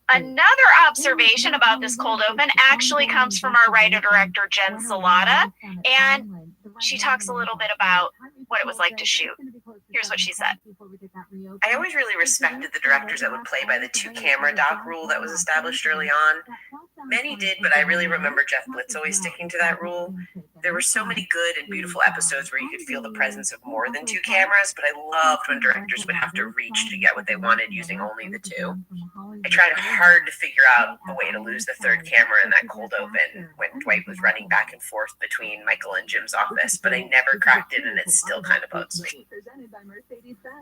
Another observation about this cold open actually comes from our writer-director, Jen Salata, and she talks a little bit about what it was like to shoot. Here's what she said. I always really respected the directors that would play by the 2-camera doc rule that was established early on. Many did, but I really remember Jeff Blitz always sticking to that rule. There were so many good and beautiful episodes where you could feel the presence of more than 2 cameras, but I loved when directors would have to reach to get what they wanted using only the 2. I tried hard to figure out a way to lose the 3rd camera in that cold open when Dwight was running back and forth between Michael and Jim's office, but I never cracked it, and it still kind of bugs me.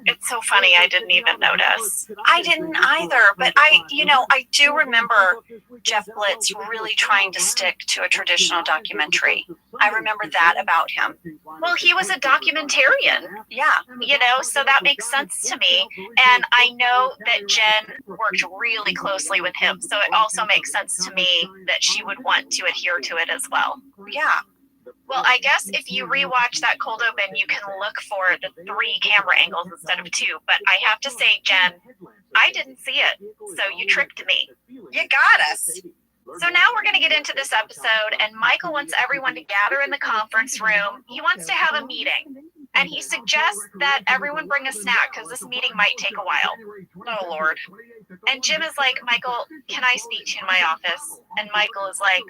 It's so funny, I didn't even notice. I didn't either, but I do remember Jeff Blitz really trying to stick to a traditional documentary. I remember that about him. Well, he was a documentarian. Yeah. So that makes sense to me. And I know that Jen worked really closely with him, so it also makes sense to me that she would want to adhere to it as well. Yeah. Well, I guess if you rewatch that cold open, you can look for the 3 camera angles instead of 2. But I have to say, Jen, I didn't see it, so you tricked me. You got us. So now we're going to get into this episode, and Michael wants everyone to gather in the conference room. He wants to have a meeting. and he suggests that everyone bring a snack because this meeting might take a while. Oh, Lord. And Jim is like, Michael, can I speak to you in my office? And Michael is like,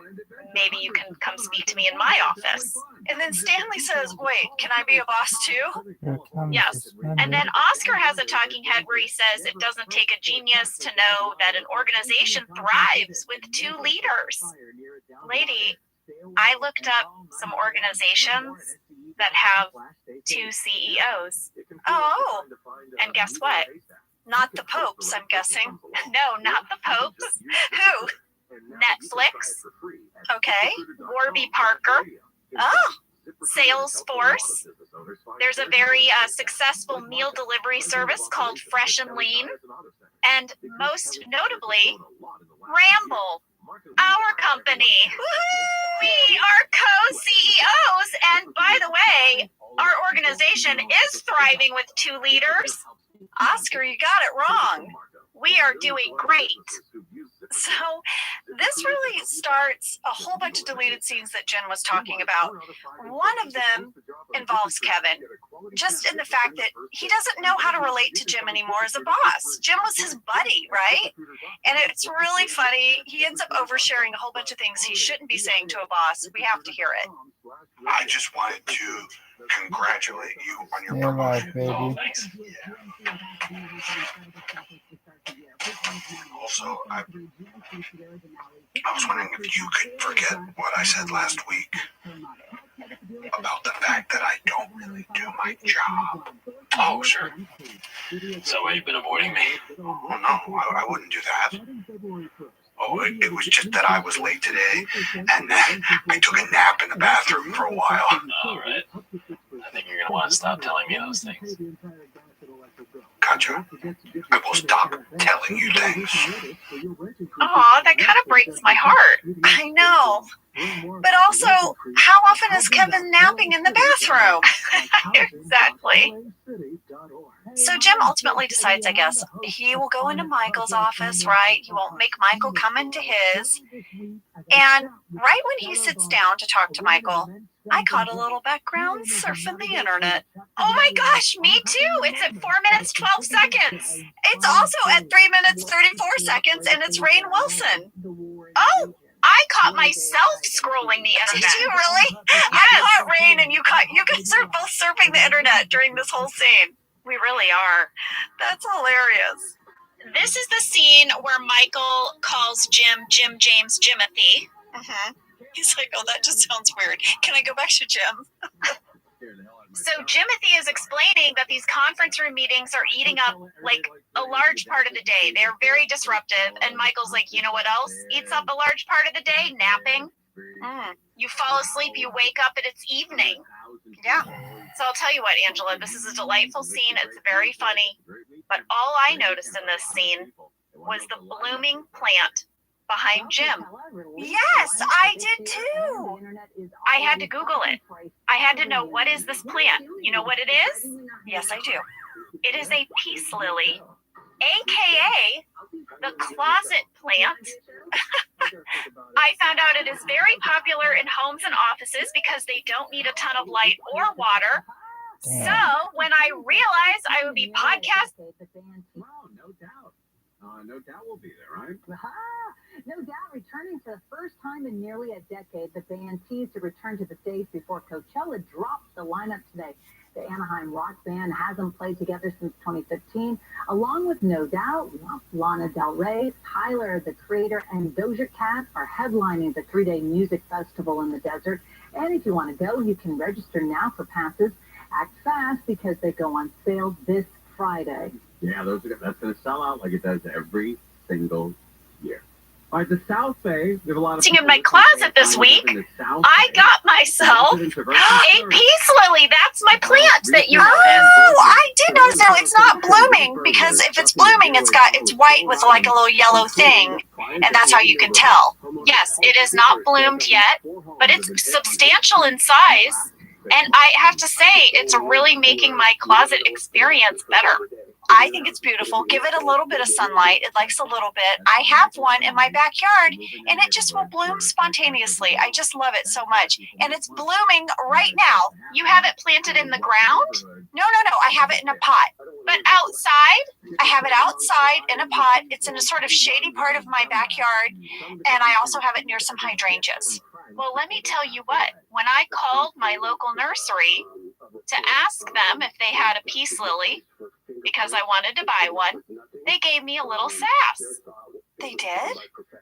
maybe you can come speak to me in my office. And then Stanley says, wait, can I be a boss too? Yes. And then Oscar has a talking head where he says it doesn't take a genius to know that an organization thrives with two leaders. Lady, I looked up some organizations that have two CEOs. Oh, And guess what? not the Popes, I'm guessing. No, not the Popes. Who? Netflix, Okay. Warby Parker, Oh, Salesforce. There's a very successful meal delivery service called Fresh and Lean. And most notably, Ramble, our company. We are co-CEOs. And by the way, our organization is thriving with two leaders. Oscar, you got it wrong. We are doing great. So this really starts a whole bunch of deleted scenes that Jen was talking about. One of them involves Kevin, just in the fact that he doesn't know how to relate to Jim anymore as a boss. Jim was his buddy, right? And it's really funny. He ends up oversharing a whole bunch of things he shouldn't be saying to a boss. We have to hear it. I just wanted to congratulate you on your Yeah, my promotion. baby. Oh, thanks. Also, I was wondering if you could forget what I said last week about the fact that I don't really do my job. Oh, sure. So why you've been avoiding me? Oh, no, I wouldn't do that. Oh, it was just that I was late today, and I took a nap in the bathroom for a while. All right. I think you're gonna want to stop telling me those things. Gotcha. I will stop telling you things. Aw, that kind of breaks my heart. I know. But also, how often is Kevin napping in the bathroom? Exactly. So Jim ultimately decides, I guess, he will go into Michael's office, right? He won't make Michael come into his. And right when he sits down to talk to Michael, I caught a little background surfing the internet. Oh my gosh, me too. It's at 4 minutes, 12 seconds. It's also at 3 minutes, 34 seconds, and it's Rainn Wilson. Oh, I caught myself scrolling the internet. Did you really? Yes. I caught Rainn, and you guys are both surfing the internet during this whole scene. We really are. That's hilarious. This is the scene where Michael calls Jim James Jimothy. Mm-hmm. He's like, oh, that just sounds weird. Can I go back to Jim? So Jimothy is explaining that these conference room meetings are eating up like a large part of the day. They're very disruptive. And Michael's like, you know what else eats up a large part of the day? Napping. You fall asleep, you wake up, and it's evening. Yeah. So I'll tell you what, Angela, this is a delightful scene. It's very funny. But all I noticed in this scene was the blooming plant behind Jim. Yes, I did too. I had to Google it. I had to know, what is this plant? You know what it is? Yes, I do. It is a peace lily, aka the closet plant. I found out it is very popular in homes and offices because they don't need a ton of light or water. Damn. So when I realized I would be podcasting, No doubt we'll be there, right? No doubt, returning for the first time in nearly a decade, the band teased to return to the stage before Coachella dropped the lineup today. The Anaheim rock band hasn't played together since 2015, along with No Doubt, Lana Del Rey, Tyler, the Creator, and Doja Cat are headlining the 3-day music festival in the desert. And if you want to go, you can register now for passes. Act fast because they go on sale this Friday. Yeah, that's going to sell out like it does every single year. All right, the South Bay, we have a lot of in my closet this week, I got myself a peace lily. That's my plant that you. Oh, I did notice now it's not blooming, because if it's blooming, it's white with like a little yellow thing, and that's how you can tell. Yes, it is not bloomed yet, but it's substantial in size. And I have to say, it's really making my closet experience better. I think it's beautiful. Give it a little bit of sunlight. It likes a little bit. I have one in my backyard and it just will bloom spontaneously. I just love it so much. And it's blooming right now. You have it planted in the ground? No. I have it in a pot. But outside? I have it outside in a pot. It's in a sort of shady part of my backyard. And I also have it near some hydrangeas. Well, let me tell you what. When I called my local nursery to ask them if they had a peace lily, because I wanted to buy one, they gave me a little sass. They did?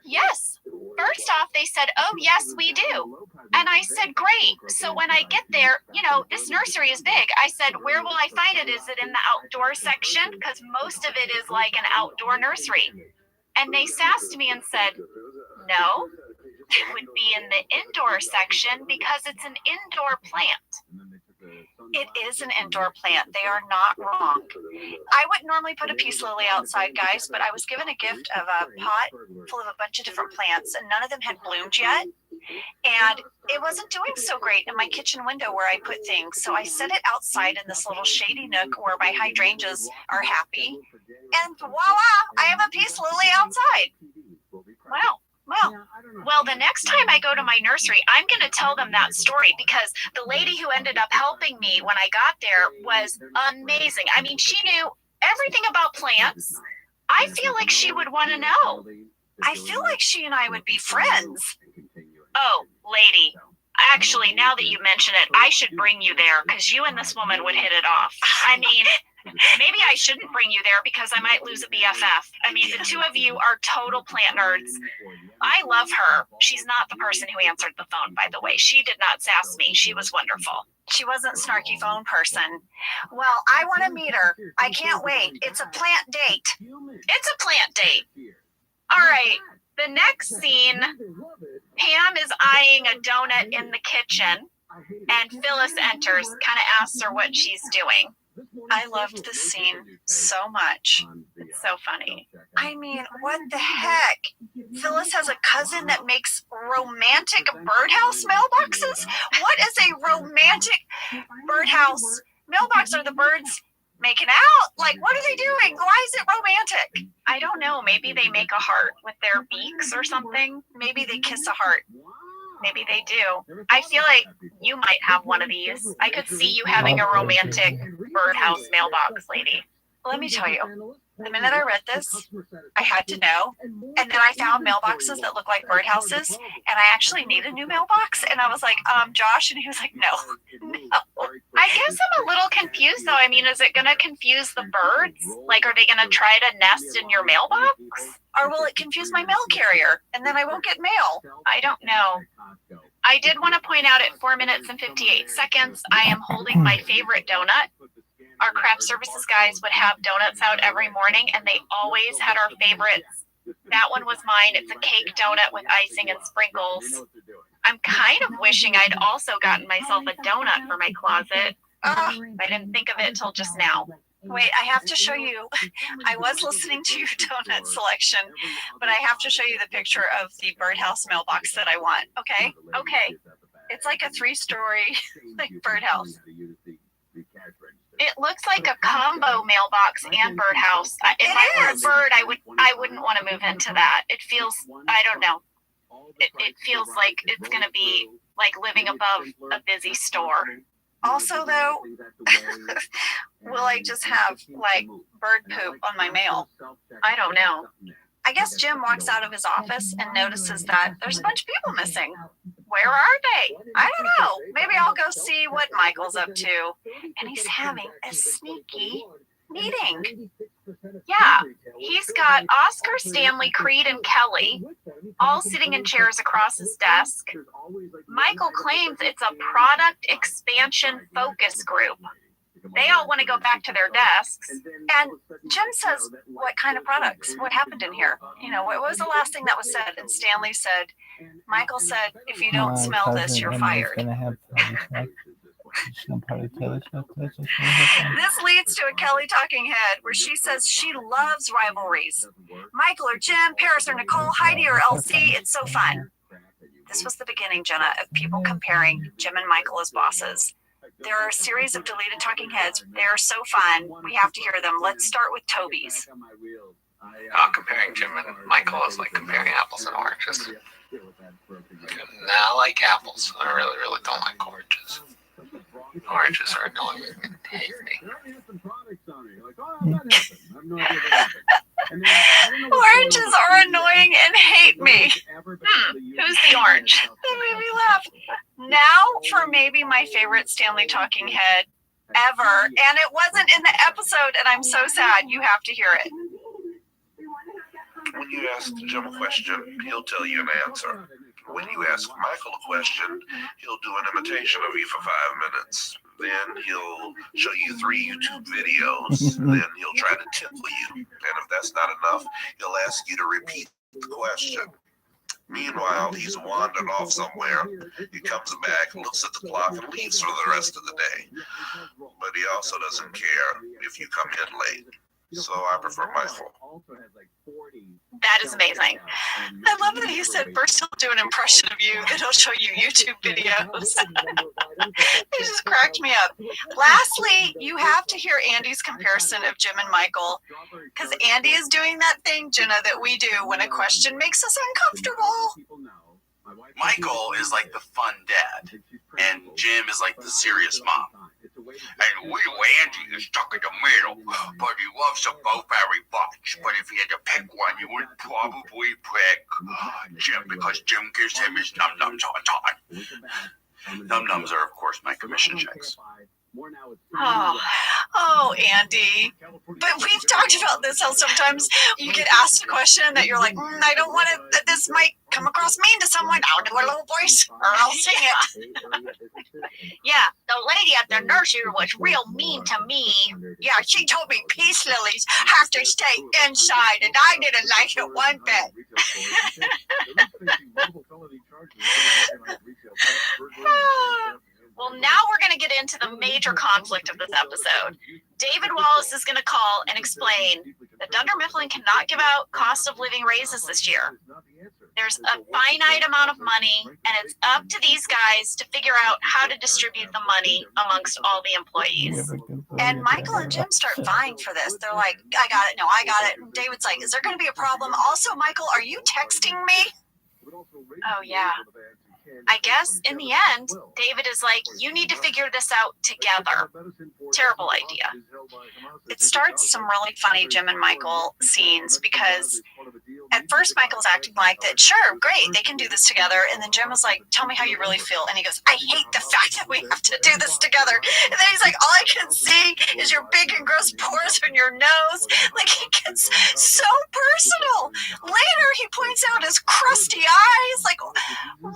Yes. First off, they said, "Oh, yes, we do." And I said, "Great." So when I get there, this nursery is big. I said, "Where will I find it? Is it in the outdoor section?" Because most of it is like an outdoor nursery. And they sassed me and said, "No, it would be in the indoor section because it's an indoor plant." It is an indoor plant. They are not wrong. I wouldn't normally put a peace lily outside, guys, but I was given a gift of a pot full of a bunch of different plants, and none of them had bloomed yet. And it wasn't doing so great in my kitchen window where I put things. So I set it outside in this little shady nook where my hydrangeas are happy. And voila, I have a peace lily outside. Wow. Well, the next time I go to my nursery, I'm going to tell them that story because the lady who ended up helping me when I got there was amazing. I mean, she knew everything about plants. I feel like she would want to know. I feel like she and I would be friends. Oh, lady. Actually, now that you mention it, I should bring you there because you and this woman would hit it off. I mean, maybe I shouldn't bring you there because I might lose a BFF. I mean, the two of you are total plant nerds. I love her. She's not the person who answered the phone, by the way. She did not sass me. She was wonderful. She wasn't a snarky phone person. Well, I want to meet her. I can't wait. It's a plant date. It's a plant date. All right. The next scene, Pam is eyeing a donut in the kitchen, and Phyllis enters, kind of asks her what she's doing. I loved this scene so much. It's so funny. I mean, what the heck? Phyllis has a cousin that makes romantic birdhouse mailboxes? What is a romantic birdhouse mailbox? Are the birds making out? Like, what are they doing? Why is it romantic? I don't know. Maybe they make a heart with their beaks or something. Maybe they kiss a heart. Maybe they do. I feel like you might have one of these. I could see you having a romantic birdhouse mailbox, lady. Let me tell you, the minute I read this, I had to know. And then I found mailboxes that look like birdhouses, and I actually need a new mailbox. And I was like, Josh, and he was like, no. I guess I'm a little confused, though. I mean, is it going to confuse the birds? Like, are they going to try to nest in your mailbox? Or will it confuse my mail carrier, and then I won't get mail? I don't know. I did want to point out at 4 minutes and 58 seconds, I am holding my favorite donut. Our craft services guys would have donuts out every morning, and they always had our favorites. That one was mine. It's a cake donut with icing and sprinkles. I'm kind of wishing I'd also gotten myself a donut for my closet. I didn't think of it till just now. Wait, I have to show you. I was listening to your donut selection, but I have to show you the picture of the birdhouse mailbox that I want. Okay? Okay. It's like a 3-story birdhouse. It looks like a combo mailbox and birdhouse. If I were a bird, I wouldn't want to move into that. It feels, I don't know. It feels like it's going to be like living above a busy store. Also, though, will I just have like bird poop on my mail? I don't know. I guess Jim walks out of his office and notices that there's a bunch of people missing. Where are they? I don't know. Maybe I'll go see what Michael's up to. And he's having a sneaky meeting. Yeah, he's got Oscar, Stanley, Creed, and Kelly all sitting in chairs across his desk. Michael claims it's a product expansion focus group. They all want to go back to their desks. And Jim says, what kind of products? What happened in here? You know, what was the last thing that was said? And Stanley said, Michael said, if you don't smell this, you're fired. This leads to a Kelly talking head where she says she loves rivalries. Michael or Jim, Paris or Nicole, Heidi or LC, it's so fun. This was the beginning, Jenna, of people comparing Jim and Michael as bosses. There are a series of deleted talking heads. They are so fun. We have to hear them. Let's start with Toby's. Comparing Jim and Michael is like comparing apples and oranges. Now I like apples. I really, really don't like oranges. Oranges are annoying and hate me. Oranges are annoying and hate me. Who's the orange? That made me laugh. Now for maybe my favorite Stanley talking head ever. And it wasn't in the episode, and I'm so sad. You have to hear it. When you ask Jim a question, he'll tell you an answer. When you ask Michael a question, he'll do an imitation of you for 5 minutes. Then he'll show you 3 YouTube videos. Then he'll try to tickle you. And if that's not enough, he'll ask you to repeat the question. Meanwhile, he's wandered off somewhere. He comes back, looks at the clock, and leaves for the rest of the day. But he also doesn't care if you come in late. So I prefer Michael. That is amazing. I love that he said first he'll do an impression of you, then he'll show you YouTube videos. It just cracked me up. Lastly, you have to hear Andy's comparison of Jim and Michael, because Andy is doing that thing, Jenna, that we do when a question makes us uncomfortable. Michael is like the fun dad, and Jim is like the serious mom. And Andy is stuck in the middle, but he loves them both very much. But if he had to pick one, he would probably pick Jim, because Jim gives him his num-nums all the time. Num-nums are, of course, my commission checks. Oh, Andy. But we've talked about this, how sometimes you get asked a question that you're like, I don't want to, this might come across mean to someone. I'll do a little voice, or I'll sing it. Yeah, the lady at the nursery was real mean to me. Yeah, she told me peace lilies have to stay inside, and I didn't like it one bit. Well, now we're going to get into the major conflict of this episode. David Wallace is going to call and explain that Dunder Mifflin cannot give out cost of living raises this year. There's a finite amount of money, and it's up to these guys to figure out how to distribute the money amongst all the employees. And Michael and Jim start vying for this. They're like, I got it. No, I got it. And David's like, is there going to be a problem? Also, Michael, are you texting me? Oh, yeah. I guess in the end, David is like, you need to figure this out together. Terrible idea. It starts some really funny Jim and Michael scenes, because at first Michael's acting like that, sure, great, they can do this together. And then Jim was like, tell me how you really feel. And he goes, I hate the fact that we have to do this together. And then he's like, all I can see is your big and gross pores on your nose. Like, it gets so personal. Later, he points out his crusty eyes. Like, what?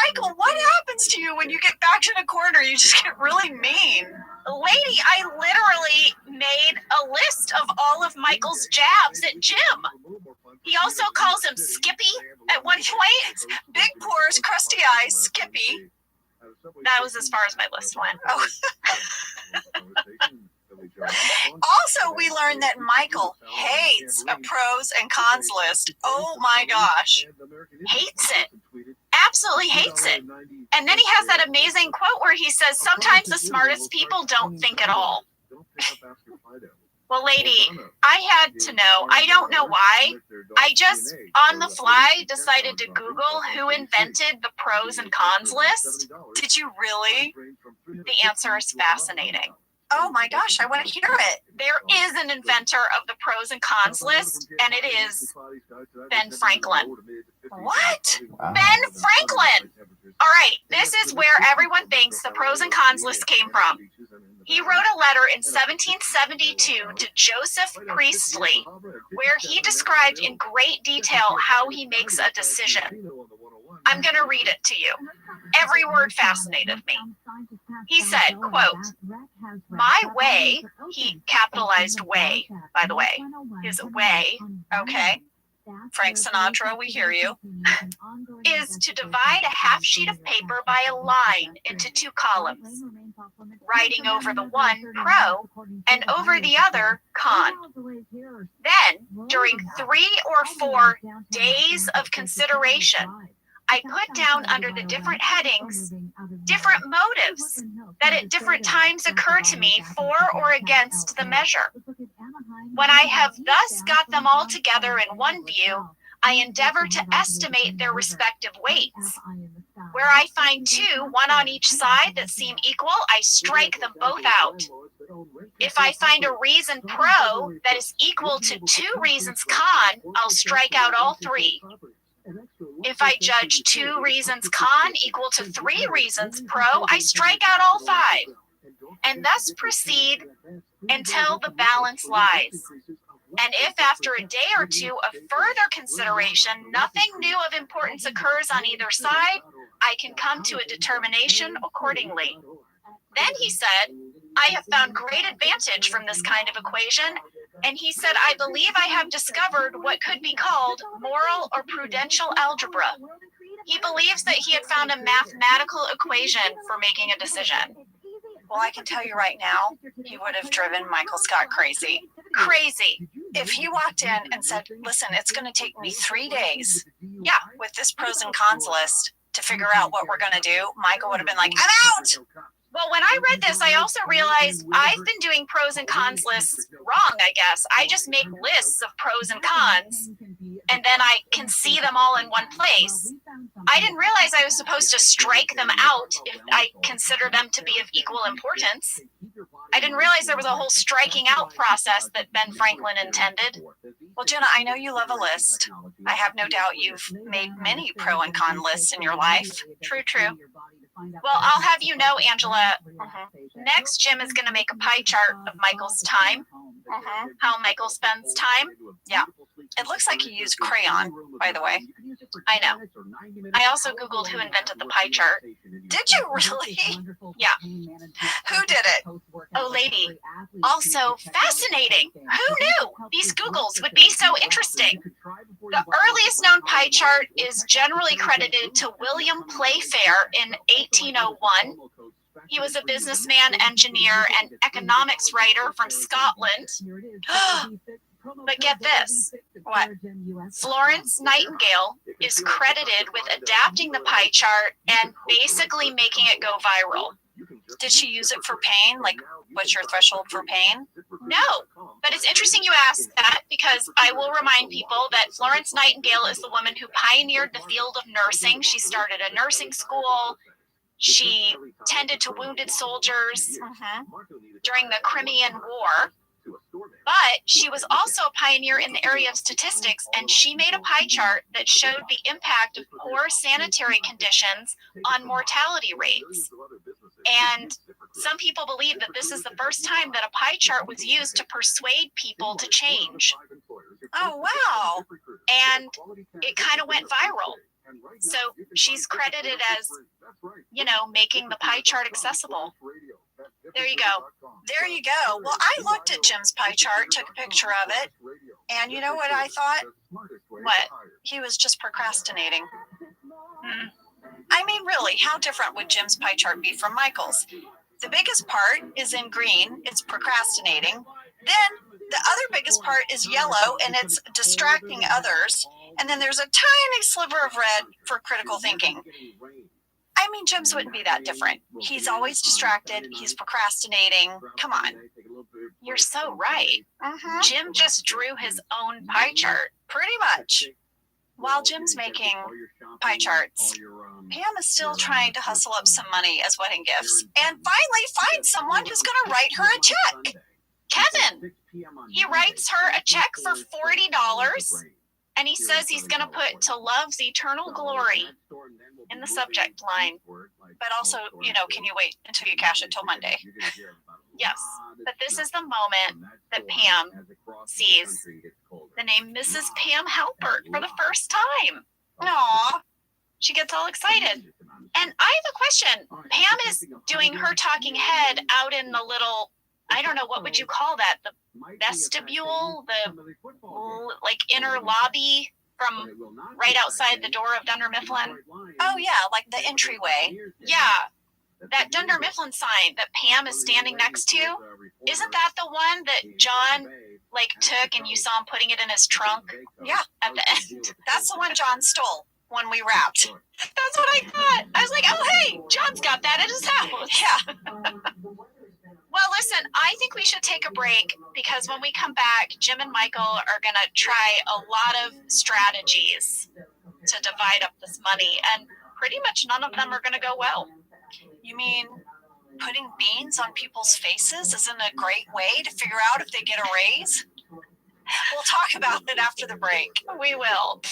Michael, what happens to you when you get backed in a corner? You just get really mean. Lady, I literally made a list of all of Michael's jabs at Jim. He also calls him Skippy at one point. Big pores, crusty eyes, Skippy. That was as far as my list went. Oh. Also, we learned that Michael hates a pros and cons list. Oh my gosh. Hates it. Absolutely hates it. And then he has that amazing quote where he says, sometimes the smartest people don't think at all. Well, lady, I had to know. I don't know why. I just, on the fly, decided to Google who invented the pros and cons list. Did you really? The answer is fascinating. Oh my gosh, I want to hear it. There is an inventor of the pros and cons list, and it is Ben Franklin. What? Wow. Ben Franklin! All right, this is where everyone thinks the pros and cons list came from. He wrote a letter in 1772 to Joseph Priestley, where he described in great detail how he makes a decision. I'm going to read it to you. Every word fascinated me. He said, quote, my way, he capitalized way, by the way, his way, Okay. Frank Sinatra, we hear you. is to divide a half sheet of paper by a line into 2 columns, writing over the one pro and over the other con. Then, during 3 or 4 days of consideration, I put down under the different headings different motives that at different times occur to me for or against the measure. When I have thus got them all together in one view, I endeavor to estimate their respective weights. Where I find two, one on each side, that seem equal, I strike them both out. If I find a reason pro that is equal to two reasons con, I'll strike out all three. If I judge two reasons con equal to three reasons pro, I strike out all five, and thus proceed until the balance lies. And if after a day or two of further consideration, nothing new of importance occurs on either side, I can come to a determination accordingly. Then he said, I have found great advantage from this kind of equation, and he said, I believe I have discovered what could be called moral or prudential algebra. He believes that he had found a mathematical equation for making a decision. Well, I can tell you right now, he would have driven Michael Scott crazy. Crazy. If he walked in and said, listen, it's going to take me 3 days, Yeah. with this pros and cons list to figure out what we're going to do, Michael would have been like, I'm out! Well, when I read this, I also realized I've been doing pros and cons lists wrong, I guess. I just make lists of pros and cons, and then I can see them all in one place. I didn't realize I was supposed to strike them out if I consider them to be of equal importance. I didn't realize there was a whole striking out process that Ben Franklin intended. Well, Jenna, I know you love a list. I have no doubt you've made many pro and con lists in your life. True, true. Well, I'll have you know, Angela, next Jim is going to make a pie chart of Michael's time, how Michael spends time. Yeah. It looks like he used crayon, by the way. I know. I also Googled who invented the pie chart. Did you really? Yeah. Who did it? Oh, lady. Also fascinating. Who knew these Googles would be so interesting? The earliest known pie chart is generally credited to William Playfair in 1801. He was a businessman, engineer, and economics writer from Scotland. But get this. What? Florence Nightingale is credited with adapting the pie chart and basically making it go viral. Did she use it for pain? Like, what's your threshold for pain? No, but it's interesting you ask that because I will remind people that Florence Nightingale is the woman who pioneered the field of nursing. She started a nursing school. She tended to wounded soldiers during the Crimean War. But she was also a pioneer in the area of statistics, and she made a pie chart that showed the impact of poor sanitary conditions on mortality rates. And some people believe that this is the first time that a pie chart was used to persuade people to change. Oh, wow. And it kind of went viral. So she's credited as, making the pie chart accessible. There you go. There you go. Well, I looked at Jim's pie chart, took a picture of it, and you know what I thought? What? He was just procrastinating. I mean, really, how different would Jim's pie chart be from Michael's? The biggest part is in green, it's procrastinating. Then the other biggest part is yellow, and it's distracting others. And then there's a tiny sliver of red for critical thinking. I mean, Jim's wouldn't be that different. He's always distracted. He's procrastinating. Come on. You're so right. Jim just drew his own pie chart. Pretty much. While Jim's making pie charts, Pam is still trying to hustle up some money as wedding gifts and finally find someone who's going to write her a check. Kevin. He writes her a check for $40, and he says he's going to put "to love's eternal glory" in the subject line. But also, can you wait until you cash it till Monday? Yes, but this is the moment that Pam sees the name Mrs. Pam Halpert for the first time. Aw. She gets all excited. And I have a question. Pam is doing her talking head out in the little, I don't know, what would you call that? The vestibule? The, inner lobby from right outside the door of Dunder Mifflin? Oh, yeah, like the entryway. Yeah. That Dunder Mifflin sign that Pam is standing next to, isn't that the one that John took and you saw him putting it in his trunk? Yeah, at the end. That's the one John stole when we wrapped. That's what I thought. I was like, oh, hey, John's got that at his house. Yeah. Well, listen, I think we should take a break because when we come back, Jim and Michael are going to try a lot of strategies to divide up this money, and pretty much none of them are going to go well. You mean putting beans on people's faces isn't a great way to figure out if they get a raise? We'll talk about it after the break. We will.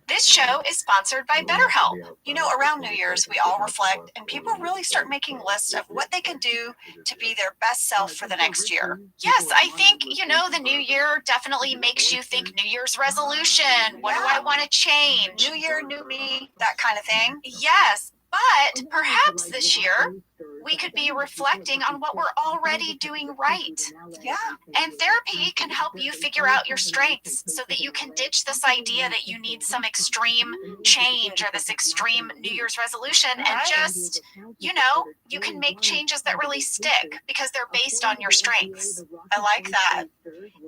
This show is sponsored by BetterHelp. You know, around New Year's, we all reflect, and people really start making lists of what they can do to be their best self for the next year. Yes, I think, the new year definitely makes you think New Year's resolution. What do I want to change? New year, new me, that kind of thing. Yes, but perhaps this year we could be reflecting on what we're already doing right. Yeah. And therapy can help you figure out your strengths so that you can ditch this idea that you need some extreme change or this extreme New Year's resolution and just, you can make changes that really stick because they're based on your strengths. I like that.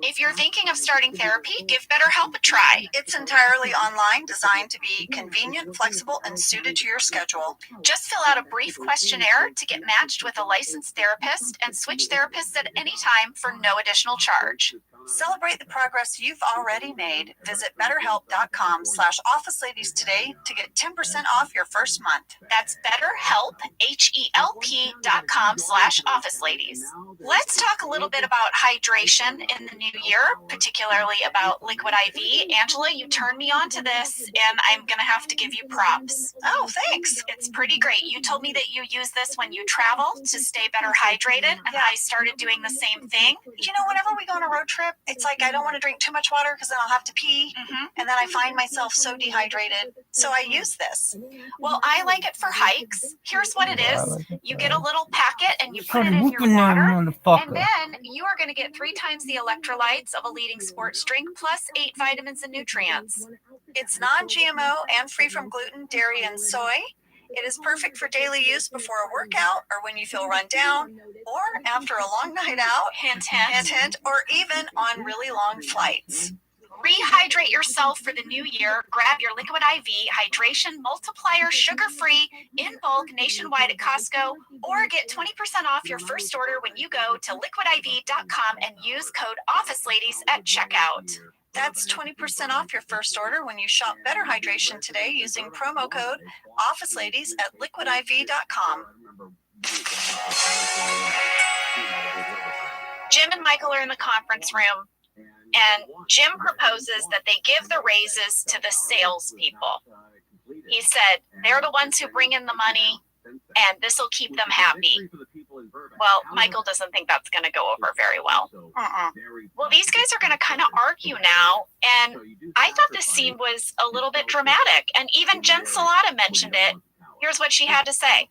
If you're thinking of starting therapy, give BetterHelp a try. It's entirely online, designed to be convenient, flexible, and suited to your schedule. Just fill out a brief questionnaire to get matched with a licensed therapist and switch therapists at any time for no additional charge. Celebrate the progress you've already made. Visit BetterHelp.com/OfficeLadies today to get 10% off your first month. That's BetterHelp, HELP.com/OfficeLadies. Let's talk a little bit about hydration in the new year, particularly about Liquid IV. Angela, you turned me on to this, and I'm going to have to give you props. Oh, thanks. It's pretty great. You told me that you use this when you travel to stay better hydrated, and I started doing the same thing. Whenever we go on a road trip, it's like I don't want to drink too much water because then I'll have to pee. And then I find myself so dehydrated. So I use this. Well, I like it for hikes. Here's what it is. You get a little packet and you put it in your water. And then you are going to get 3 times the electrolytes of a leading sports drink plus 8 vitamins and nutrients. It's non-GMO and free from gluten, dairy, and soy. It is perfect for daily use before a workout or when you feel run down or after a long night out, hint, hint, or even on really long flights. Rehydrate yourself for the new year. Grab your Liquid IV Hydration Multiplier sugar-free in bulk nationwide at Costco or get 20% off your first order when you go to liquidiv.com and use code OfficeLadies at checkout. That's 20% off your first order when you shop Better Hydration today using promo code OfficeLadies at liquidiv.com. Jim and Michael are in the conference room, and Jim proposes that they give the raises to the salespeople. He said they're the ones who bring in the money, and this will keep them happy. Well, Michael doesn't think that's going to go over very well. Well, these guys are going to kind of argue now, and I thought this scene was a little bit dramatic, and even Jen Salata mentioned it. Here's what she had to say.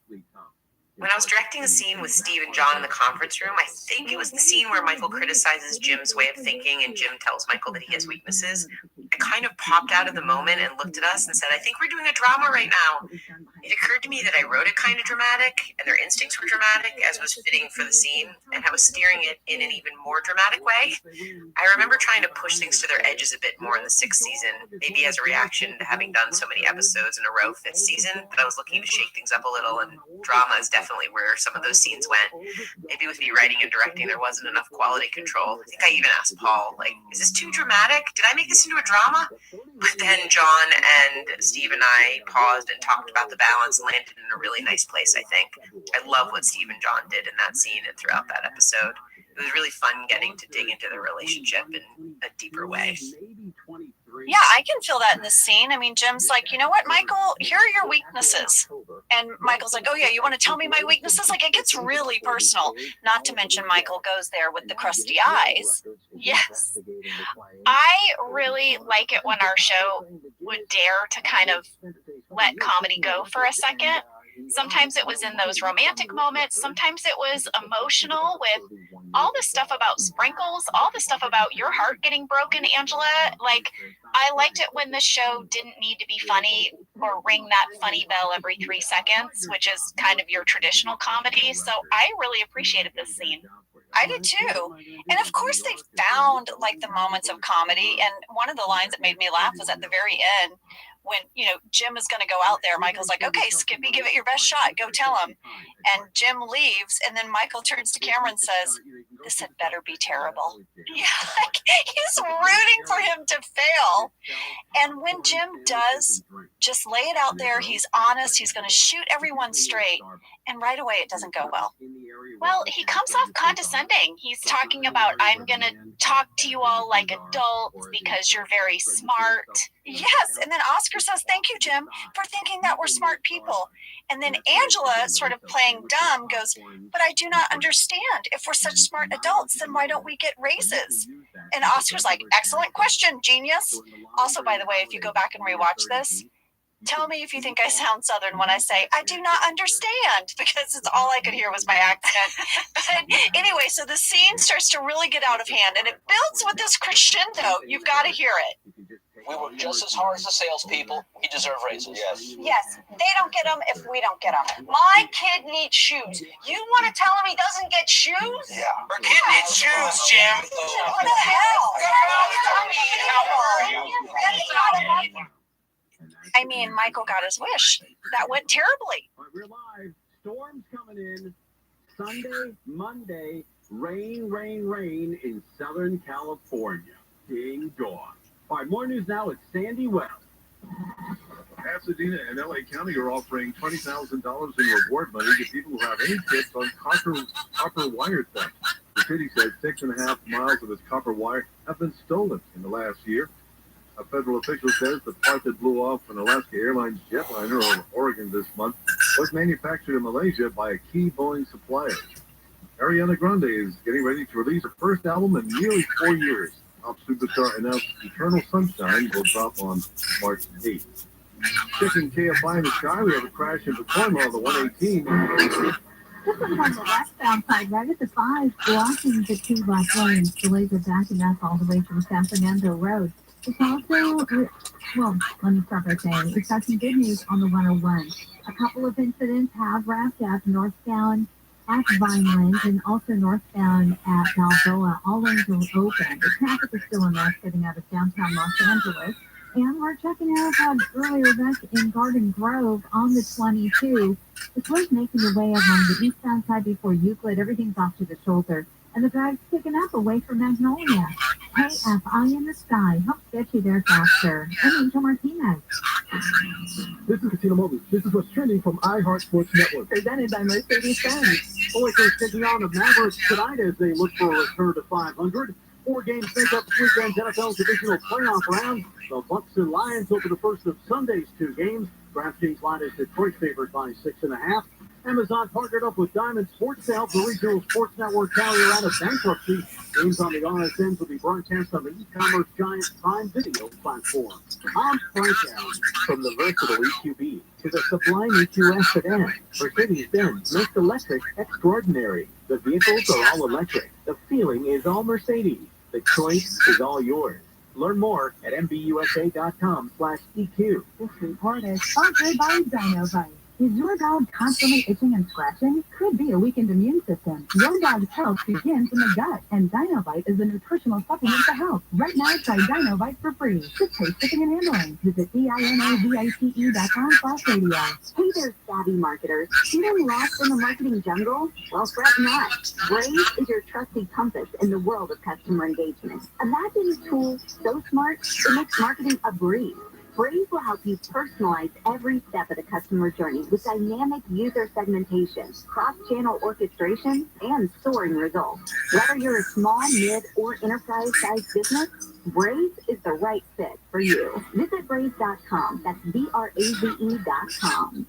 When I was directing the scene with Steve and John in the conference room, I think it was the scene where Michael criticizes Jim's way of thinking and Jim tells Michael that he has weaknesses. I kind of popped out of the moment and looked at us and said, I think we're doing a drama right now. It occurred to me that I wrote it kind of dramatic and their instincts were dramatic, as was fitting for the scene, and I was steering it in an even more dramatic way. I remember trying to push things to their edges a bit more in the 6th season, maybe as a reaction to having done so many episodes in a row 5th season, that I was looking to shake things up a little, and drama is definitely where some of those scenes went. Maybe with me writing and directing, there wasn't enough quality control. I think I even asked Paul, is this too dramatic? Did I make this into a drama? But then John and Steve and I paused and talked about the balance and landed in a really nice place, I think. I love what Steve and John did in that scene and throughout that episode. It was really fun getting to dig into their relationship in a deeper way. Yeah, I can feel that in this scene. I mean, Jim's like, you know what, Michael, here are your weaknesses. And Michael's like, oh yeah, you want to tell me my weaknesses? Like, it gets really personal. Not to mention Michael goes there with the crusty eyes. Yes. I really like it when our show would dare to kind of let comedy go for a second. Sometimes it was in those romantic moments. Sometimes it was emotional with all the stuff about sprinkles, all the stuff about your heart getting broken, Angela. I liked it when the show didn't need to be funny or ring that funny bell every 3 seconds, which is kind of your traditional comedy. So I really appreciated this scene. I did too. And of course they found like the moments of comedy. And one of the lines that made me laugh was at the very end when, you know, Jim is going to go out there. Michael's like, okay, Skippy, give it your best shot. Go tell him. And Jim leaves. And then Michael turns to camera and says, this had better be terrible. Yeah, like, he's rooting for him to fail. And when Jim does just lay it out there, he's honest. He's going to shoot everyone straight. And right away, it doesn't go well. Well, he comes off condescending. He's talking about, I'm going to talk to you all like adults because you're very smart. Yes. And then Oscar says, thank you, Jim, for thinking that we're smart people. And then Angela, sort of playing dumb, goes, but I do not understand. If we're such smart adults, then why don't we get raises? And Oscar's like, excellent question, genius. Also, by the way, if you go back and rewatch this, tell me if you think I sound Southern when I say, I do not understand, because it's all I could hear was my accent. But anyway, so the scene starts to really get out of hand, and it builds with this crescendo. You've got to hear it. We work just as hard as the salespeople. We deserve raises. Yes. Yes, they don't get them if we don't get them. My kid needs shoes. You want to tell him he doesn't get shoes? Yeah. Our kid needs shoes, Jim. What the hell? I mean, Michael got his wish. That went terribly. We're live. Storms coming in. Sunday, Monday, rain in Southern California. Ding dong. All right, more news now. It's Sandy West. Pasadena and LA County are offering $20,000 in reward money to people who have any tips on copper wire theft. The city says 6.5 miles of its copper wire have been stolen in the last year. A federal official says the part that blew off an Alaska Airlines jetliner over Oregon this month was manufactured in Malaysia by a key Boeing supplier. Ariana Grande is getting ready to release her first album in nearly 4 years. Pop superstar announced Eternal Sunshine will drop on March 8th. Checking KFI in the sky, we have a crash in Pacoima on the 118. This one's on the westbound side, right at the 5, blocking the 2 black lanes. Delays are backing up all the way from San Fernando Road. It's also, well, let me start by saying, it's got some good news on the 101. A couple of incidents have wrapped up northbound at Vineland and also northbound at Balboa. All lanes are open. The traffic is still a mess getting out of downtown Los Angeles. And we're checking out an earlier wreck in Garden Grove on the 22. The car's making the way along the eastbound side before Euclid. Everything's off to the shoulder. And the drive's picking up away from Magnolia. KFI in the sky helps get you there faster. I'm Angel Martinez. This is Casino Mobile. This is what's trending from iHeart Sports Network. Presented by Mercedes-Benz. Oilers taking on the Mavericks tonight as they look for a return to 500. 4 games make up this weekend's NFL divisional playoff round. The Bucks and Lions open the first of Sunday's 2 games. DraftKings line is Detroit favored by 6.5. Amazon partnered up with Diamond Sports to help the regional sports network carry out a bankruptcy. Games on the RSNs will be broadcast on the e-commerce giant Prime Video platform. I'm Frank Allen. From the versatile EQB to the sublime EQS sedan, Mercedes-Benz makes electric extraordinary. The vehicles are all electric. The feeling is all Mercedes. The choice is all yours. Learn more at mbusa.com/EQ. This report is sponsored by DinoVite. Is your dog constantly itching and scratching? Could be a weakened immune system. Your dog's health begins in the gut, and DinoVite is a nutritional supplement to health. Right now, try DinoVite for free. Just taste shipping and handling. Visit DINOVITE.com/radio. Hey there, savvy marketers. Feeling lost in the marketing jungle? Well, fret not. Braze is your trusted compass in the world of customer engagement. Imagine a tool so smart it makes marketing a breeze. Braze will help you personalize every step of the customer journey with dynamic user segmentation, cross-channel orchestration, and soaring results. Whether you're a small, mid, or enterprise-sized business, Braze is the right fit for you. Visit Braze.com. That's BRAZE.com.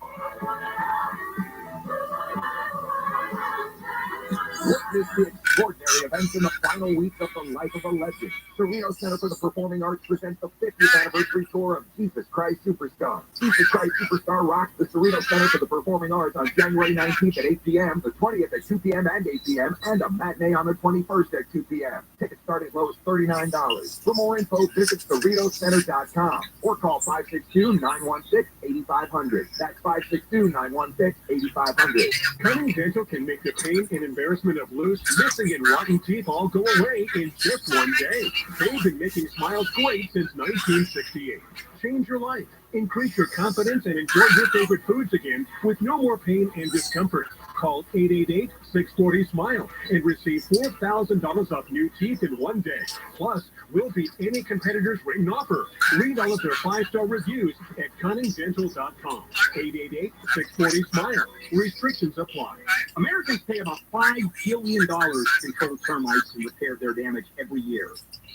Witness the extraordinary events in the final week of the life of a legend. Cerritos Center for the Performing Arts presents the 50th anniversary tour of Jesus Christ Superstar. Jesus Christ Superstar rocks the Cerritos Center for the Performing Arts on January 19th at 8 p.m., the 20th at 2 p.m. and 8 p.m., and a matinee on the 21st at 2 p.m. Tickets start as low as $39. For more info, visit CerritosCenter.com or call 562-916-8500. That's 562-916-8500. Cunning Dental can make the pain and embarrassment assortment of loose, missing, and rotten teeth all go away in just one day. They've been making smiles great since 1968. Change your life, increase your confidence, and enjoy your favorite foods again with no more pain and discomfort. Call 888-640-SMILE and receive $4,000 off new teeth in one day. Plus, we'll beat any competitor's written offer. Read all of their 5-star reviews at cunningdental.com. 888-640-SMILE. Restrictions apply. Americans pay about $5 billion to control termites and repair their damage every year.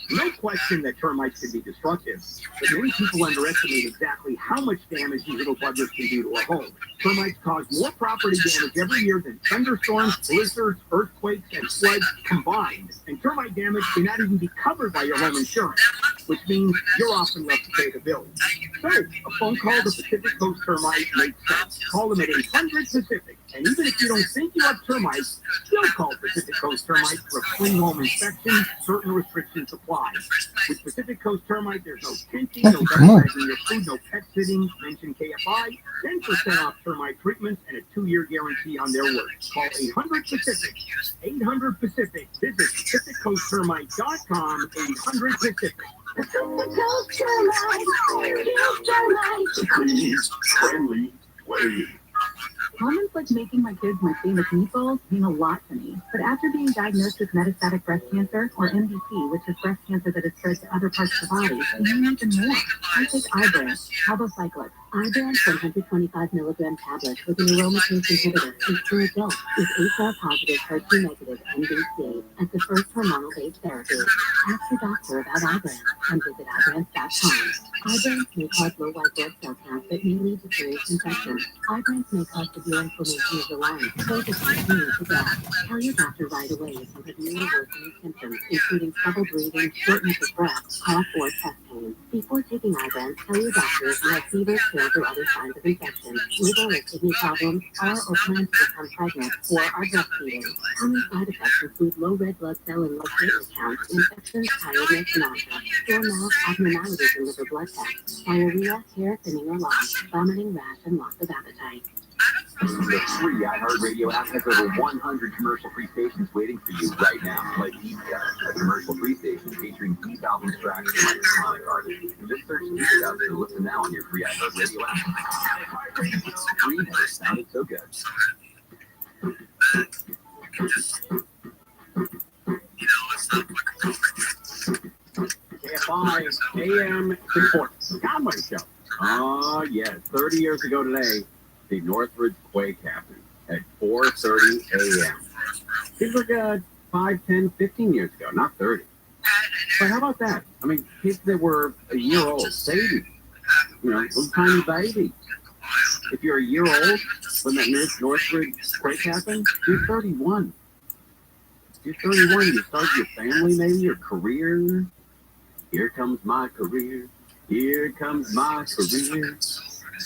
No question that termites can be destructive, but many people underestimate exactly how much damage these little buggers can do to a home. Termites cause more property damage every year than thunderstorms, blizzards, earthquakes, and floods combined. And termite damage may not even be covered by your home insurance, which means you're often left to pay the bill. So, a phone call to Pacific Coast Termite makes sense. Call them at 800-PACIFIC. And even if you don't think you have termites, still call Pacific Coast Termite for a free home inspection. Certain restrictions apply. With Pacific Coast Termite, there's no tinting, no bagging your food, no pet sitting. Mention KFI, 10% off termite treatments, and a 2-year guarantee on their work. Call 800-PACIFIC. 800-PACIFIC. Visit PacificCoastTermite.com. 800-PACIFIC. Pacific Coast Termite. The cleanest, friendly way. Comments like making my kids my famous meatballs mean a lot to me. But after being diagnosed with metastatic breast cancer, or MBC, which is breast cancer that is spread to other parts of the body, they mean even more. I take igers, palbociclib. Igers 125 milligram tablets with an aromatase inhibitor is for adults with HR-positive, HER2-negative MBC as the first hormonal-based therapy. Ask your doctor about igers and visit igers.com. Igers may cause low white blood cell count that may lead to serious infections. Igers may cause severe inflammation of the lungs, so that you continue to die. Tell your doctor right away if you have new or worsening symptoms, including trouble breathing, shortness of breath, cough, or chest pain. Before taking igers, tell your doctor if you have fever, chills, or other signs of infection, liver or kidney problems, are or plan to become pregnant, or are breastfeeding. Common side effects include low red blood cell and low platelet counts, infections, tiredness, nausea, sore mouth, abnormalities in liver blood tests, diarrhea, hair thinning or loss, vomiting, rash, and loss of appetite. The free iHeartRadio app has over 100 commercial-free stations waiting for you right now. Like Eastcast, a commercial-free station featuring deep album tracks from iconic artists. Just search Eastcast to listen now on your free iHeartRadio app. Free never sounded so good. KFI AM 640. Conway Show. Oh, yes. 30 years ago today, the Northridge quake happened at 4:30 a.m. Seems like 5, 10, 15 years ago, not 30. But how about that? I mean, kids that were a year old, babies, little tiny babies. If you're a year old when that Northridge quake happened, you're 31. You're 31, you start your family, maybe your career. Here comes my career. Here comes my career.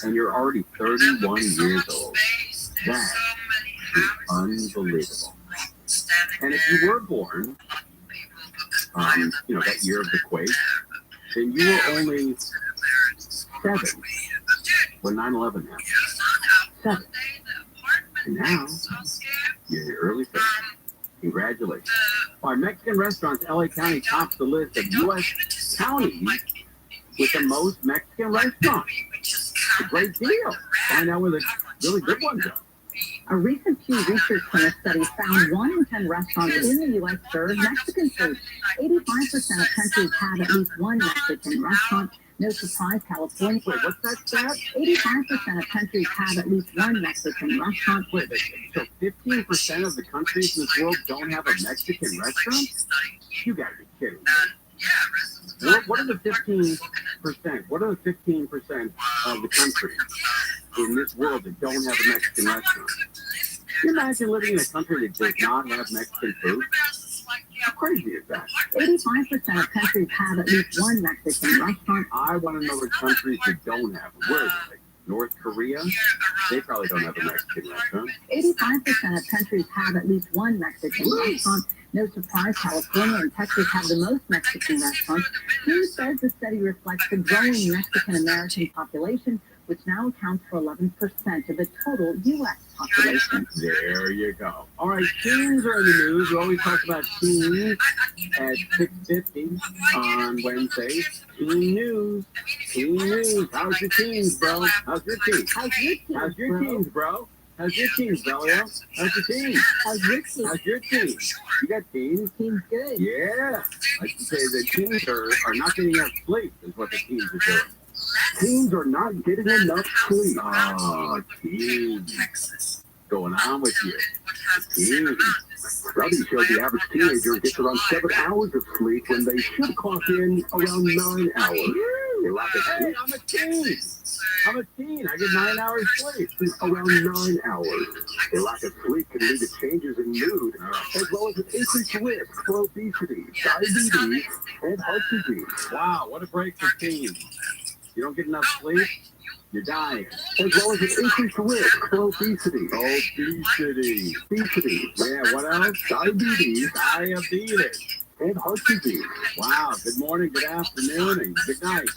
And you're already 31 years old. That is unbelievable. And if you were born, that year of the quake, then you were only 7 when 9/11 happened. 7. And now, you're in your early 30s. Congratulations. Our Mexican restaurants, LA County tops the list of U.S. counties with the most Mexican restaurants. It's a great deal. Find out where the really good ones are. A recent Pew Research Center study found 1 in 10 restaurants in the U.S. serve Mexican food. 85% of countries have at least one Mexican restaurant. No surprise, California. Wait, what's that stat? 85% of countries have at least one Mexican restaurant. Wait, so 15% of the countries in this world don't have a Mexican restaurant? You gotta be kidding me. What are the 15%? What are the 15% of the countries in this world that don't have a Mexican restaurant? Can you imagine living in a country that does not have Mexican food? How crazy is that? 85% of countries have at least one Mexican restaurant. I want to know the countries that don't have it. Where is it? North Korea? They probably don't have a Mexican restaurant. 85% of countries have at least one Mexican restaurant. No surprise, California and Texas have the most Mexican restaurants. Pew says the study reflects the growing Mexican-American population, which now accounts for 11% of the total U.S. population. There you go. All right, teens are in the news. We always talk about teens at 6:50 on Wednesday. Teen news. Teen news. How's your teens, bro? How's your teens? How's your teens, How's your teens, bro? How's your teens, Belio? How's your teens? How's your teens? How's your teens? You got teens? Teens good. Yeah. I should say the teens are not getting enough sleep is what the teens are doing. Teens are not getting enough sleep. Oh, teens. Going on with you? Teens. Rabbi showed the average teenager gets around 7 hours of sleep when they should clock in around 9 hours. They lack of sleep. I'm a teen. I'm a teen. I get 9 hours sleep. Around 9 hours. A lack of sleep can lead to changes in mood, as well as an increased risk for obesity, diabetes, and heart disease. Wow, what a break for teens. You don't get enough sleep, you're dying. As well as an increased risk for obesity. Obesity. Yeah, what else? Diabetes. And heart disease. Wow, good morning, good afternoon, and good night.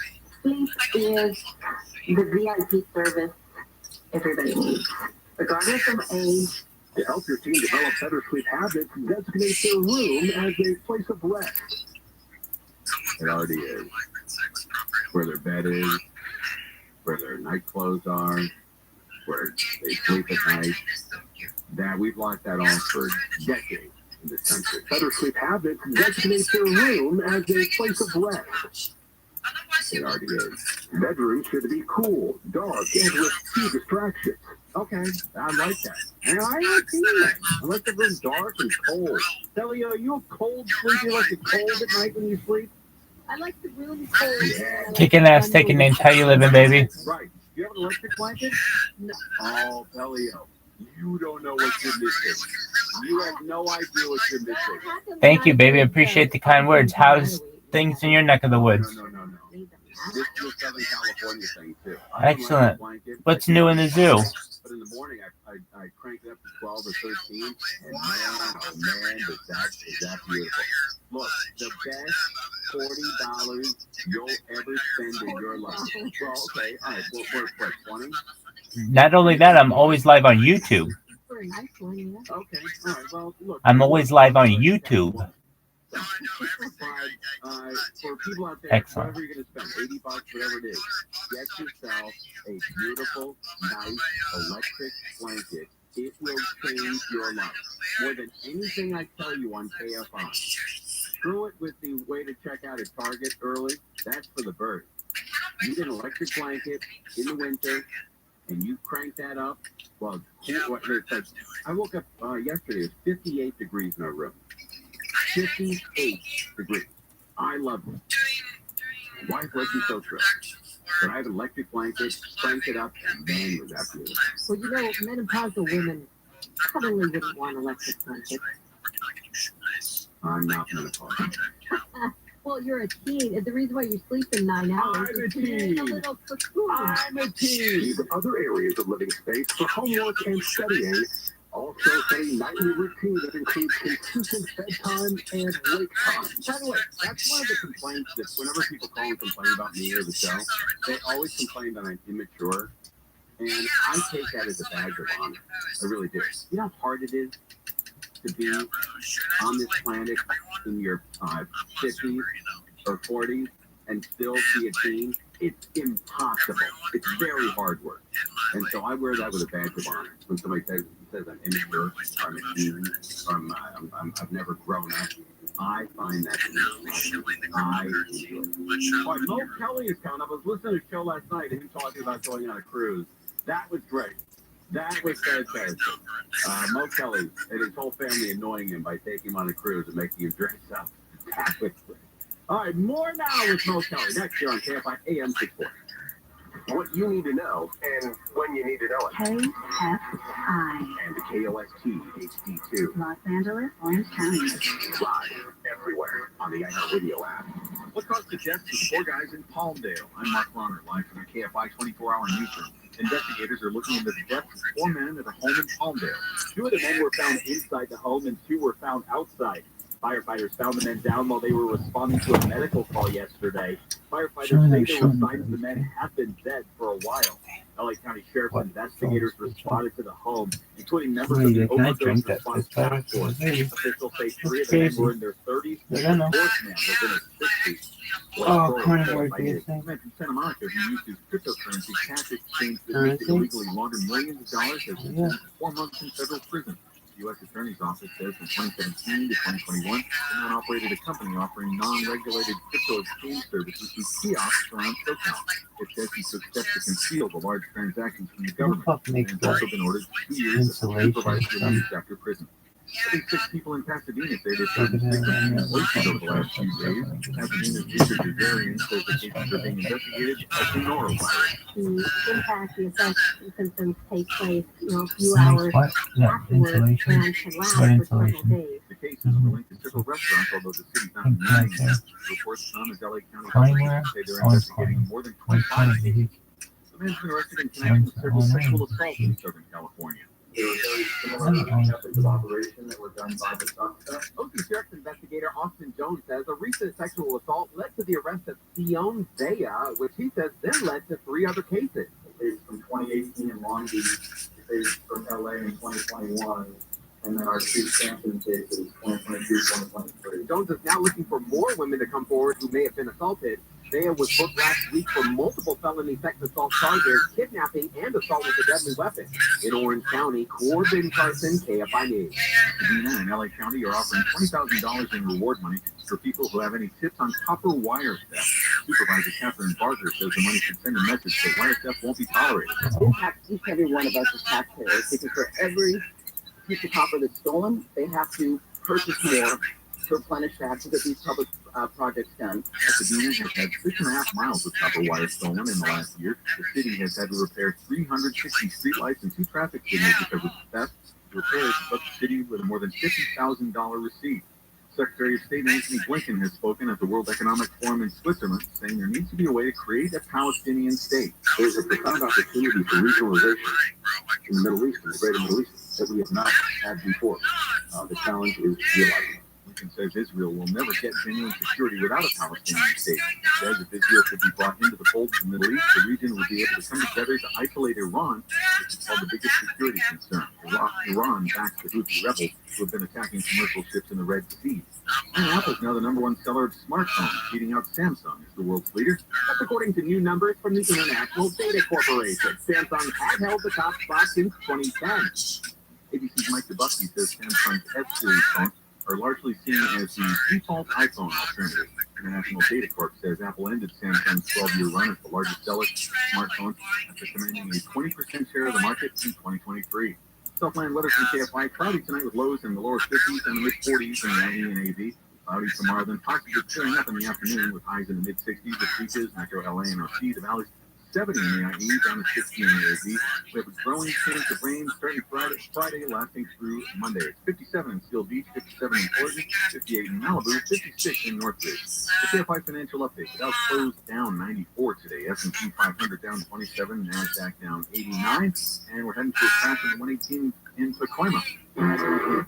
Sleep is the VIP service everybody needs, regardless of age. To help your team develop better sleep habits, designate their room as a place of rest. It already is. Where their bed is, where their night clothes are, where they sleep at night. That we've locked that off for decades in this country. Better sleep habits designate their room as a place of rest. It already is. Bedrooms should be cool, dark, and with few distractions. Okay, I like that. And I like that. I like the room dark and cold. Ellie, are you a cold sleeper? You like it cold at night when you sleep? I like the room cold. Yeah. Kicking ass, taking names. How you living, baby? Right. Do you have an electric blanket? No. Oh, Bellio, you don't know what you're missing. You have no idea what you're missing. Thank you, baby. Appreciate the kind words. How's things in your neck of the woods? No. This is a Southern California thing, too. Excellent. What's new in the zoo? But in the morning, I cranked it up to 12 or 13, and man, oh man, is that beautiful. Look, the best $40 you'll ever spend in your life. Well, okay, all right, we're what, 20? Not only that, I'm always live on YouTube. Okay, all right, well, look. I'm always live on YouTube. For people out there, Excellent. whatever you're going to spend, $80, whatever it is, get yourself a beautiful, nice electric blanket. It will change your life. More than anything I tell you on KFI. Screw it with the way to check out at Target early. That's for the birds. You get an electric blanket in the winter, and you crank that up. Well, it's like, I woke up yesterday, it was 58 degrees in our room. 58 degrees. I love it. My wife wasn't so thrilled. But I have an electric blanket, cranked it up, and man, was that beautiful. Well, you know, menopausal women probably wouldn't want electric blankets. I'm not menopausal. Well, you're a teen. The reason why you sleep in 9 hours I'm a is because you're in a teen. little cocoon. I'm a teen. These other areas of living space for homework and studying. Also, a nightly routine that includes consistent bedtime and wake time. By the way, that's one of the complaints that whenever people call and complain about me or the show, they always complain that I'm immature. And I take that as a badge of honor. I really do. You know how hard it is to be on this planet in your 50s or 40s and still be a teen? It's impossible. It's very hard work. And so I wear that with a badge of honor. When somebody says I'm immature, or I'm a teen, or I've never grown up, I find that amusing. I enjoy it. All right, Mo Kelly is coming up. I was listening to a show last night and him talking about going on a cruise. That was great. That was fantastic. Mo Kelly and his whole family annoying him by taking him on a cruise and making him dress up. That was great. All right, more now with Mo Kelly. Next year on KFI AM 64. What you need to know and when you need to know it. KFI. And the KOST HD2. Los Angeles, Orange County. Live everywhere on the iHeartRadio app. What caused the deaths of 4 guys in Palmdale? I'm Mark Ronner, live from the KFI 24-hour newsroom. Investigators are looking into the deaths of 4 men at a home in Palmdale. 2 of the men were found inside the home and 2 were found outside. Firefighters found the men down while they were responding to a medical call yesterday. Firefighters say there were signs the men have been dead for a while. LA County Sheriff's investigators responded to the home, including members of Wait, the can I overdose drink that? response It's better. task force. Officials say 3 of the Crazy. men were in their 30s, I and don't the know. 4th man was in his 60s. Oh, carnivore, do you I think? mentioned Santa Monica, who used his cryptocurrency cash exchange business to illegally launder millions of dollars, has been sentenced to 4 months in federal prison. The U.S. Attorney's Office says from 2017 to 2021, the man operated a company offering non-regulated crypto exchange services through kiosks around SoCal. It says he took steps to conceal the large transactions from the government. Makes And also been ordered 2 years of supervised insulation. release after prison. I think 6 people in Pasadena say they've gotten sick from cancellations over the last few days. Pasadena's Richard Gregorian says the cases are being investigated as the norovirus. The impact, the effects, and symptoms take place, a few hours afterwards and can last for several days. The cases were linked to several restaurants, although the city's not denying them. Reports come as LA County authorities say they're investigating more than 25 cases. The man's been arrested in connection with several sexual assaults in Southern California. There were very similar methods of operation that were done by the suspect. Oakland Sheriff's investigator Austin Jones says a recent sexual assault led to the arrest of Sion Zaya, which he says then led to 3 other cases. It's from 2018 in Long Beach, it's from LA in 2021, and then our 2 Stanton cases, 2022, 2023. Jones is now looking for more women to come forward who may have been assaulted. Zaya was booked last week for multiple felony sex assault charges, kidnapping, and assault with a deadly weapon. In Orange County, Corbin Carson, KFI News. Pasadena and LA County are offering $20,000 in reward money for people who have any tips on copper wire theft. Supervisor Catherine Barker says the money should send a message that wire theft won't be tolerated. It impacts each and every one of us as taxpayers, because for every piece of copper that's stolen, they have to purchase more to replenish that to get these public projects done. Pasadena has had 6.5 miles of copper wire stolen in the last year. The city has had to repair 360 streetlights and 2 traffic signals because of the theft. The repairs left the city with a more than $50,000 receipt. Secretary of State Antony Blinken has spoken at the World Economic Forum in Switzerland, saying there needs to be a way to create a Palestinian state. There's a profound opportunity for regionalization in the Middle East, in the greater Middle East, that we have not had before. The challenge is realizing. Blinken says Israel will never get genuine security without a Palestinian state. He says if Israel could be brought into the fold of the Middle East, the region would be able to come together to isolate Iran, which is called the biggest security concern. Iran backs the Houthi rebels who have been attacking commercial ships in the Red Sea. And Apple's now the #1 seller of smartphones, beating out Samsung as the world's leader. That's according to new numbers from the International Data Corporation. Samsung had held the top spot since 2010. ABC's Mike DeBussy says Samsung's S-series phones are largely seen as the default iPhone alternative. International Data Corp says Apple ended Samsung's 12-year run as the largest seller of smartphones after commanding a 20% share of the market in 2023. Southland weather from KFI, cloudy tonight with lows in the lower 50s and the mid-40s in the IE and AV. Cloudy tomorrow, then possibly clearing up in the afternoon with highs in the mid-60s with beaches, Metro LA and OC, the valleys 70 in the IE, down to 60 in the AV. We have a growing chance of rain starting Friday, lasting through Monday. It's 57 in Seal Beach, 57 in Portland, 58 in Malibu, 56 in Northridge. The KFI financial update. The Dow closed down 94 today. S&P 500 down 27, NASDAQ down 89, and we're heading to a crash in the 118 in Pacoima.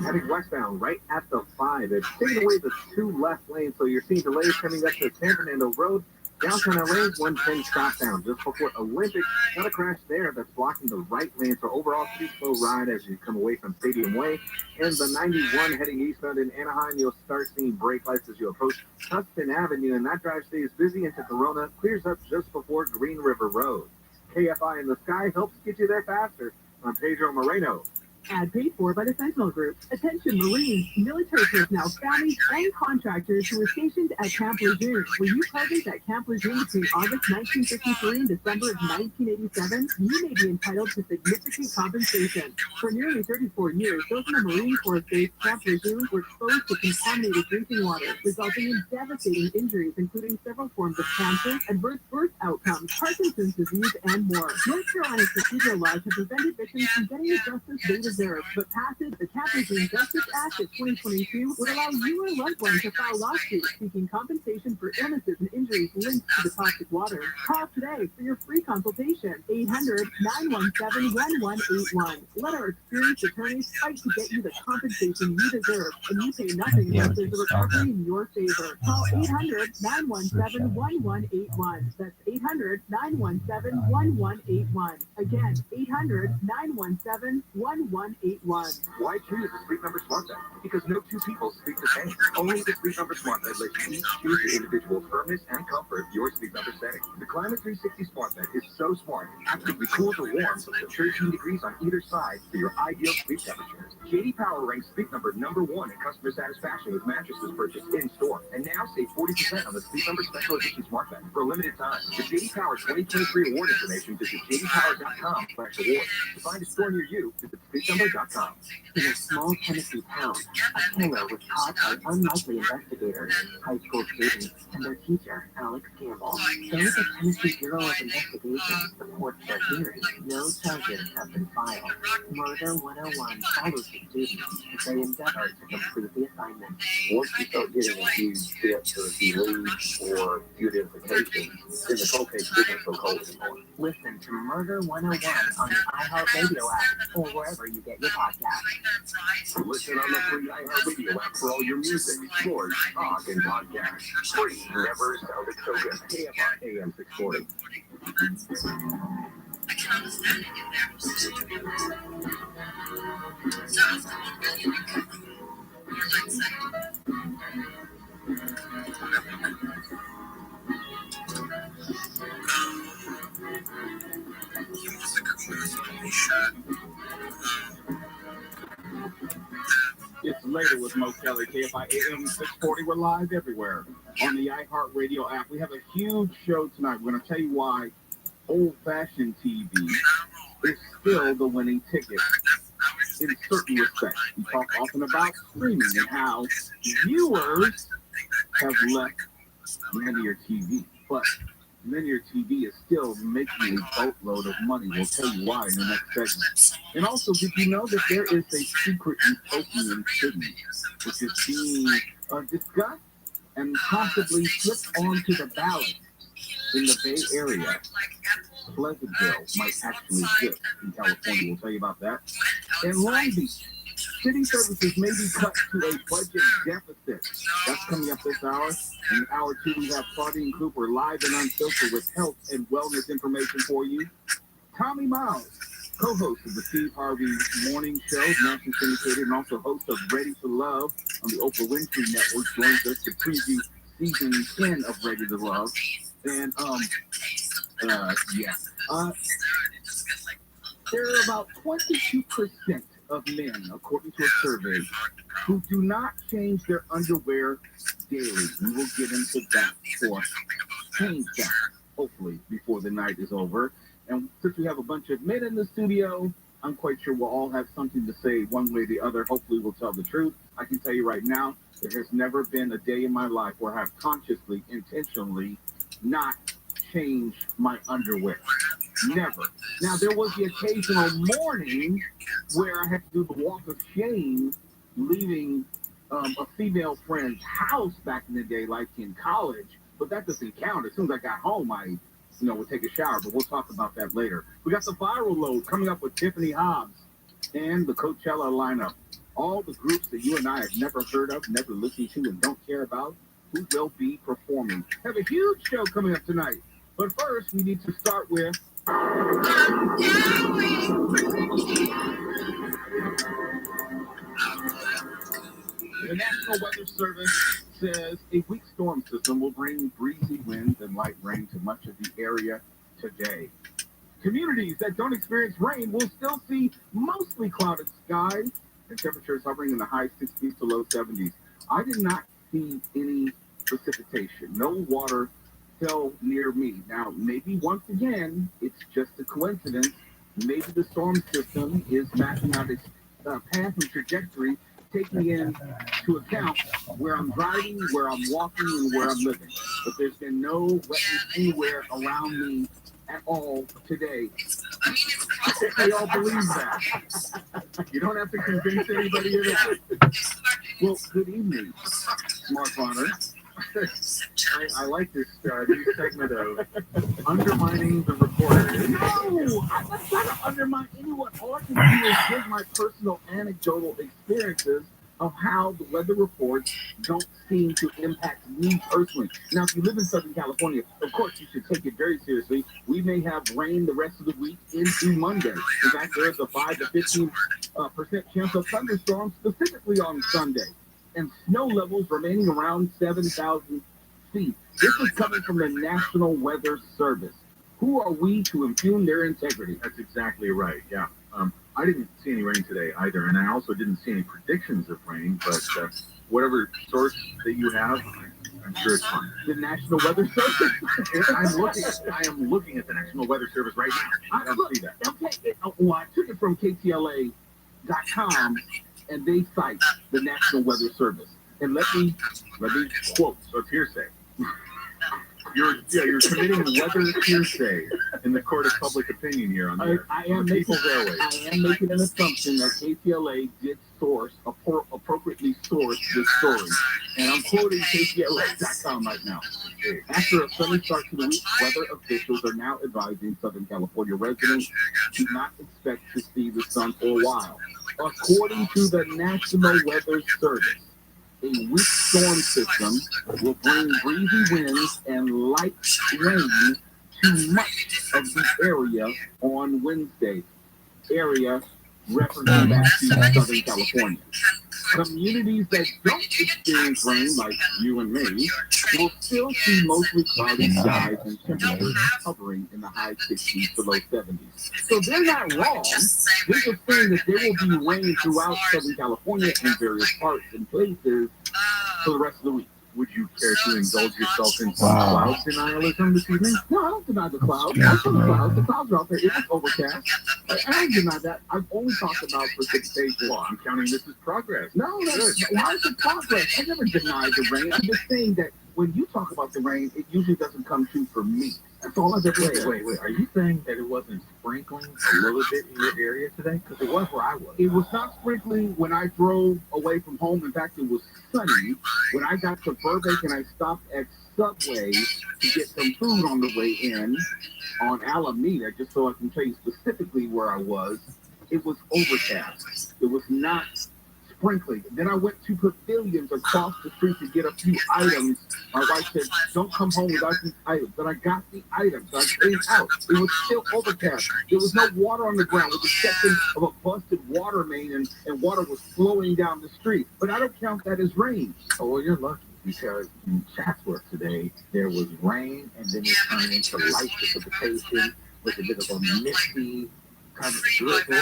Heading westbound right at the 5. It's taking away the 2 left lanes, so you're seeing delays coming up to San Fernando Road. Downtown LA, 110 southbound just before Olympic. Not a crash there that's blocking the right lane. So overall, pretty slow ride as you come away from Stadium Way. And the 91 heading eastbound in Anaheim, you'll start seeing brake lights as you approach Tustin Avenue. And that drive stays busy into Corona, clears up just before Green River Road. KFI in the sky helps get you there faster. I'm Pedro Moreno. Ad paid for by the Sentinel Group. Attention Marines, military personnel, families, and contractors who were stationed at Camp Lejeune. Were you present at Camp Lejeune between August 1953 and December of 1987? You may be entitled to significant compensation. For nearly 34 years, those in the Marine Corps base Camp Lejeune were exposed to contaminated drinking water, resulting in devastating injuries, including several forms of cancer, adverse birth outcomes, Parkinson's disease, and more. North Carolina's procedural laws have prevented victims from getting the justice they deserve. deserve. But passage the Capital Justice Act of 2022 would allow you or loved one to file lawsuits seeking compensation for illnesses and injuries linked to the toxic water. Call today for your free consultation. 800-917-1181. Let our experienced attorneys fight to get you the compensation you deserve, and you pay nothing unless there's a recovery in your favor. Call 800-917-1181. That's 800-917-1181. Again, 800-917-1181. Why choose the Sleep Number Smart Bed? Because no two people sleep the same. Only the Sleep Number Smart Bed lets you each choose the individual firmness and comfort of your Sleep Number setting. The Climate 360 Smart Bed is so smart, it actively cools or warms up to 13 degrees on either side for your ideal sleep temperatures. JD Power ranks Sleep Number #1 in customer satisfaction with mattresses purchased in-store. And now save 40% on the Sleep Number Special Edition Smart Bed for a limited time. For JD Power 2023 award information, visit jdpower.com/awards. To find a store near you, visit sleepnumber.com. In a small Tennessee town, a killer was caught by unlikely investigators, high school students, and their teacher, Alex Campbell. Though the Tennessee Bureau of Investigation supports their theory, no charges have been filed. Murder 101 follows the students as they endeavor to complete the assignment. Once you start getting a few tips or a few leads or a few identifications, then the cold case isn't so cold anymore. Listen to Murder 101 on the iHeartRadio app or wherever you get your podcasts. Listen on the free iHeartRadio app for all your music, sports, talk, and podcasts. Free never sounded so good. KFI AM 640. I can understand it in there. It's later with Mo Kelly, KFI AM 640. We're live everywhere on the iHeartRadio app. We have a huge show tonight. We're going to tell you why old-fashioned TV is still the winning ticket in certain respects. We talk often about streaming and how viewers have left linear TV, but linear TV is still making a boatload of money. We'll tell you why in the next segment. And also, did you know that there is a secret utopian city which is being discussed and possibly slipped onto the ballot in the Bay Area? Pleasantville might actually exist in California. We'll tell you about that. And Long Beach, city services may be cut to a budget deficit. That's coming up this hour. In hour 2, we have Claudine and Cooper live and unfiltered with health and wellness information for you. Tommy Miles, co-host of the Steve Harvey Morning Show, nationally syndicated, and also host of Ready to Love on the Oprah Winfrey Network, joins us to preview season 10 of Ready to Love. And there are about 22% of men, according to a survey, who do not change their underwear daily. We will get into that for change that, hopefully, before the night is over. And since we have a bunch of men in the studio, I'm quite sure we'll all have something to say one way or the other. Hopefully we'll tell the truth. I can tell you right now, there has never been a day in my life where I have consciously, intentionally not changed my underwear. Never. Now, there was the occasional morning where I had to do the walk of shame, leaving a female friend's house back in the day, like in college, but that doesn't count. As soon as I got home, I would take a shower, but we'll talk about that later. We got the viral load coming up with Tiffany Hobbs and the Coachella lineup. All the groups that you and I have never heard of, never listened to, and don't care about, who will be performing. Have a huge show coming up tonight. But first, we need to start with... The National Weather Service says a weak storm system will bring breezy winds and light rain to much of the area today. Communities that don't experience rain will still see mostly clouded skies and temperatures hovering in the high 60s to low 70s. I did not see any precipitation. No water fell near me. Now, maybe once again, it's just a coincidence. Maybe the storm system is mapping out its path and trajectory, taking into account where I'm driving, where I'm walking, and where I'm living. But there's been no wetness anywhere around me at all today. I hope they all believe that. You don't have to convince anybody of that. Well, good evening, Smart Runner. I like this new segment of undermining the reporter. No, I'm not trying to undermine anyone. All I can do is give my personal anecdotal experiences of how the weather reports don't seem to impact me personally. Now, if you live in Southern California, of course, you should take it very seriously. We may have rain the rest of the week into Monday. In fact, there's a 5 to 15% chance of thunderstorms specifically on Sunday. And snow levels remaining around 7,000 feet. This is coming from the National Weather Service. Who are we to impugn their integrity? That's exactly right, yeah. I didn't see any rain today either, and I also didn't see any predictions of rain, but whatever source that you have, I'm sure it's fine. The National Weather Service? I am looking at the National Weather Service right now. I don't see that. Okay, well, I took it from KTLA.com, and they cite the National Weather Service. And let me quote, so it's hearsay. You're committing weather hearsay in the court of public opinion here on the I am making an assumption that KTLA did appropriately source this story. And I'm quoting KTLA.com right now. After a sunny start to the week, weather officials are now advising Southern California residents to not expect to see the sun for a while. According to the National Weather Service, a weak storm system will bring breezy winds and light rain to much of the area on Wednesday. Area referencing back to Southern California. Communities that don't experience rain, like you and me, will still see mostly cloudy skies and temperatures hovering in the high 60s to low 70s. So they're not wrong. They're just saying that there will be rain throughout Southern California in various parts and places for the rest of the week. Would you care to indulge yourself in some cloud denialism this evening? No, I don't deny the clouds. I see the clouds. The clouds are out there. It was overcast. I don't deny that. I've only talked about precipitation. Well, I'm counting this as progress. No, why is it progress? I never denied the rain. I'm just saying that when you talk about the rain, it usually doesn't come true for me. That's all I've ever said. Wait. Are you saying that it wasn't sprinkling a little bit in your area today? Because it was where I was. It was not sprinkling when I drove away from home. In fact, it was sunny. When I got to Burbank and I stopped at Subway to get some food on the way in on Alameda, just so I can tell you specifically where I was, it was overcast. It was not sprinkling. Then I went to Pavilions across the street to get a few items. My wife said, don't come home without these items. But I got the items. I came out. It was still overcast. There was no water on the ground with the exception of a busted water main and water was flowing down the street. But I don't count that as rain. Oh, well, you're lucky because in Chatsworth today, there was rain and then it turned into light precipitation with a bit of a misty kind of drizzle.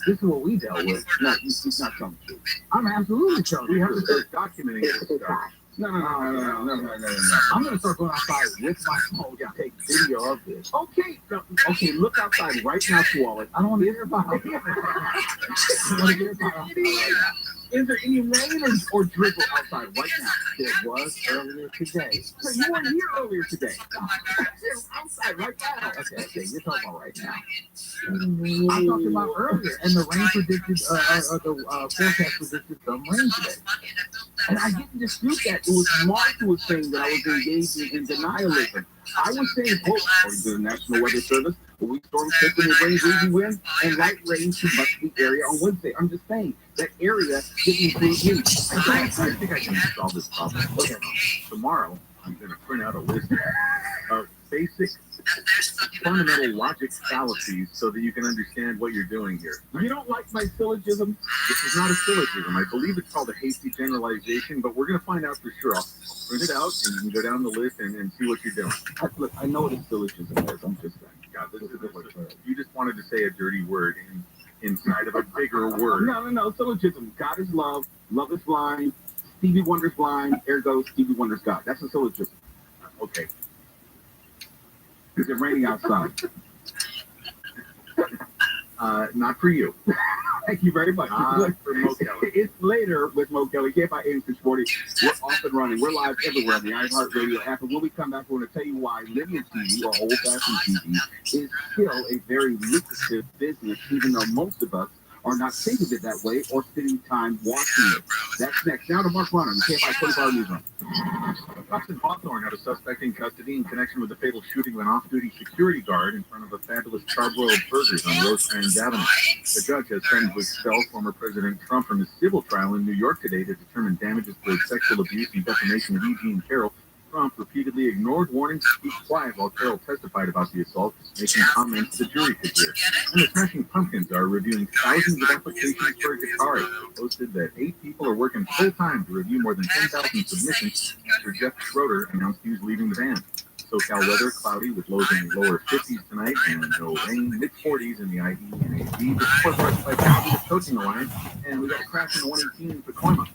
This is what we dealt with. No, it's not telling the truth. I'm absolutely telling you. We have to start documenting this stuff. No. I'm going to start going outside with my phone and take video of this. Okay, look outside right now, Wallace. I don't want to hear about it. Is there any rain or drizzle outside right now? There was earlier today. So you weren't here earlier today. Outside right now. Okay, you're talking about right now. I'm talking about earlier, and the rain predicted, the forecast predicted some rain today. And I didn't dispute that. It was Mark who was saying that I was engaging in denialism. I was saying, quote, according to the National Weather Service, a weak storm system will bring breezy wind and light rain to much of the area on Wednesday. I'm just saying that area didn't include me. I think I can solve this problem. Okay. Tomorrow, I'm going to print out a list of basic fundamental logic fallacies so that you can understand what you're doing here. You don't like my syllogism? This is not a syllogism. I believe it's called a hasty generalization, but we're going to find out for sure. I'll print it out, and you can go down the list and see what you're doing. Look, I know what a syllogism is. I'm just saying. God, this is you just wanted to say a dirty word inside of a bigger word. No. Syllogism. God is love. Love is blind. Stevie Wonder's blind. Ergo, Stevie Wonder's God. That's a syllogism. Okay. Is it raining outside? Not for you. Thank you very much. For Mo Kelly. It's later with Mo Kelly. KFI8640. We're off and running. We're live everywhere on the iHeartRadio app. And when we come back, we're going to tell you why linear TV or old-fashioned TV is still a very lucrative business, even though most of us are not thinking it that way or spending time watching it. That's next. Now to Mark Runner, the KFI 24-hour newsroom. Cops in Hawthorne have a suspect in custody in connection with the fatal shooting of an off-duty security guard in front of a fabulous charbroiled burgers on Rosecrans Avenue. The judge has sentenced to expel former President Trump from his civil trial in New York today to determine damages for sexual abuse and defamation of E.G. Carroll. Trump repeatedly ignored warnings to keep quiet while Carroll testified about the assault, making comments the jury could hear. And the Smashing Pumpkins are reviewing thousands of applications for a guitar. They posted that 8 people are working full-time to review more than 10,000 submissions after Jeff Schroeder announced he was leaving the band. SoCal weather, cloudy with lows in the lower 50s tonight and no rain, mid-40s in the IE and AD. The support brought by Positive Coaching Alliance, and we got a crash in the 118 in Tacoma.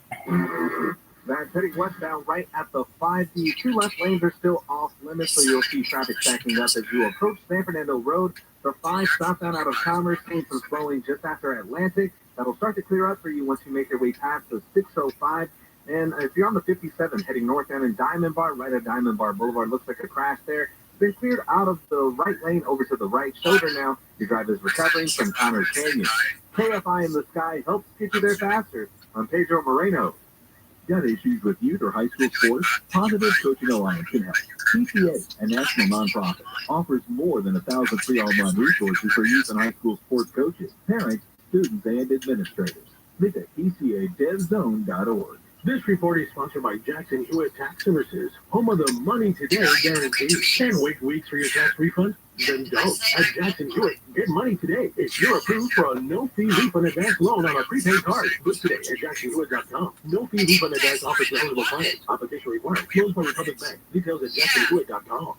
That's heading westbound right at the 5. The 2 left lanes are still off limits, so you'll see traffic stacking up as you approach San Fernando Road. The 5 southbound out of Commerce, seeing some slowing just after Atlantic. That'll start to clear up for you once you make your way past the 605. And if you're on the 57 heading northbound in Diamond Bar, right at Diamond Bar Boulevard, looks like a crash there. It's been cleared out of the right lane over to the right shoulder now. Your driver is recovering from Connors Canyon. KFI in the Sky helps get you there faster. I'm Pedro Moreno. Got issues with youth or high school sports? Positive Coaching Alliance can help. PTA, a national nonprofit, offers more than 1,000 free online resources for youth and high school sports coaches, parents, students, and administrators. Visit PCADevZone.org. This report is sponsored by Jackson Hewitt Tax Services, home of the Money Today guarantee. Can't wait weeks for your tax refund? Then don't. At Jackson Hewitt, get money today if you're approved for a no-fee refund advance loan on a prepaid card. Book today at JacksonHewitt.com. No-fee refund advance offered to eligible clients. Application required. Closed by Republic Bank. Details at JacksonHewitt.com.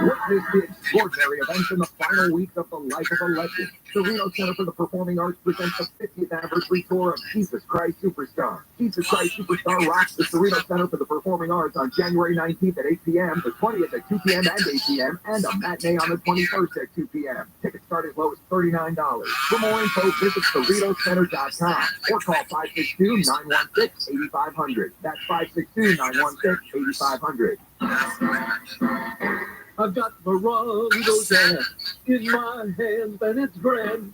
Witness the extraordinary events in the final week of the life of a legend. The Reno Center for the Performing Arts presents the 50th anniversary tour of Jesus Christ Superstar. Jesus Christ Superstar rocks the Reno Center for the Performing Arts on January 19th at 8 p.m., the 20th at 2 p.m. and 8 p.m., and a matinee on the 21st at 2 p.m. Tickets start as low as $39. For more info, visit TheRenoCenter.com or call 562-916-8500. That's 562-916-8500. I've got the Rothschild in my hands, and it's grand.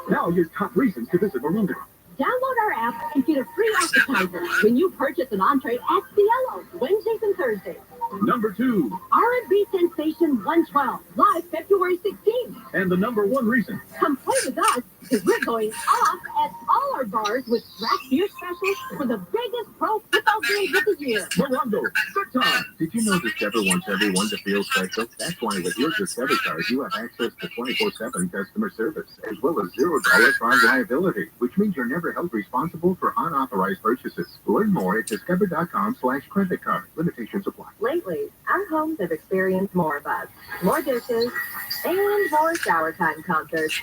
Now your top reasons to visit Maroondah. Download our app and get a free appetizer when you purchase an entree at Cielo, Wednesdays and Thursdays. Number 2. R&B Sensation 112, live February 16th. And the number 1 reason. Come play with us, because we're going off at all our bars with draft beer specials for the biggest pro football games of the year. Morongo, good time. Did you know Discover wants everyone to feel special? That's why with your Discover card, you have access to 24/7 customer service, as well as $0 fraud liability, which means you're never held responsible for unauthorized purchases. Learn more at discover.com/credit card. Limitations apply. Lately, our homes have experienced more buzz, more dishes, and more shower time concerts.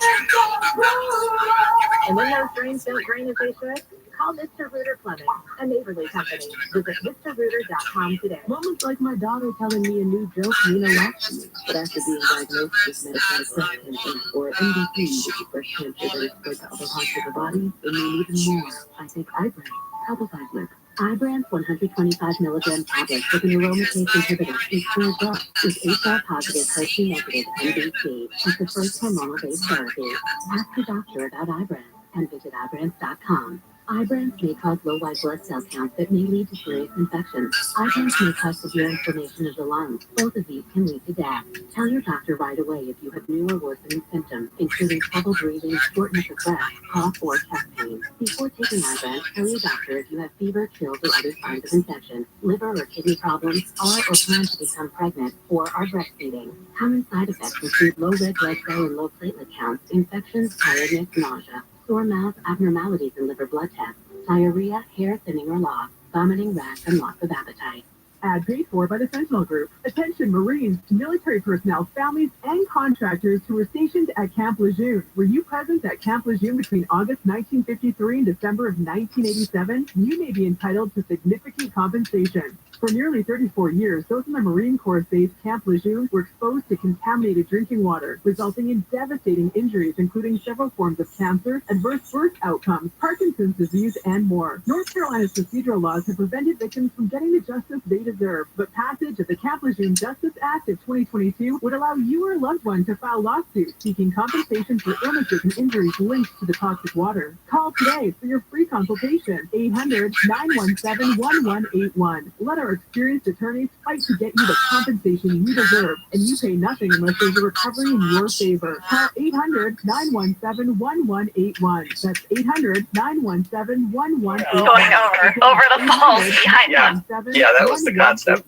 And when those drains don't drain as they should, call Mr. Rooter Plumbing, a neighborly company. Visit MrRooter.com today. Moments like my daughter telling me a new joke mean a lot to me. But after being diagnosed with metastatic breast cancer, or MDC, which is breast cancer that is spread to other parts of the body, it mean even more. I take Ibrance, Alpha-5 Ibrance 125 milligram tablets with an aromatase inhibitor is for adults with HR positive, HER2 negative MDC as the first hormonal-based therapy. Ask your doctor about Ibrance and visit Ibrance.com. Ibrance may cause low white blood cell counts that may lead to serious infections. Ibrance may cause severe inflammation of the lungs. Both of these can lead to death. Tell your doctor right away if you have new or worsening symptoms, including trouble breathing, shortness of breath, cough, or chest pain. Before taking Ibrance, tell your doctor if you have fever, chills, or other signs of infection, liver or kidney problems, are or plan to become pregnant, or are breastfeeding. Common side effects include low red blood cell and low platelet counts, infections, tiredness, nausea, sore mouth, abnormalities in liver blood tests, diarrhea, hair thinning or loss, vomiting, rash, and loss of appetite. Ad paid for by the Sentinel Group. Attention Marines, military personnel, families, and contractors who were stationed at Camp Lejeune. Were you present at Camp Lejeune between August 1953 and December of 1987? You may be entitled to significant compensation. For nearly 34 years, those in the Marine Corps base Camp Lejeune were exposed to contaminated drinking water, resulting in devastating injuries, including several forms of cancer, adverse birth outcomes, Parkinson's disease, and more. North Carolina's procedural laws have prevented victims from getting the justice they deserve. deserve. But passage of the Camp Lejeune Justice Act of 2022 would allow you or a loved one to file lawsuits seeking compensation for illnesses and injuries linked to the toxic water. Call today for your free consultation. 800-917-1181. Let our experienced attorneys fight to get you the compensation you deserve, and you pay nothing unless there's a recovery in your favor. Call 800-917-1181. That's 800-917-1181. Going over the falls behind them. Yeah, that was the concept.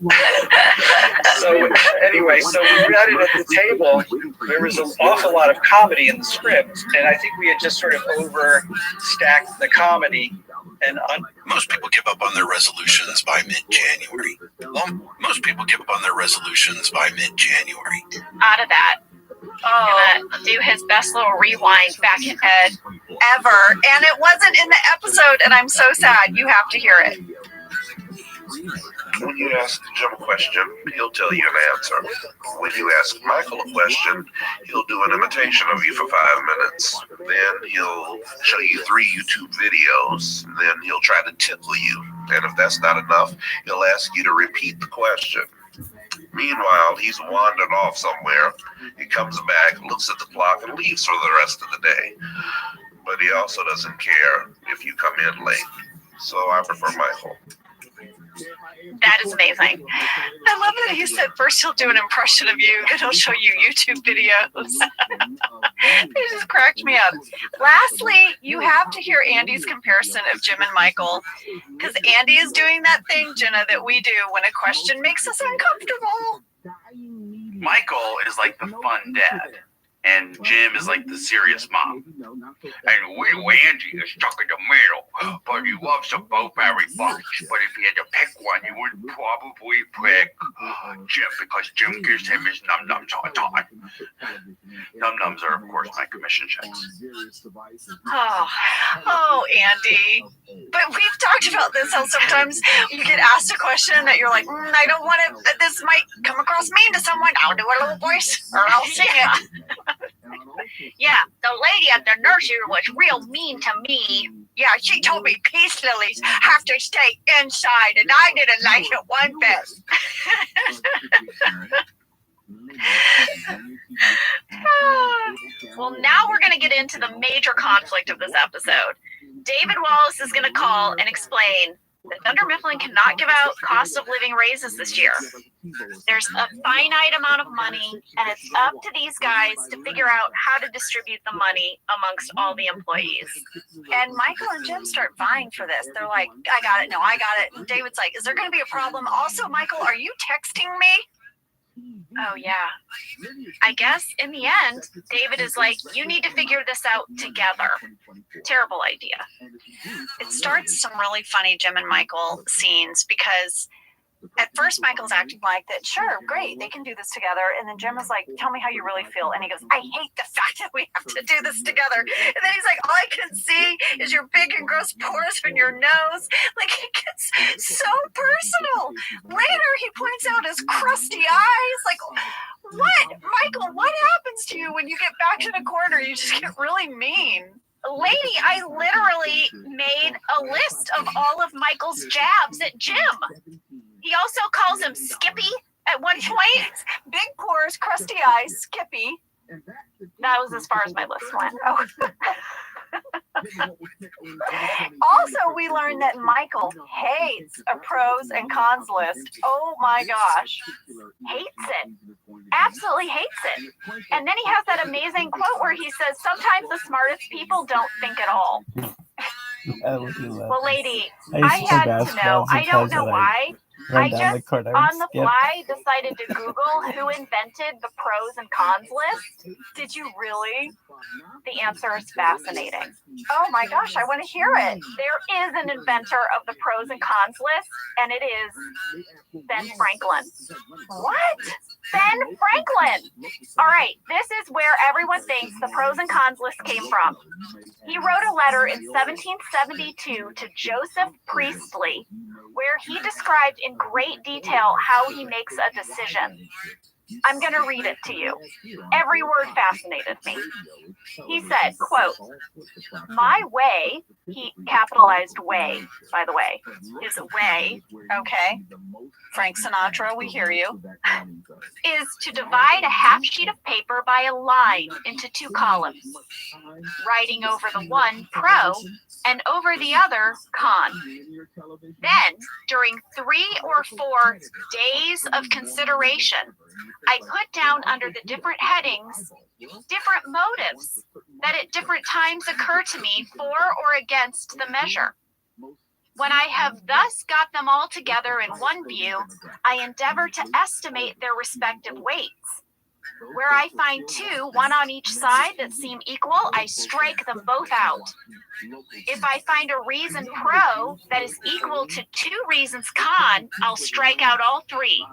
So anyway, so we read it at the table. There was an awful lot of comedy in the script, and I think we had just sort of overstacked the comedy. And most people give up on their resolutions by mid-January. Most people give up on their resolutions by mid-January. Out of that. Gonna do his best little rewind back in head Ever. And it wasn't in the episode, and I'm so sad. You have to hear it. When you ask Jim a question, he'll tell you an answer. When you ask Michael a question, he'll do an imitation of you for 5 minutes. Then he'll show you 3 YouTube videos. Then he'll try to tickle you. And if that's not enough, he'll ask you to repeat the question. Meanwhile, he's wandered off somewhere. He comes back, looks at the clock, and leaves for the rest of the day. But he also doesn't care if you come in late. So I prefer Michael. That is amazing. I love that he said first he'll do an impression of you, then he'll show you YouTube videos. It just cracked me up. Lastly, you have to hear Andy's comparison of Jim and Michael, because Andy is doing that thing, Jenna, that we do when a question makes us uncomfortable. Michael is like the fun dad, and Jim is like the serious mom. And little Andy is stuck in the middle, but he loves them both very much. But if he had to pick one, he would probably pick Jim, because Jim gives him his num-nums all the time. Num-nums are, of course, my commission checks. Oh, Andy. But we've talked about this, how sometimes you get asked a question that you're like, I don't want to, this might come across mean to someone. I'll do a little voice, or I'll sing it. Yeah, the lady at the nursery was real mean to me. Yeah, she told me peace lilies have to stay inside, and I didn't like it one bit. Well, now we're going to get into the major conflict of this episode. David Wallace is going to call and explain that Thunder Mifflin cannot give out cost of living raises this year. There's a finite amount of money, and it's up to these guys to figure out how to distribute the money amongst all the employees. And Michael and Jim start vying for this. They're like, I got it. No, I got it. And David's like, is there going to be a problem? Also, Michael, are you texting me? Oh, yeah. I guess in the end, David is like, you need to figure this out together. Terrible idea. It starts some really funny Jim and Michael scenes, because at first Michael's acting like that, sure, great, they can do this together. And then Jim is like, tell me how you really feel. And he goes, I hate the fact that we have to do this together. And then he's like, all I can see is your big and gross pores in your nose. Like, it gets so personal. Later, he points out his crusty eyes. Like, what? Michael, what happens to you when you get back to the corner? You just get really mean. Lady, I literally made a list of all of Michael's jabs at Jim. He also calls him Skippy at one point. Big pores, crusty eyes, Skippy. That was as far as my list went. Oh. Also, we learned that Michael hates a pros and cons list. Oh my gosh. Hates it. Absolutely hates it. And then he has that amazing quote where he says, sometimes the smartest people don't think at all. Well, lady, I had to know. I don't know why. I just, on the fly, decided to Google who invented the pros and cons list. Did you really? The answer is fascinating. Oh my gosh, I want to hear it. There is an inventor of the pros and cons list, and it is Ben Franklin. What? Ben Franklin! All right, this is where everyone thinks the pros and cons list came from. He wrote a letter in 1772 to Joseph Priestley, where he described in great detail how he makes a decision. I'm going to read it to you. Every word fascinated me. He said, quote, "My way," he capitalized way, by the way, his way, Okay. Frank Sinatra, we hear you. is to divide a half sheet of paper by a line into two columns, writing over the one pro and over the other con. Then, during 3 or 4 days of consideration, I put down under the different headings different motives that at different times occur to me for or against the measure. When I have thus got them all together in one view, I endeavor to estimate their respective weights. Where I find 2, one on each side, that seem equal, I strike them both out. If I find a reason pro that is equal to 2 reasons con, I'll strike out all 3.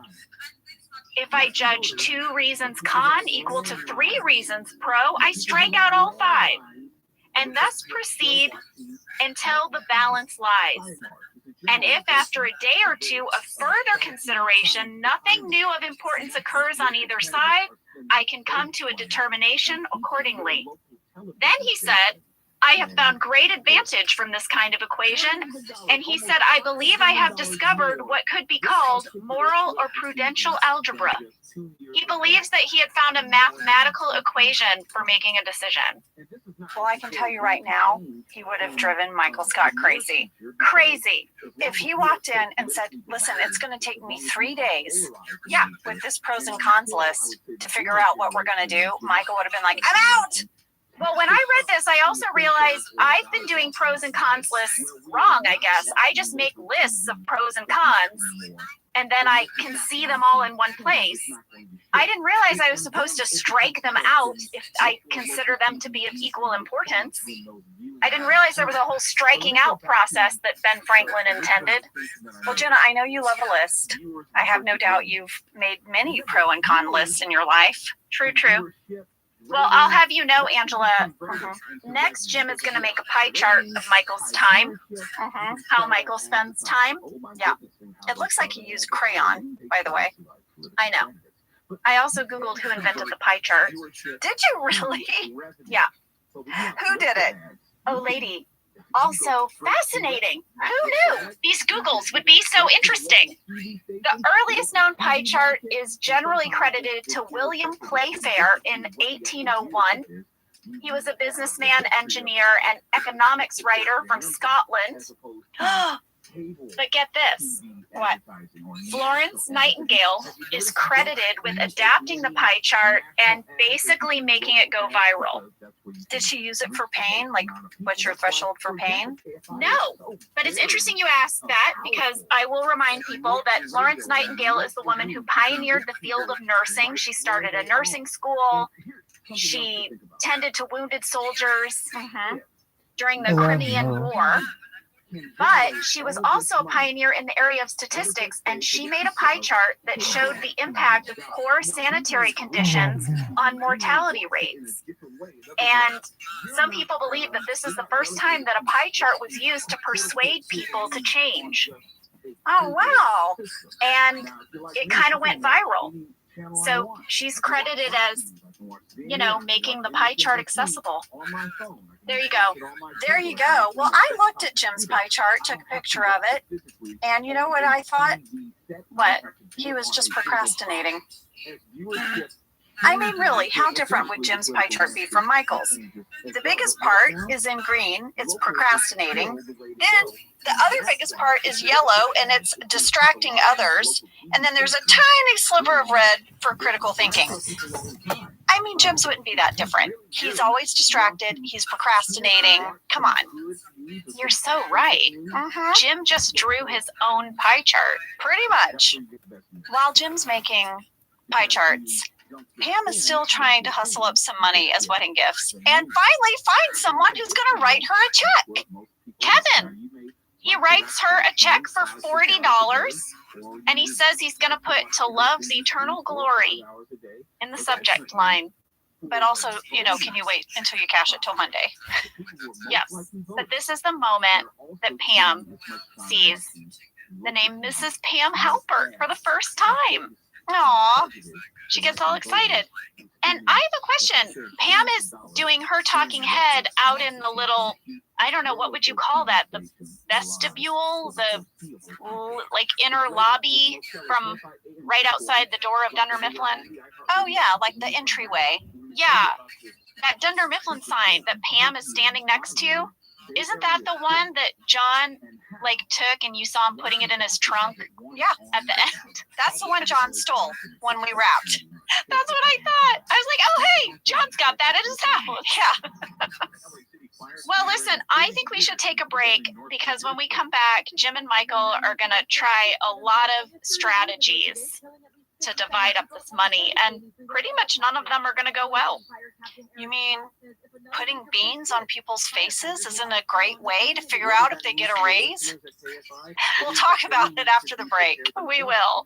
If I judge 2 reasons con equal to 3 reasons pro, I strike out all 5, and thus proceed until the balance lies. And if after a day or 2 of further consideration, nothing new of importance occurs on either side, I can come to a determination accordingly. Then he said, I have found great advantage from this kind of equation, and he said, I believe I have discovered what could be called moral or prudential algebra. He believes that he had found a mathematical equation for making a decision. Well, I can tell you right now, he would have driven Michael Scott crazy. Crazy. If he walked in and said, listen, it's going to take me 3 days, yeah, with this pros and cons list to figure out what we're going to do, Michael would have been like, I'm out! Well, when I read this, I also realized I've been doing pros and cons lists wrong, I guess. I just make lists of pros and cons, and then I can see them all in one place. I didn't realize I was supposed to strike them out if I consider them to be of equal importance. I didn't realize there was a whole striking out process that Ben Franklin intended. Well, Jenna, I know you love a list. I have no doubt you've made many pro and con lists in your life. True, true. Well, I'll have you know, Angela, next Jim is going to make a pie chart of Michael's time, how Michael spends time. Yeah. It looks like he used crayon, by the way. I know. I also Googled who invented the pie chart. Did you really? Yeah. Who did it? Oh, lady. Also fascinating. Who knew these Googles would be so interesting? The earliest known pie chart is generally credited to William Playfair in 1801. He was a businessman, engineer, and economics writer from Scotland. But get this. What? Florence Nightingale is credited with adapting the pie chart and basically making it go viral. Did she use it for pain? Like, what's your threshold for pain? No, but it's interesting you ask that, because I will remind people that Florence Nightingale is the woman who pioneered the field of nursing. She started a nursing school. She tended to wounded soldiers during the Crimean War. But she was also a pioneer in the area of statistics, and she made a pie chart that showed the impact of poor sanitary conditions on mortality rates. And some people believe that this is the first time that a pie chart was used to persuade people to change. Oh, wow. And it kind of went viral. So she's credited as, you know, making the pie chart accessible. There you go. There you go. Well, I looked at Jim's pie chart, took a picture of it, and you know what I thought? What? He was just procrastinating. I mean, really, how different would Jim's pie chart be from Michael's? The biggest part is in green, it's procrastinating. Then the other biggest part is yellow, and it's distracting others. And then there's a tiny sliver of red for critical thinking. I mean, Jim's wouldn't be that different. He's always distracted. He's procrastinating. Come on. You're so right. Jim just drew his own pie chart. Pretty much. While Jim's making pie charts, Pam is still trying to hustle up some money as wedding gifts and finally find someone who's going to write her a check. Kevin. He writes her a check for $40, and he says he's going to put "to love's eternal glory" in the subject line. But also, you know, can you wait until you cash it till Monday? Yes, but this is the moment that Pam sees the name Mrs. Pam Halpert for the first time. Aw, she gets all excited. And I have a question. Pam is doing her talking head out in the little, I don't know, what would you call that? The vestibule, the like inner lobby from right outside the door of Dunder Mifflin. Oh yeah, like the entryway. Yeah, that Dunder Mifflin sign that Pam is standing next to. Isn't that the one that John like took and you saw him putting it in his trunk? Yeah, at the end. That's the one John stole when we wrapped. That's what I thought. I was like, oh hey, John's got that at his house. Yeah. Well, listen, I think we should take a break because when we come back, Jim and Michael are gonna try a lot of strategies to divide up this money, and pretty much none of them are gonna go well. You mean putting beans on people's faces isn't a great way to figure out if they get a raise? We'll talk about it after the break. We will.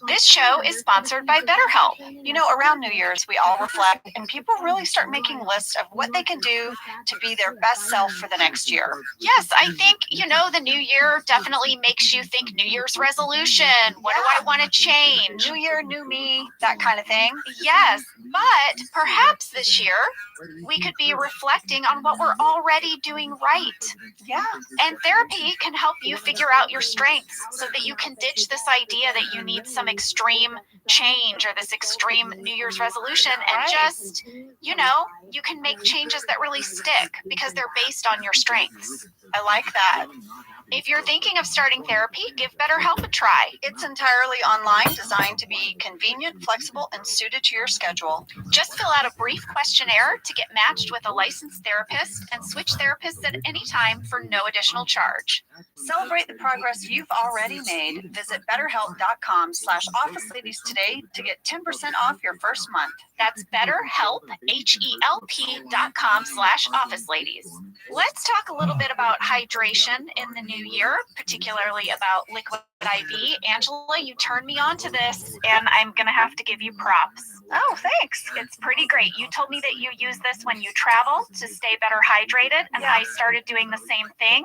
This show is sponsored by BetterHelp. You know, around New Year's, we all reflect and people really start making lists of what they can do to be their best self for the next year. Yes, I think, the new year definitely makes you think New Year's resolution. What do I want to change? New year, new me, that kind of thing. Yes, but perhaps this year we could be reflecting on what we're already doing right. Yeah. And therapy can help you figure out your strengths so that you can ditch this idea that you need some extreme change or this extreme New Year's resolution and just, you can make changes that really stick because they're based on your strengths. I like that. If you're thinking of starting therapy, give BetterHelp a try. It's entirely online, designed to be convenient, flexible, and suited to your schedule. Just fill out a brief questionnaire to get matched with a licensed therapist and switch therapists at any time for no additional charge. Celebrate the progress you've already made. Visit betterhelp.com/officeladies today to get 10% off your first month. That's BetterHelp, HELP.com/officeladies. Let's talk a little bit about hydration in the new year, particularly about liquid IV. Angela, you turned me on to this, and I'm going to have to give you props. Oh, thanks. It's pretty great. You told me that you use this when you travel to stay better hydrated, and I started doing the same thing.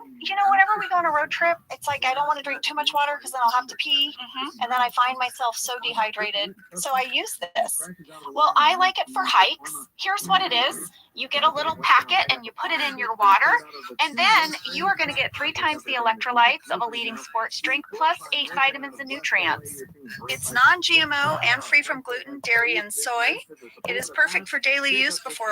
Whenever we go on a road trip, it's like I don't want to drink too much water because then I'll have to pee, and then I find myself so dehydrated. So I use this. Well, I like it for hikes. Here's what it is. You get a little packet and you put it in your water, and then you are going to get 3 times the electrolytes of a leading sports drink, plus 8 vitamins and nutrients. It's non-GMO and free from gluten, dairy, and soy. It is perfect for daily use before a